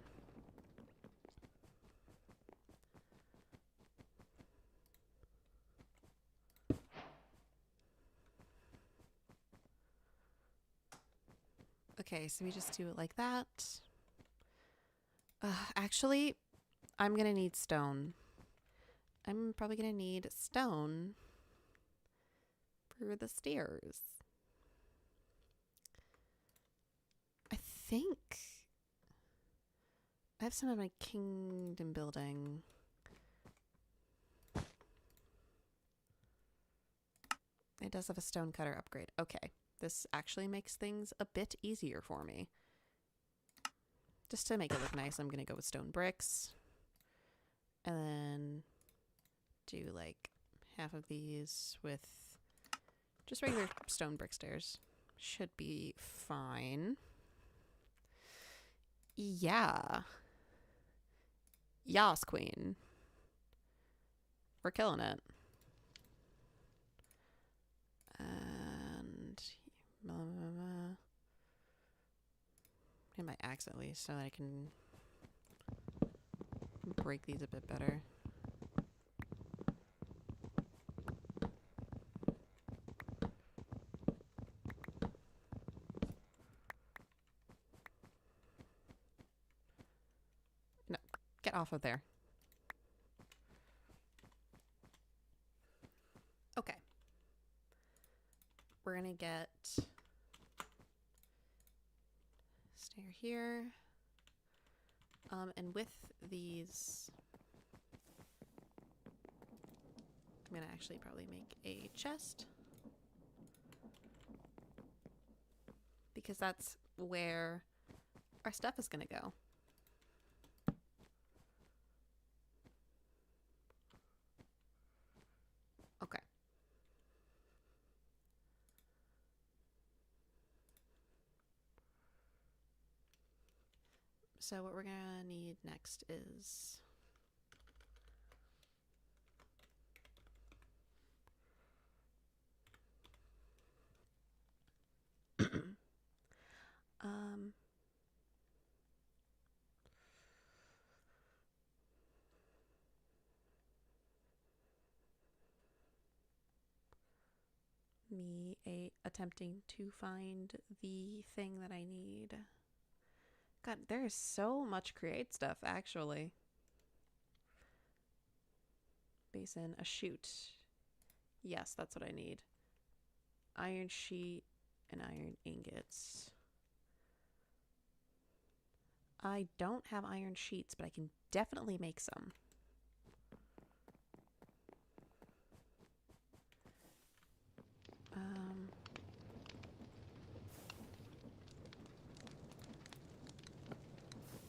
Speaker 1: Okay, so we just do it like that. Actually, I'm gonna need stone. I'm probably gonna need stone for the stairs. I think I have some of my kingdom building. It does have a stone cutter upgrade. Okay, this actually makes things a bit easier for me. Just to make it look nice, I'm gonna go with stone bricks. And then do like half of these with just regular stone brick stairs. Should be fine. Yeah. Yas, queen. We're killing it. And get my axe at least so that I can break these a bit better. No, get off of there. Okay. We're gonna get stair here. And with these, I'm gonna actually probably make a chest because that's where our stuff is gonna go. Okay. So what we're gonna need next is me a attempting to find the thing that I need. God, there is so much create stuff, actually. Basin, a chute. Yes, that's what I need. Iron sheet and iron ingots. I don't have iron sheets, but I can definitely make some.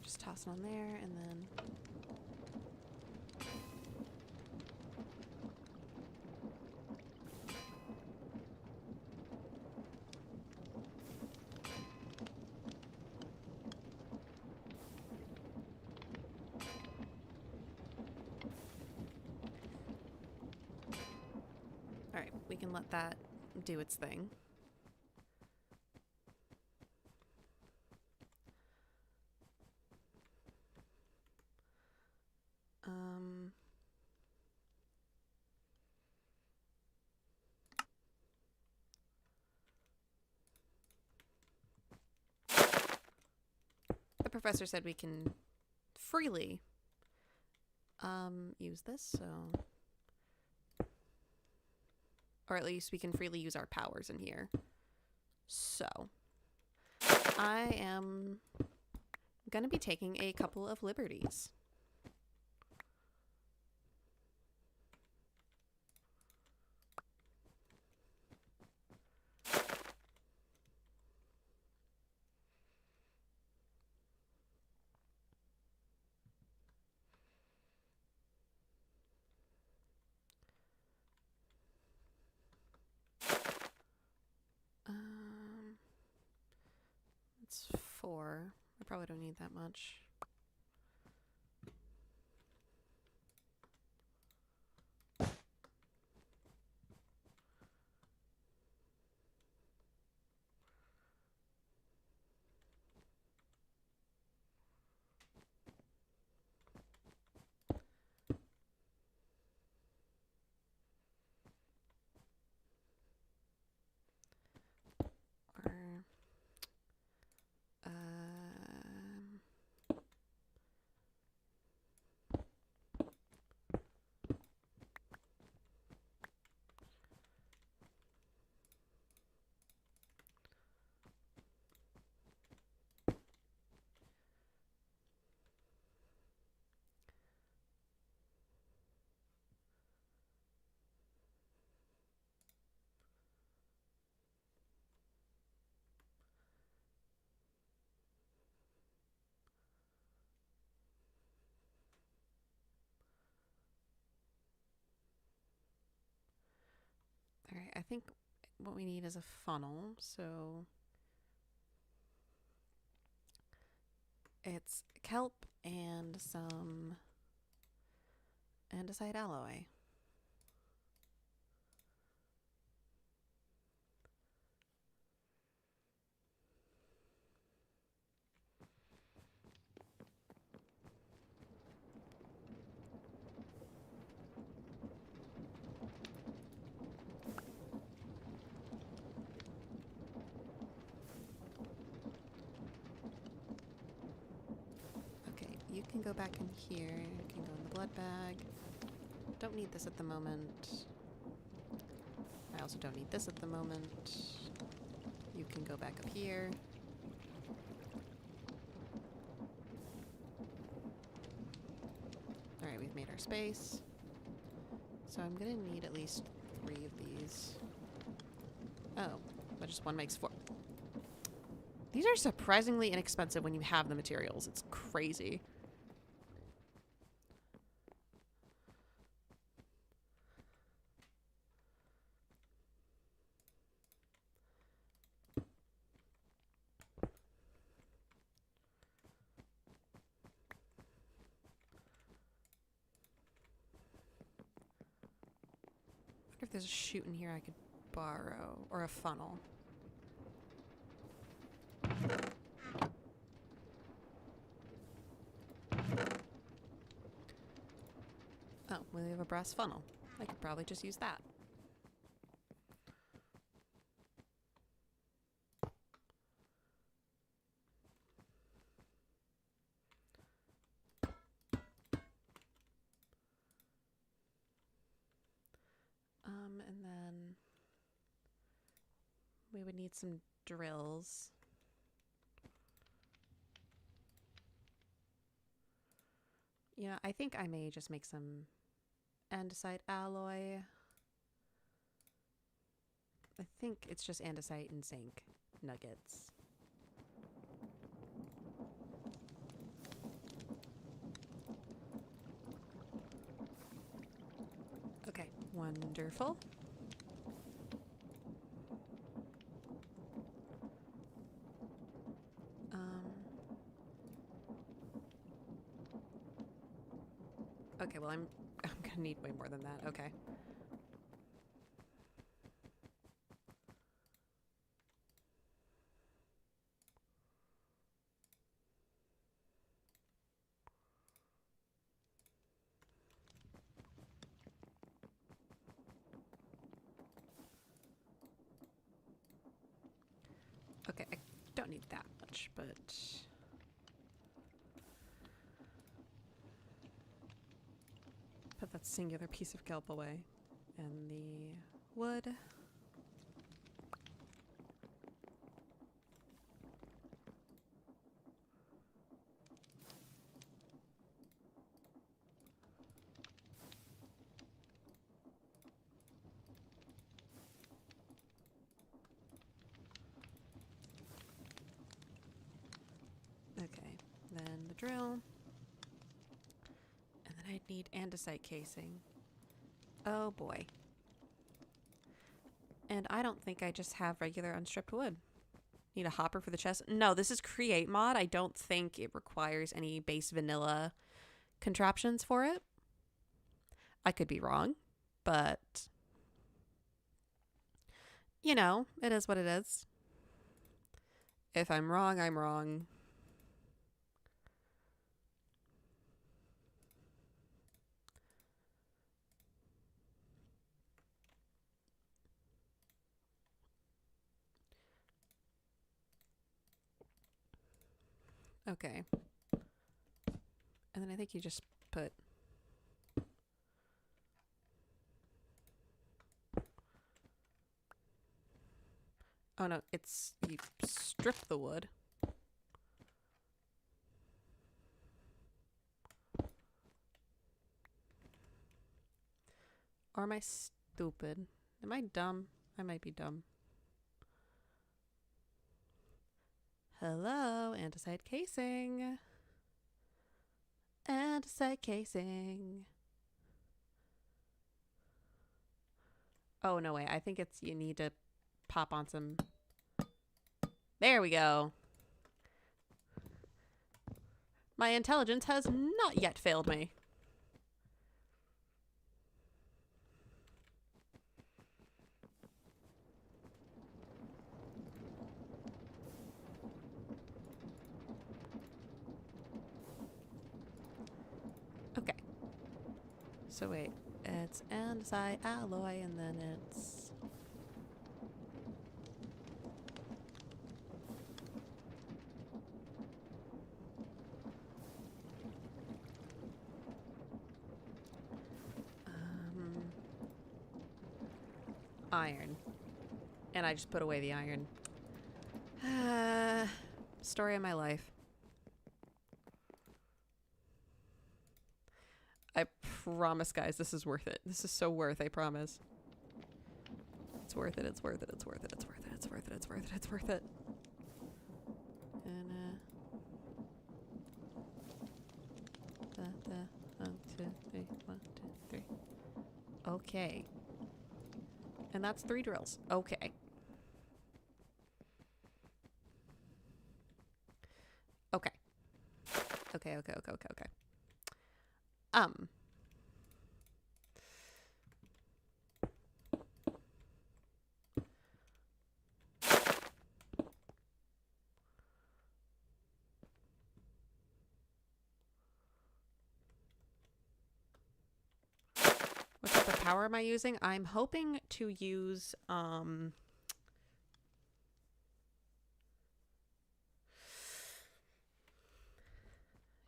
Speaker 1: Just toss it on there and then... Alright, we can let that do its thing. The professor said we can freely use this, so... Or at least we can freely use our powers in here. So, I am gonna be taking a couple of liberties. It's 4. I probably don't need that much. Alright, I think what we need is a funnel, so it's kelp and some andesite alloy. You can go back in here. You can go in the blood bag. Don't need this at the moment. I also don't need this at the moment. You can go back up here. Alright, we've made our space. So I'm gonna need at least 3 of these. Oh, but just 1 makes 4. These are surprisingly inexpensive when you have the materials. It's crazy. If there's a chute in here I could borrow, or a funnel. Oh, we have a brass funnel. I could probably just use that. we would need some drills. Yeah, I think I may just make some andesite alloy. I think it's just andesite and zinc nuggets. Okay, wonderful. Okay, well I'm gonna need way more than that. Okay. Okay, I don't need that much, but put that singular piece of kelp away. And the wood. Okay, then the drill. And then I'd need andesite casing. Oh boy. And I don't think I just have regular unstripped wood. Need a hopper for the chest. No, this is Create mod. I don't think it requires any base vanilla contraptions for it. I could be wrong, but you know, it is what it is. If I'm wrong, I'm wrong. Okay. And then I think you just put... Oh no, it's... You strip the wood. Or am I stupid? Am I dumb? I might be dumb. Hello, andesite casing. Andesite casing. Oh, no way. I think it's you need to pop on some... There we go. My intelligence has not yet failed me. Okay. So wait, it's andesite alloy and then it's... iron. And I just put away the iron. Story of my life. I promise, guys, this is worth it. This is so worth, I promise. It's worth it, it's worth it, it's worth it, it's worth it, it's worth it, it's worth it, it's worth it. And, 1, 2, 3, 1, 2, 3. Okay. And that's 3 drills. Okay. Okay. Okay, okay, okay, okay, okay. What type of power am I using? I'm hoping to use,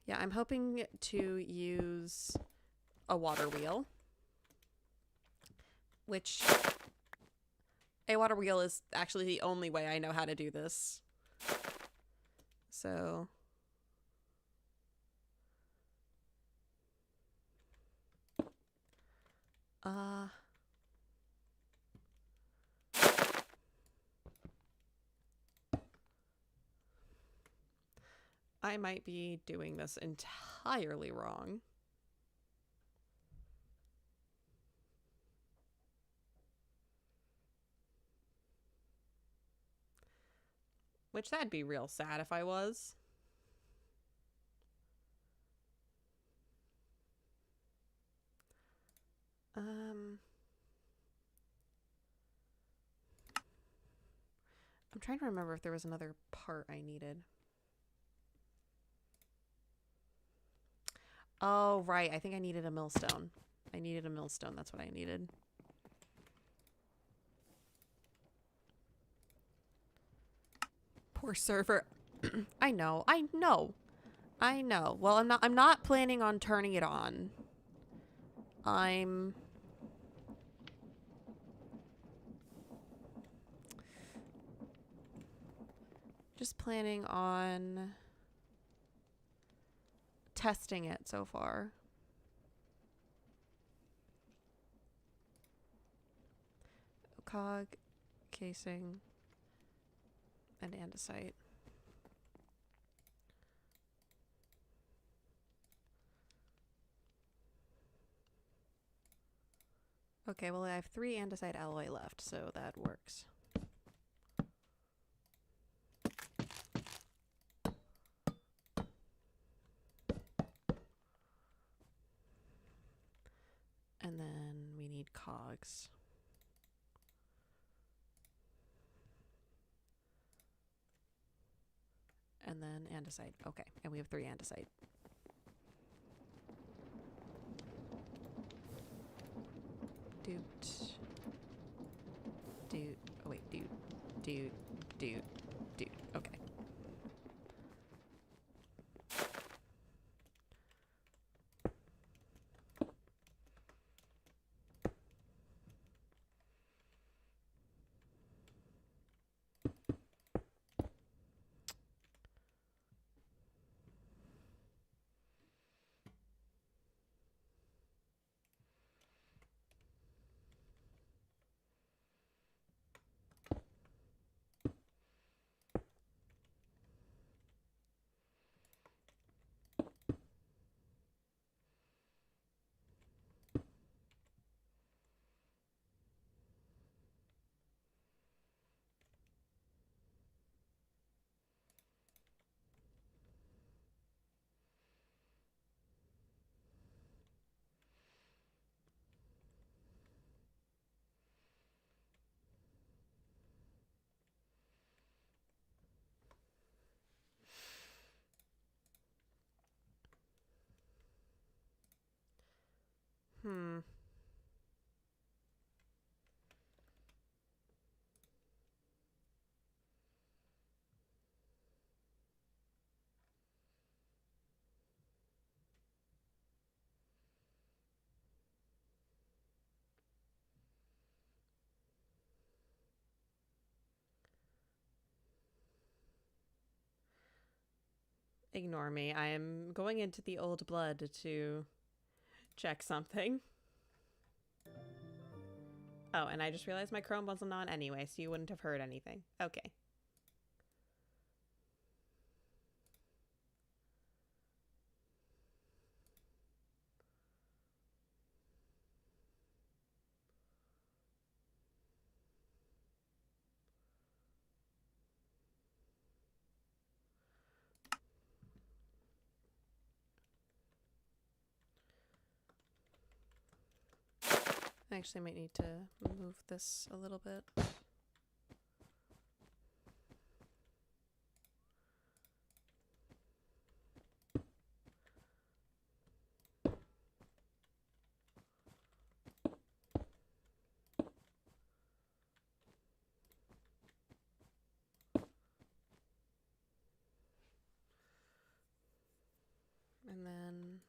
Speaker 1: yeah, I'm hoping to use a water wheel, which A water wheel is actually the only way I know how to do this. So... I might be doing this entirely wrong. Which that'd be real sad if I was. I'm trying to remember if there was another part I needed. Oh, right. I think I needed a millstone. I needed a millstone. That's what I needed. Poor server. I know. I know. I know. Well, I'm not planning on turning it on. I'm just planning on testing it so far. Cog, casing, and andesite. Okay, well I have 3 andesite alloy left, so that works. And then we need cogs. And then andesite. Okay, and we have 3 andesite. Doot. Doot. Oh wait, doot. Doot. Doot. Doot. Okay. Hmm. Ignore me. I am going into the old blood to check something. Oh, and I just realized my Chrome wasn't on anyway, so you wouldn't have heard anything. Okay. I actually might need to move this a little bit. And then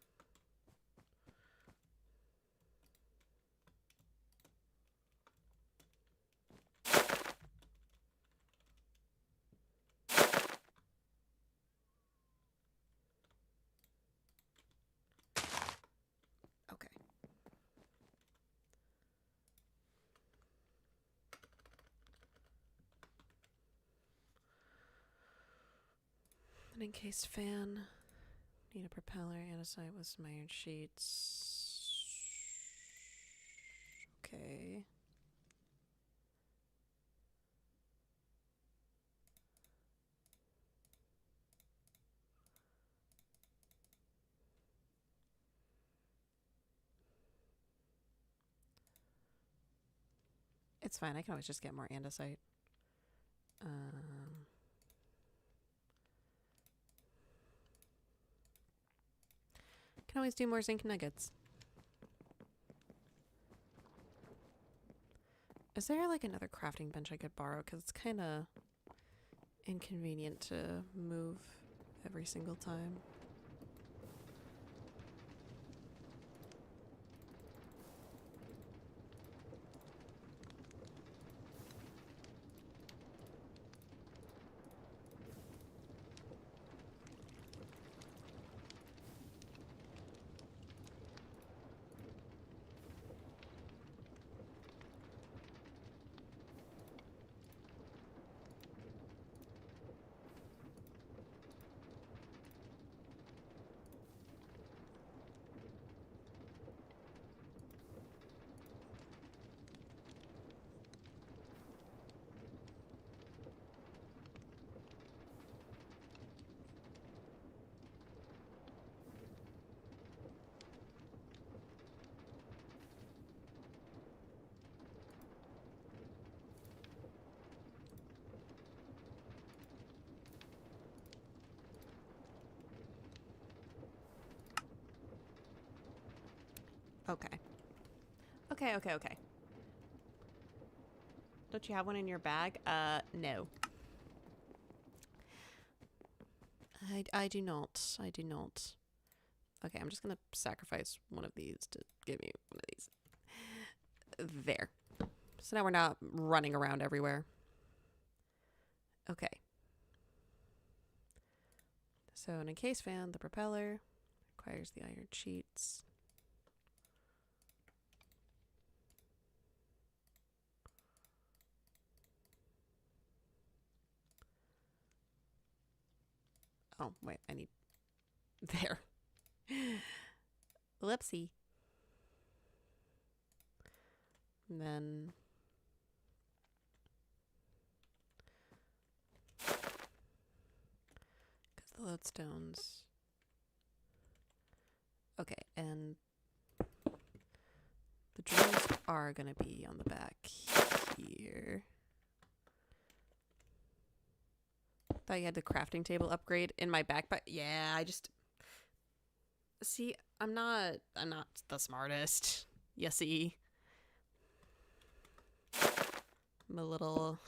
Speaker 1: encased fan. Need a propeller, andesite with some iron sheets. Okay. It's fine. I can always just get more andesite. Can always do more zinc nuggets. Is there like another crafting bench I could borrow? Because it's kind of inconvenient to move every single time. Okay. Okay. Don't you have one in your bag? No. I do not. I do not. Okay, I'm just gonna sacrifice one of these to give me one of these. There. So now we're not running around everywhere. Okay. So an encased fan, the propeller, requires the iron sheets. Oh, wait, I need... There. Whoopsie. And then... Because the lodestones... Okay, and... The drones are going to be on the back here. Thought you had the crafting table upgrade in my backpack. Yeah, I just... See, I'm not the smartest. You see? I'm a little...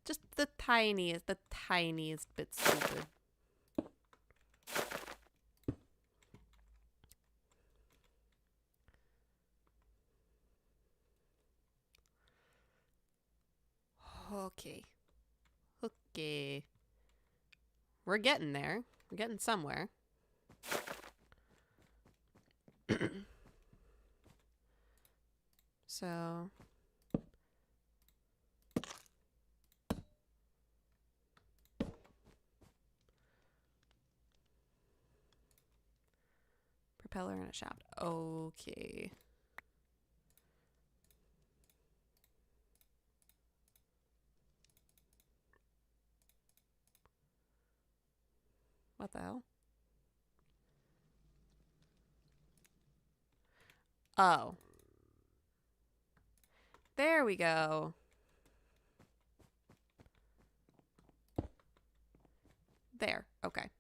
Speaker 1: Just the tiniest bit stupid. Okay. Okay. We're getting there. We're getting somewhere. So... Propeller and a shaft. Okay. What the hell? Oh. There we go. There. Okay.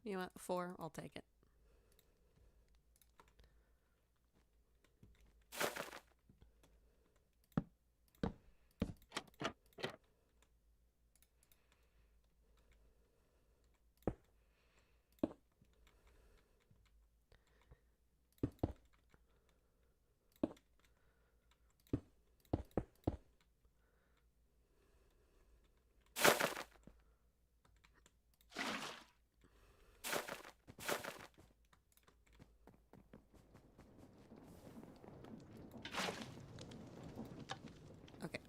Speaker 1: You know what? 4. I'll take it. Okay.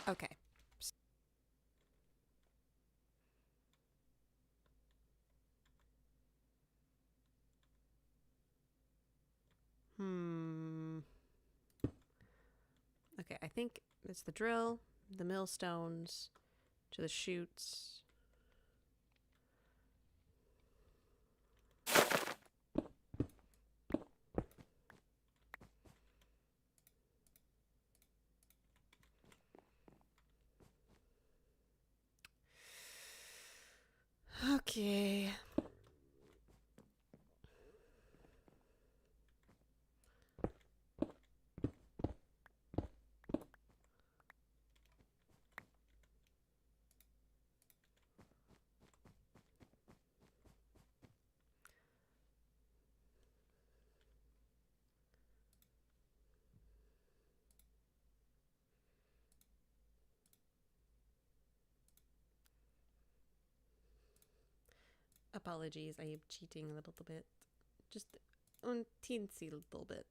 Speaker 1: Okay. Okay, I think it's the drill, the millstones, to the chutes. Okay. Apologies, I am cheating a little bit. Just a teensy little bit.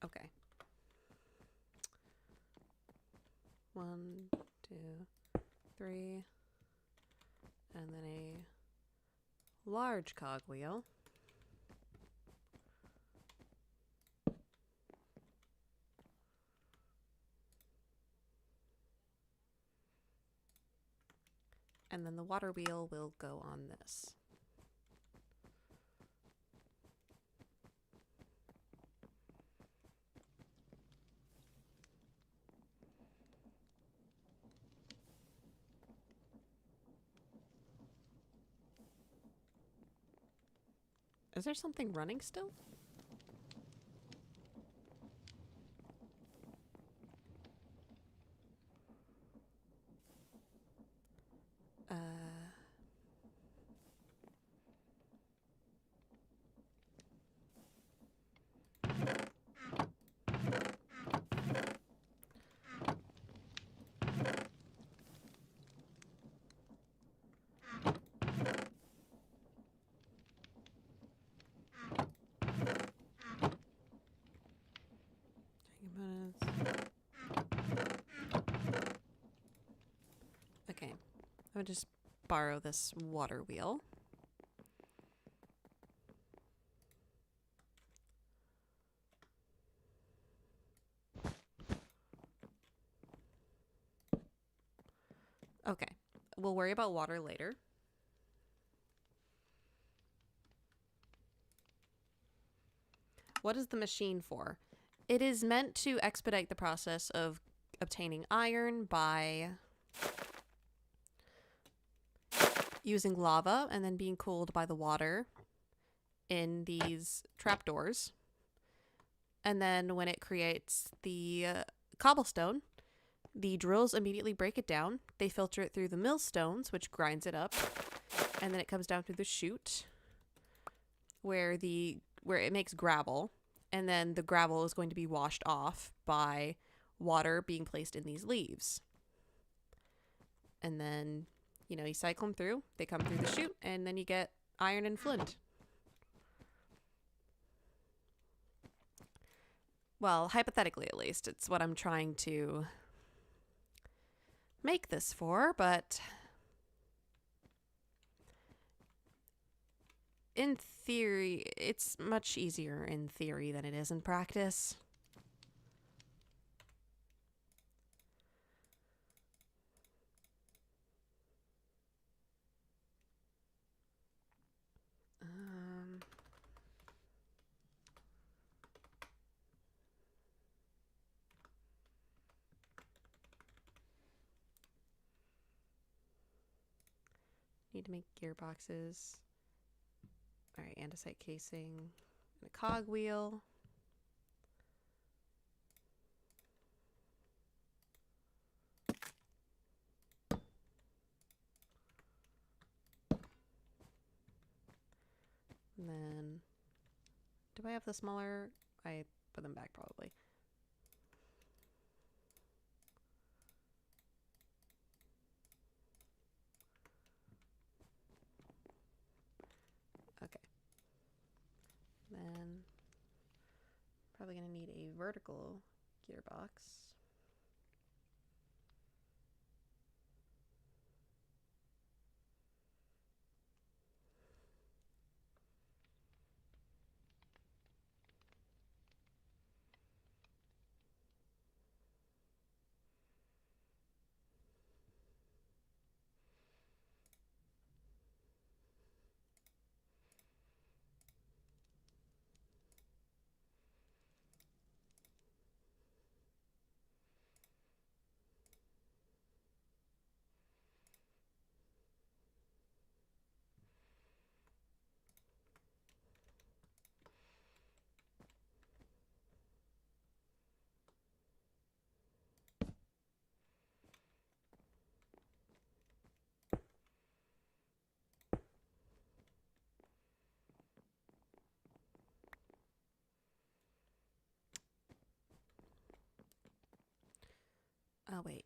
Speaker 1: Okay. 1, 2, 3. And then a large cogwheel. And then the water wheel will go on this. Is there something running still? Okay, I would just borrow this water wheel. Okay, we'll worry about water later. What is the machine for? It is meant to expedite the process of obtaining iron by using lava and then being cooled by the water in these trapdoors. And then when it creates the cobblestone, the drills immediately break it down. They filter it through the millstones, which grinds it up. And then it comes down through the chute where it makes gravel. And then the gravel is going to be washed off by water being placed in these leaves. And then, you cycle them through. They come through the chute, and then you get iron and flint. Well, hypothetically at least. It's what I'm trying to make this for, but in theory, it's much easier in theory than it is in practice. Need to make gearboxes. Alright, andesite casing. And a cogwheel. And then, do I have the smaller? I put them back probably. Okay. Then, probably gonna need a vertical gearbox. Oh, wait.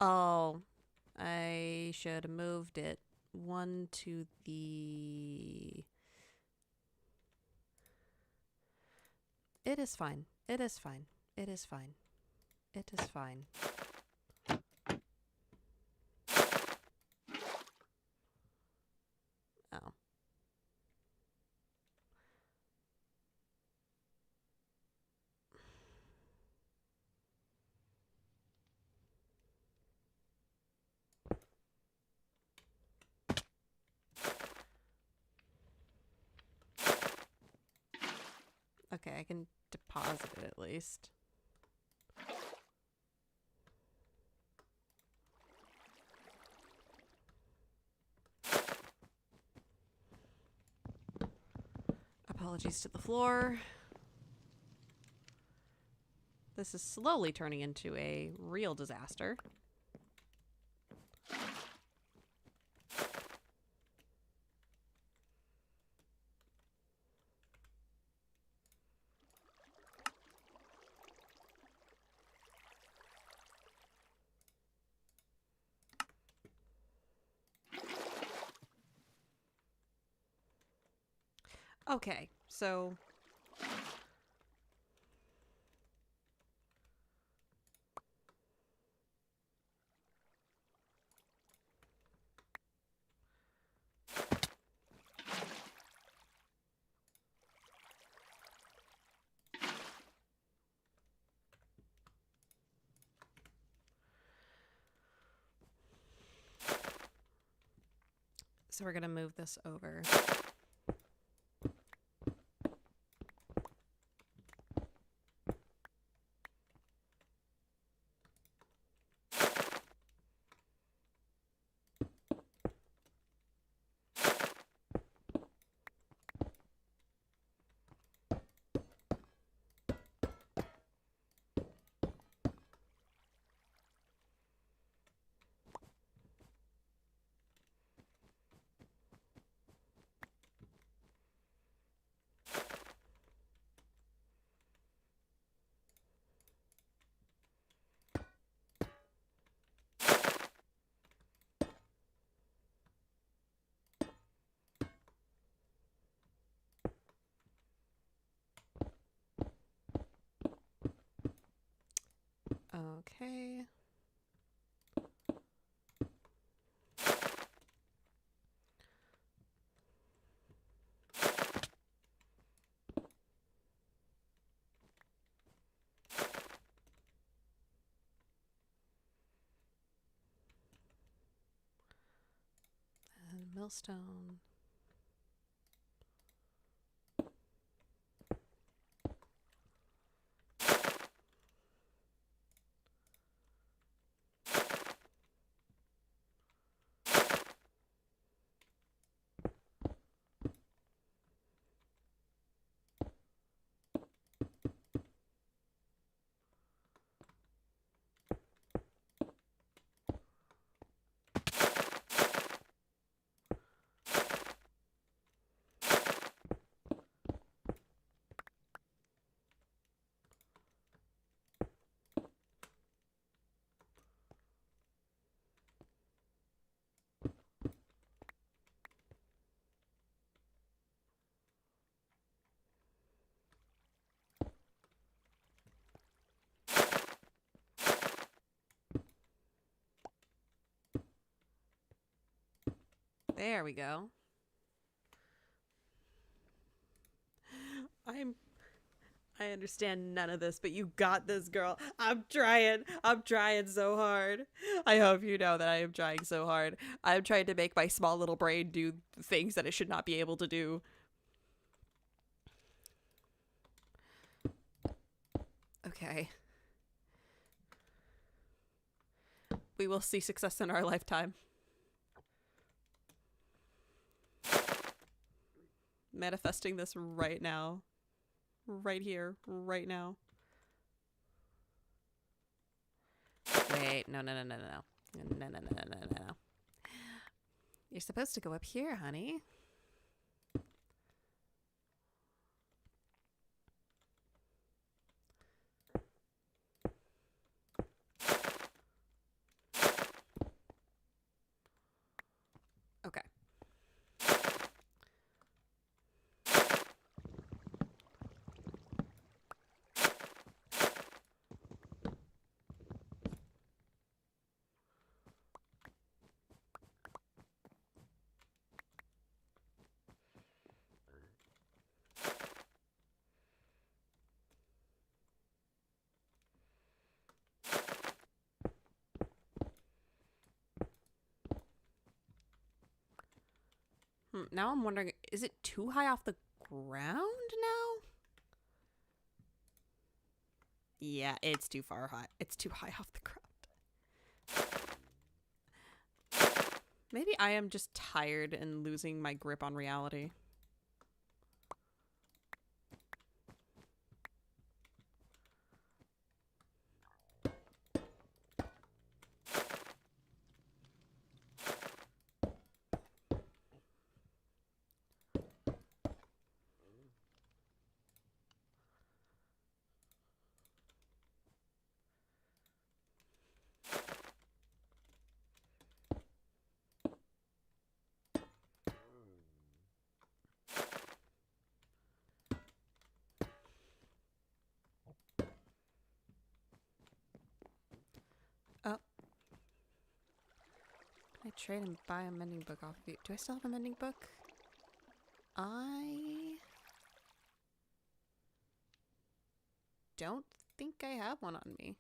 Speaker 1: Oh, I should have moved it one to the... It is fine. It is fine. It is fine. It is fine. Oh. Okay, I can deposit it at least. Apologies to the floor. This is slowly turning into a real disaster. Okay, so we're gonna move this over. Okay. And millstone. There we go. I understand none of this, but you got this, girl. I'm trying. I'm trying so hard. I hope you know that I am trying so hard. I'm trying to make my small little brain do things that it should not be able to do. Okay. We will see success in our lifetime. Manifesting this right now. Right here. Right now. Wait. No. No. You're supposed to go up here, honey. Okay. Now I'm wondering, is it too high off the ground now? Yeah, it's too far high. It's too high off the ground. Maybe I am just tired and losing my grip on reality. Oh. Can I trade and buy a mending book off of you? Do I still have a mending book? I don't think I have one on me.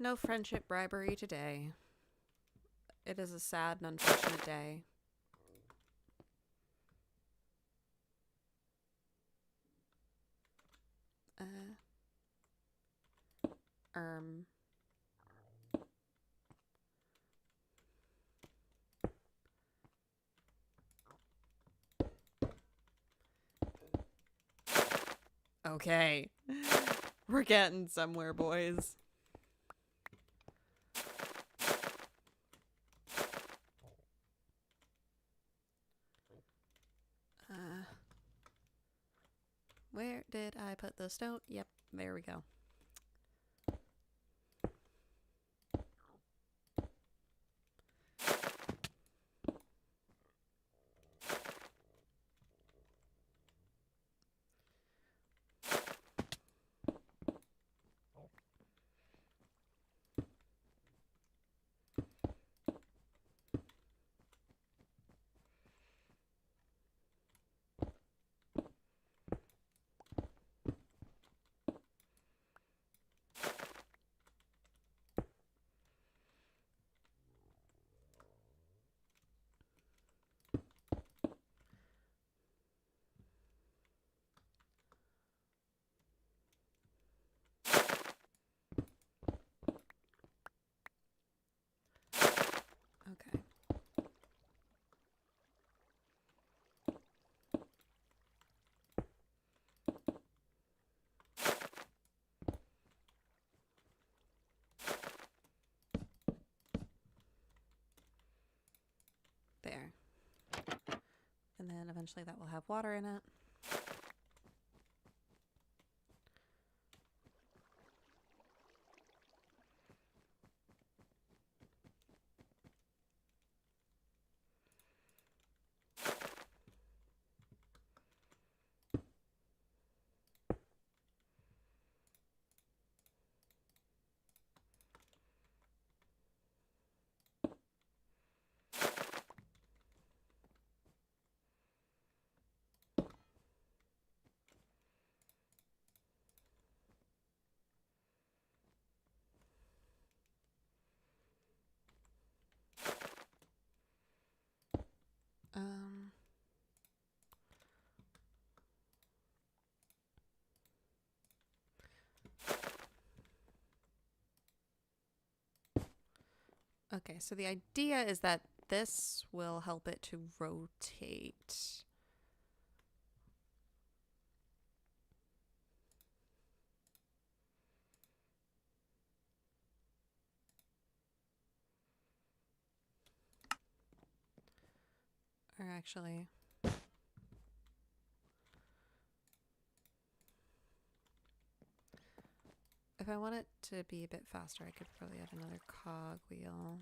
Speaker 1: no friendship bribery today. It is a sad and unfortunate day. Um. Okay. We're getting somewhere, boys. Where did I put the stone? Yep, there we go. Okay. There. And then eventually that will have water in it. Okay, so the idea is that this will help it to rotate. Or actually... If I want it to be a bit faster, I could probably add another cog wheel.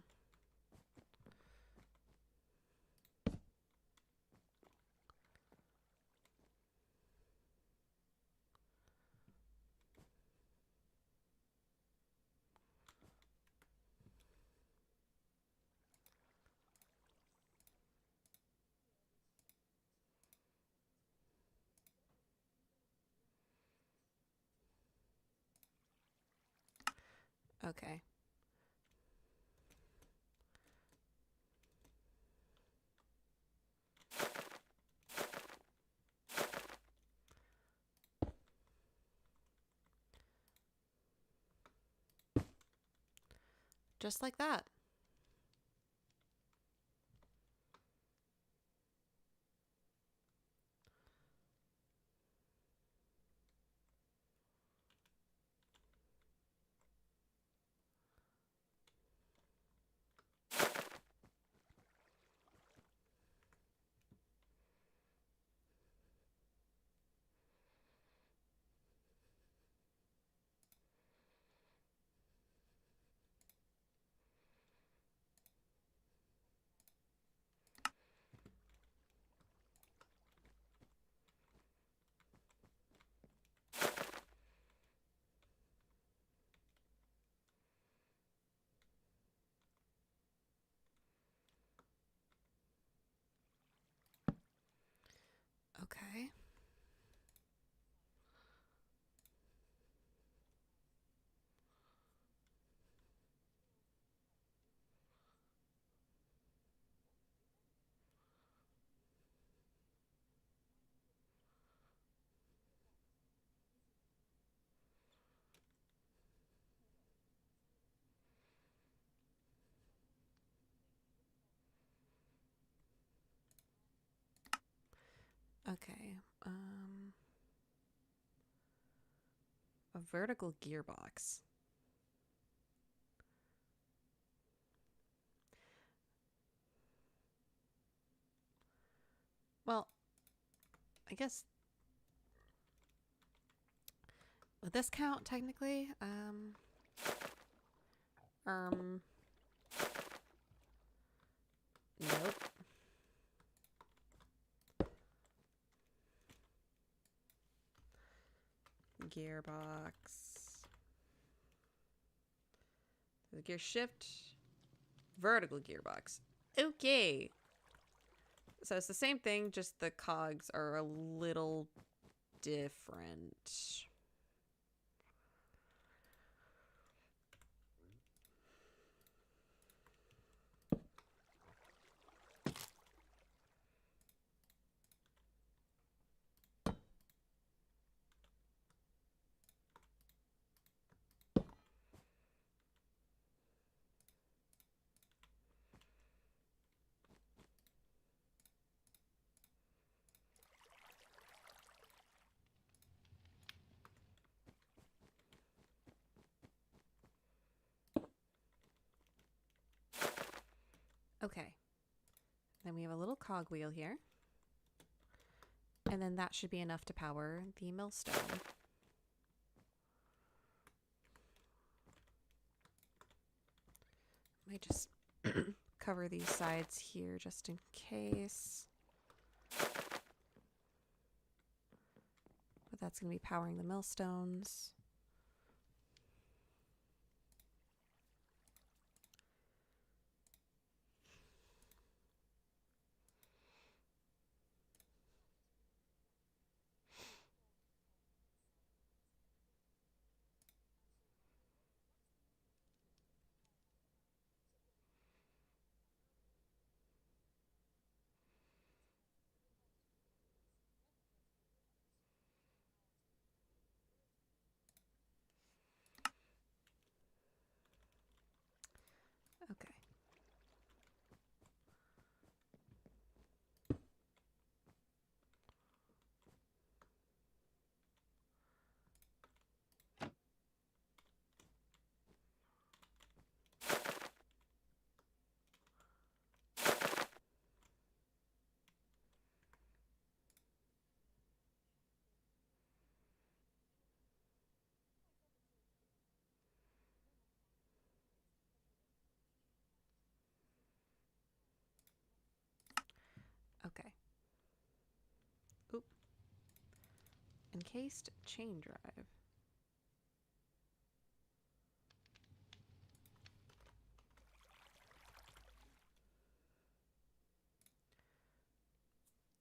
Speaker 1: Okay. Just like that. Okay. Okay. A vertical gearbox. Well, I guess would this count technically? Nope. Gearbox. The gear shift. Vertical gearbox. Okay. So it's the same thing, just the cogs are a little different. Okay. Then we have a little cogwheel here. And then that should be enough to power the millstone. I might just cover these sides here just in case. But that's going to be powering the millstones. Okay. Okay. Oop. Encased chain drive.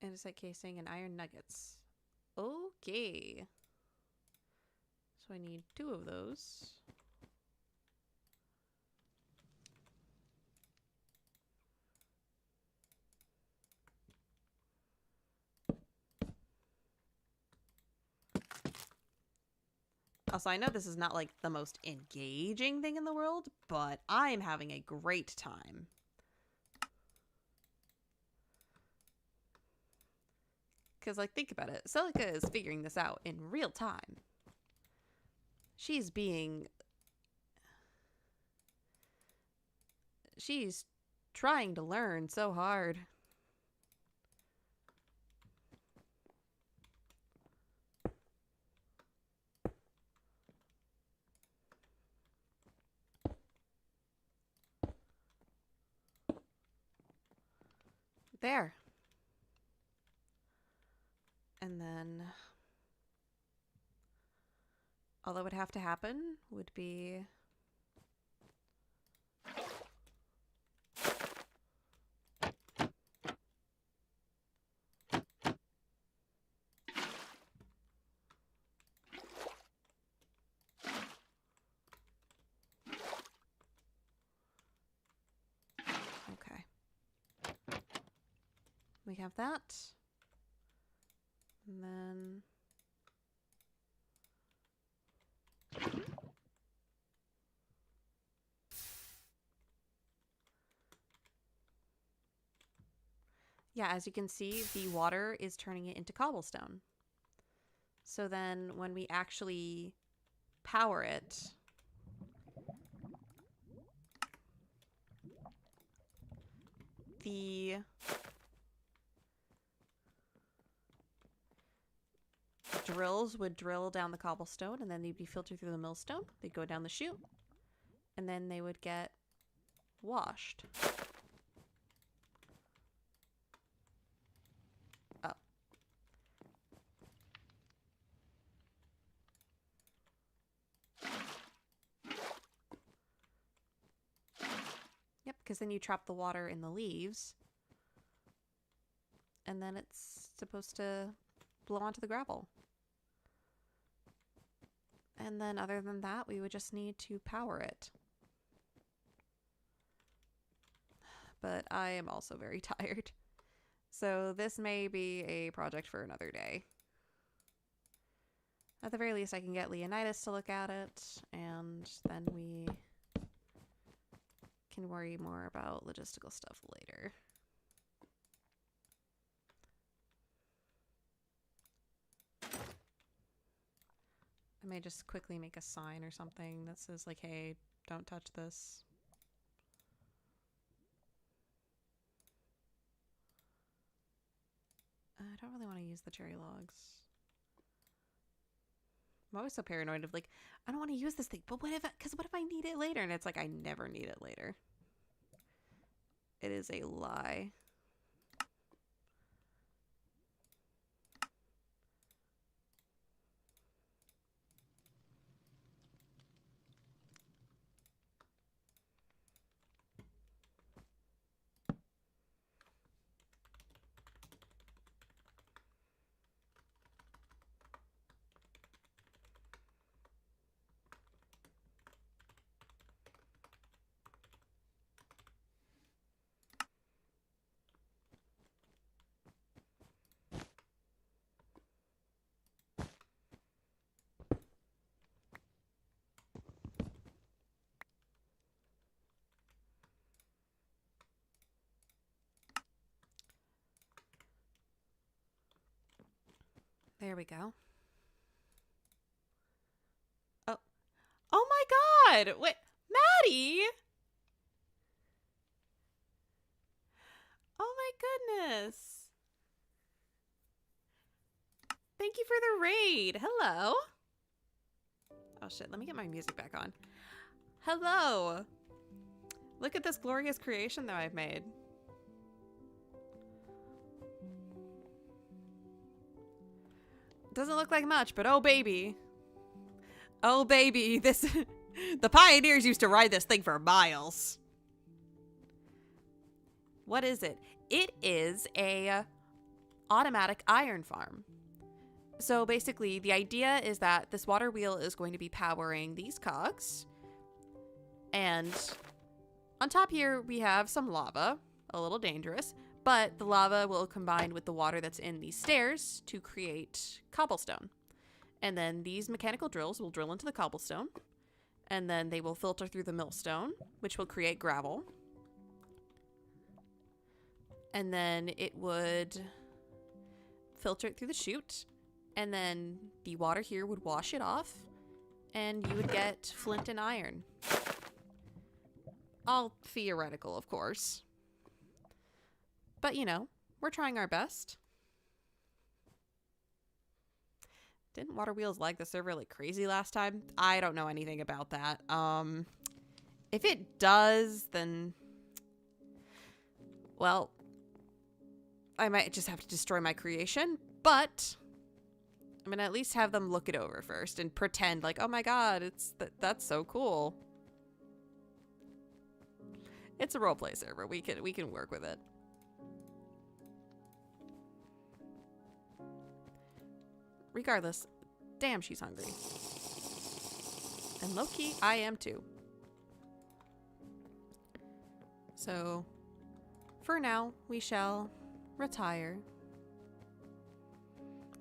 Speaker 1: Andesite casing and iron nuggets. Okay. So I need 2 of those. Also, I know this is not like the most engaging thing in the world, but I'm having a great time. Because, like, think about it. Celica is figuring this out in real time. She's trying to learn so hard. There. And then all that would have to happen would be okay. We have that. And then yeah, as you can see, the water is turning it into cobblestone. So then when we actually power it, the drills would drill down the cobblestone, and then they'd be filtered through the millstone. They'd go down the chute, and then they would get washed. Oh. Yep, because then you trap the water in the leaves, and then it's supposed to blow onto the gravel. And then other than that, we would just need to power it. But I am also very tired. So this may be a project for another day. At the very least, I can get Leonidas to look at it, and then we can worry more about logistical stuff later. I may just quickly make a sign or something that says, like, hey, don't touch this. I don't really want to use the cherry logs. I'm always so paranoid of, like, I don't want to use this thing, but what if I need it later? And it's like, I never need it later. It is a lie. There we go. Oh. Oh my god! Wait, Maddie! Oh my goodness. Thank you for the raid. Hello. Oh shit, let me get my music back on. Hello. Look at this glorious creation that I've made. Doesn't look like much, but oh baby. Oh baby, this the pioneers used to ride this thing for miles. What is it? It is a automatic iron farm. So basically, the idea is that this water wheel is going to be powering these cogs. And on top here, we have some lava, a little dangerous, but the lava will combine with the water that's in these stairs to create cobblestone. And then these mechanical drills will drill into the cobblestone, and then they will filter through the millstone, which will create gravel. And then it would filter it through the chute, and then the water here would wash it off, and you would get flint and iron. All theoretical, of course. But, you know, we're trying our best. Didn't water wheels lag the server like crazy last time? I don't know anything about that. If it does, then... well, I might just have to destroy my creation, but I'm gonna at least have them look it over first and pretend like, oh my god, that's so cool. It's a roleplay server. We can work with it. Regardless, damn, she's hungry. And low-key, I am too. So, for now, we shall retire.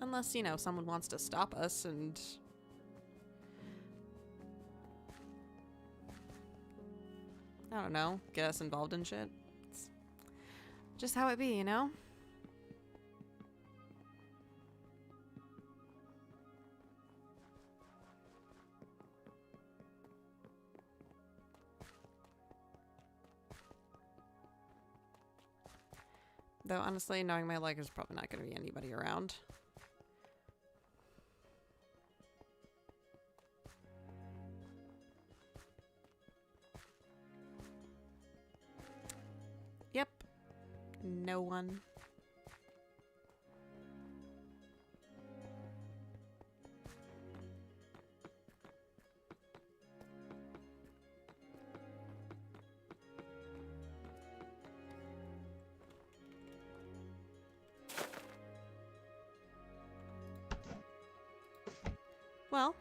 Speaker 1: Unless, you know, someone wants to stop us and... I don't know, get us involved in shit. It's just how it be, you know? Though honestly, knowing my luck, there's probably not going to be anybody around. Yep. No one. Well,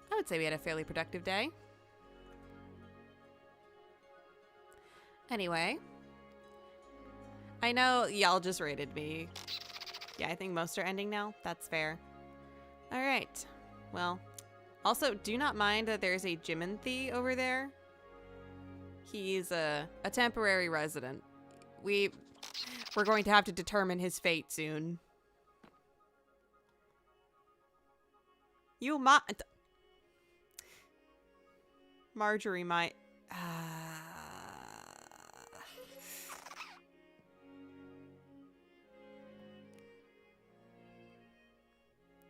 Speaker 1: I would say we had a fairly productive day. Anyway, I know y'all just rated me. Yeah, I think most are ending now. That's fair. All right. Well, also, do not mind that there's a Jimothy over there. He's a temporary resident. We're going to have to determine his fate soon. You might... Marjorie might...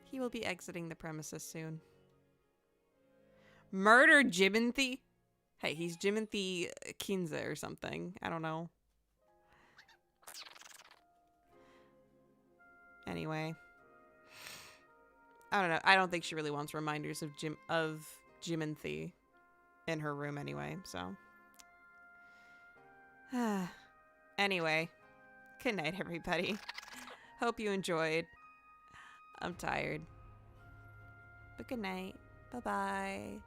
Speaker 1: He will be exiting the premises soon. Murder Jimothy? Hey, he's Jimothy Kinza or something. I don't know. Anyway. I don't know. I don't think she really wants reminders of Jimothy in her room anyway, so. Anyway. Good night, everybody. Hope you enjoyed. I'm tired. But good night. Bye-bye.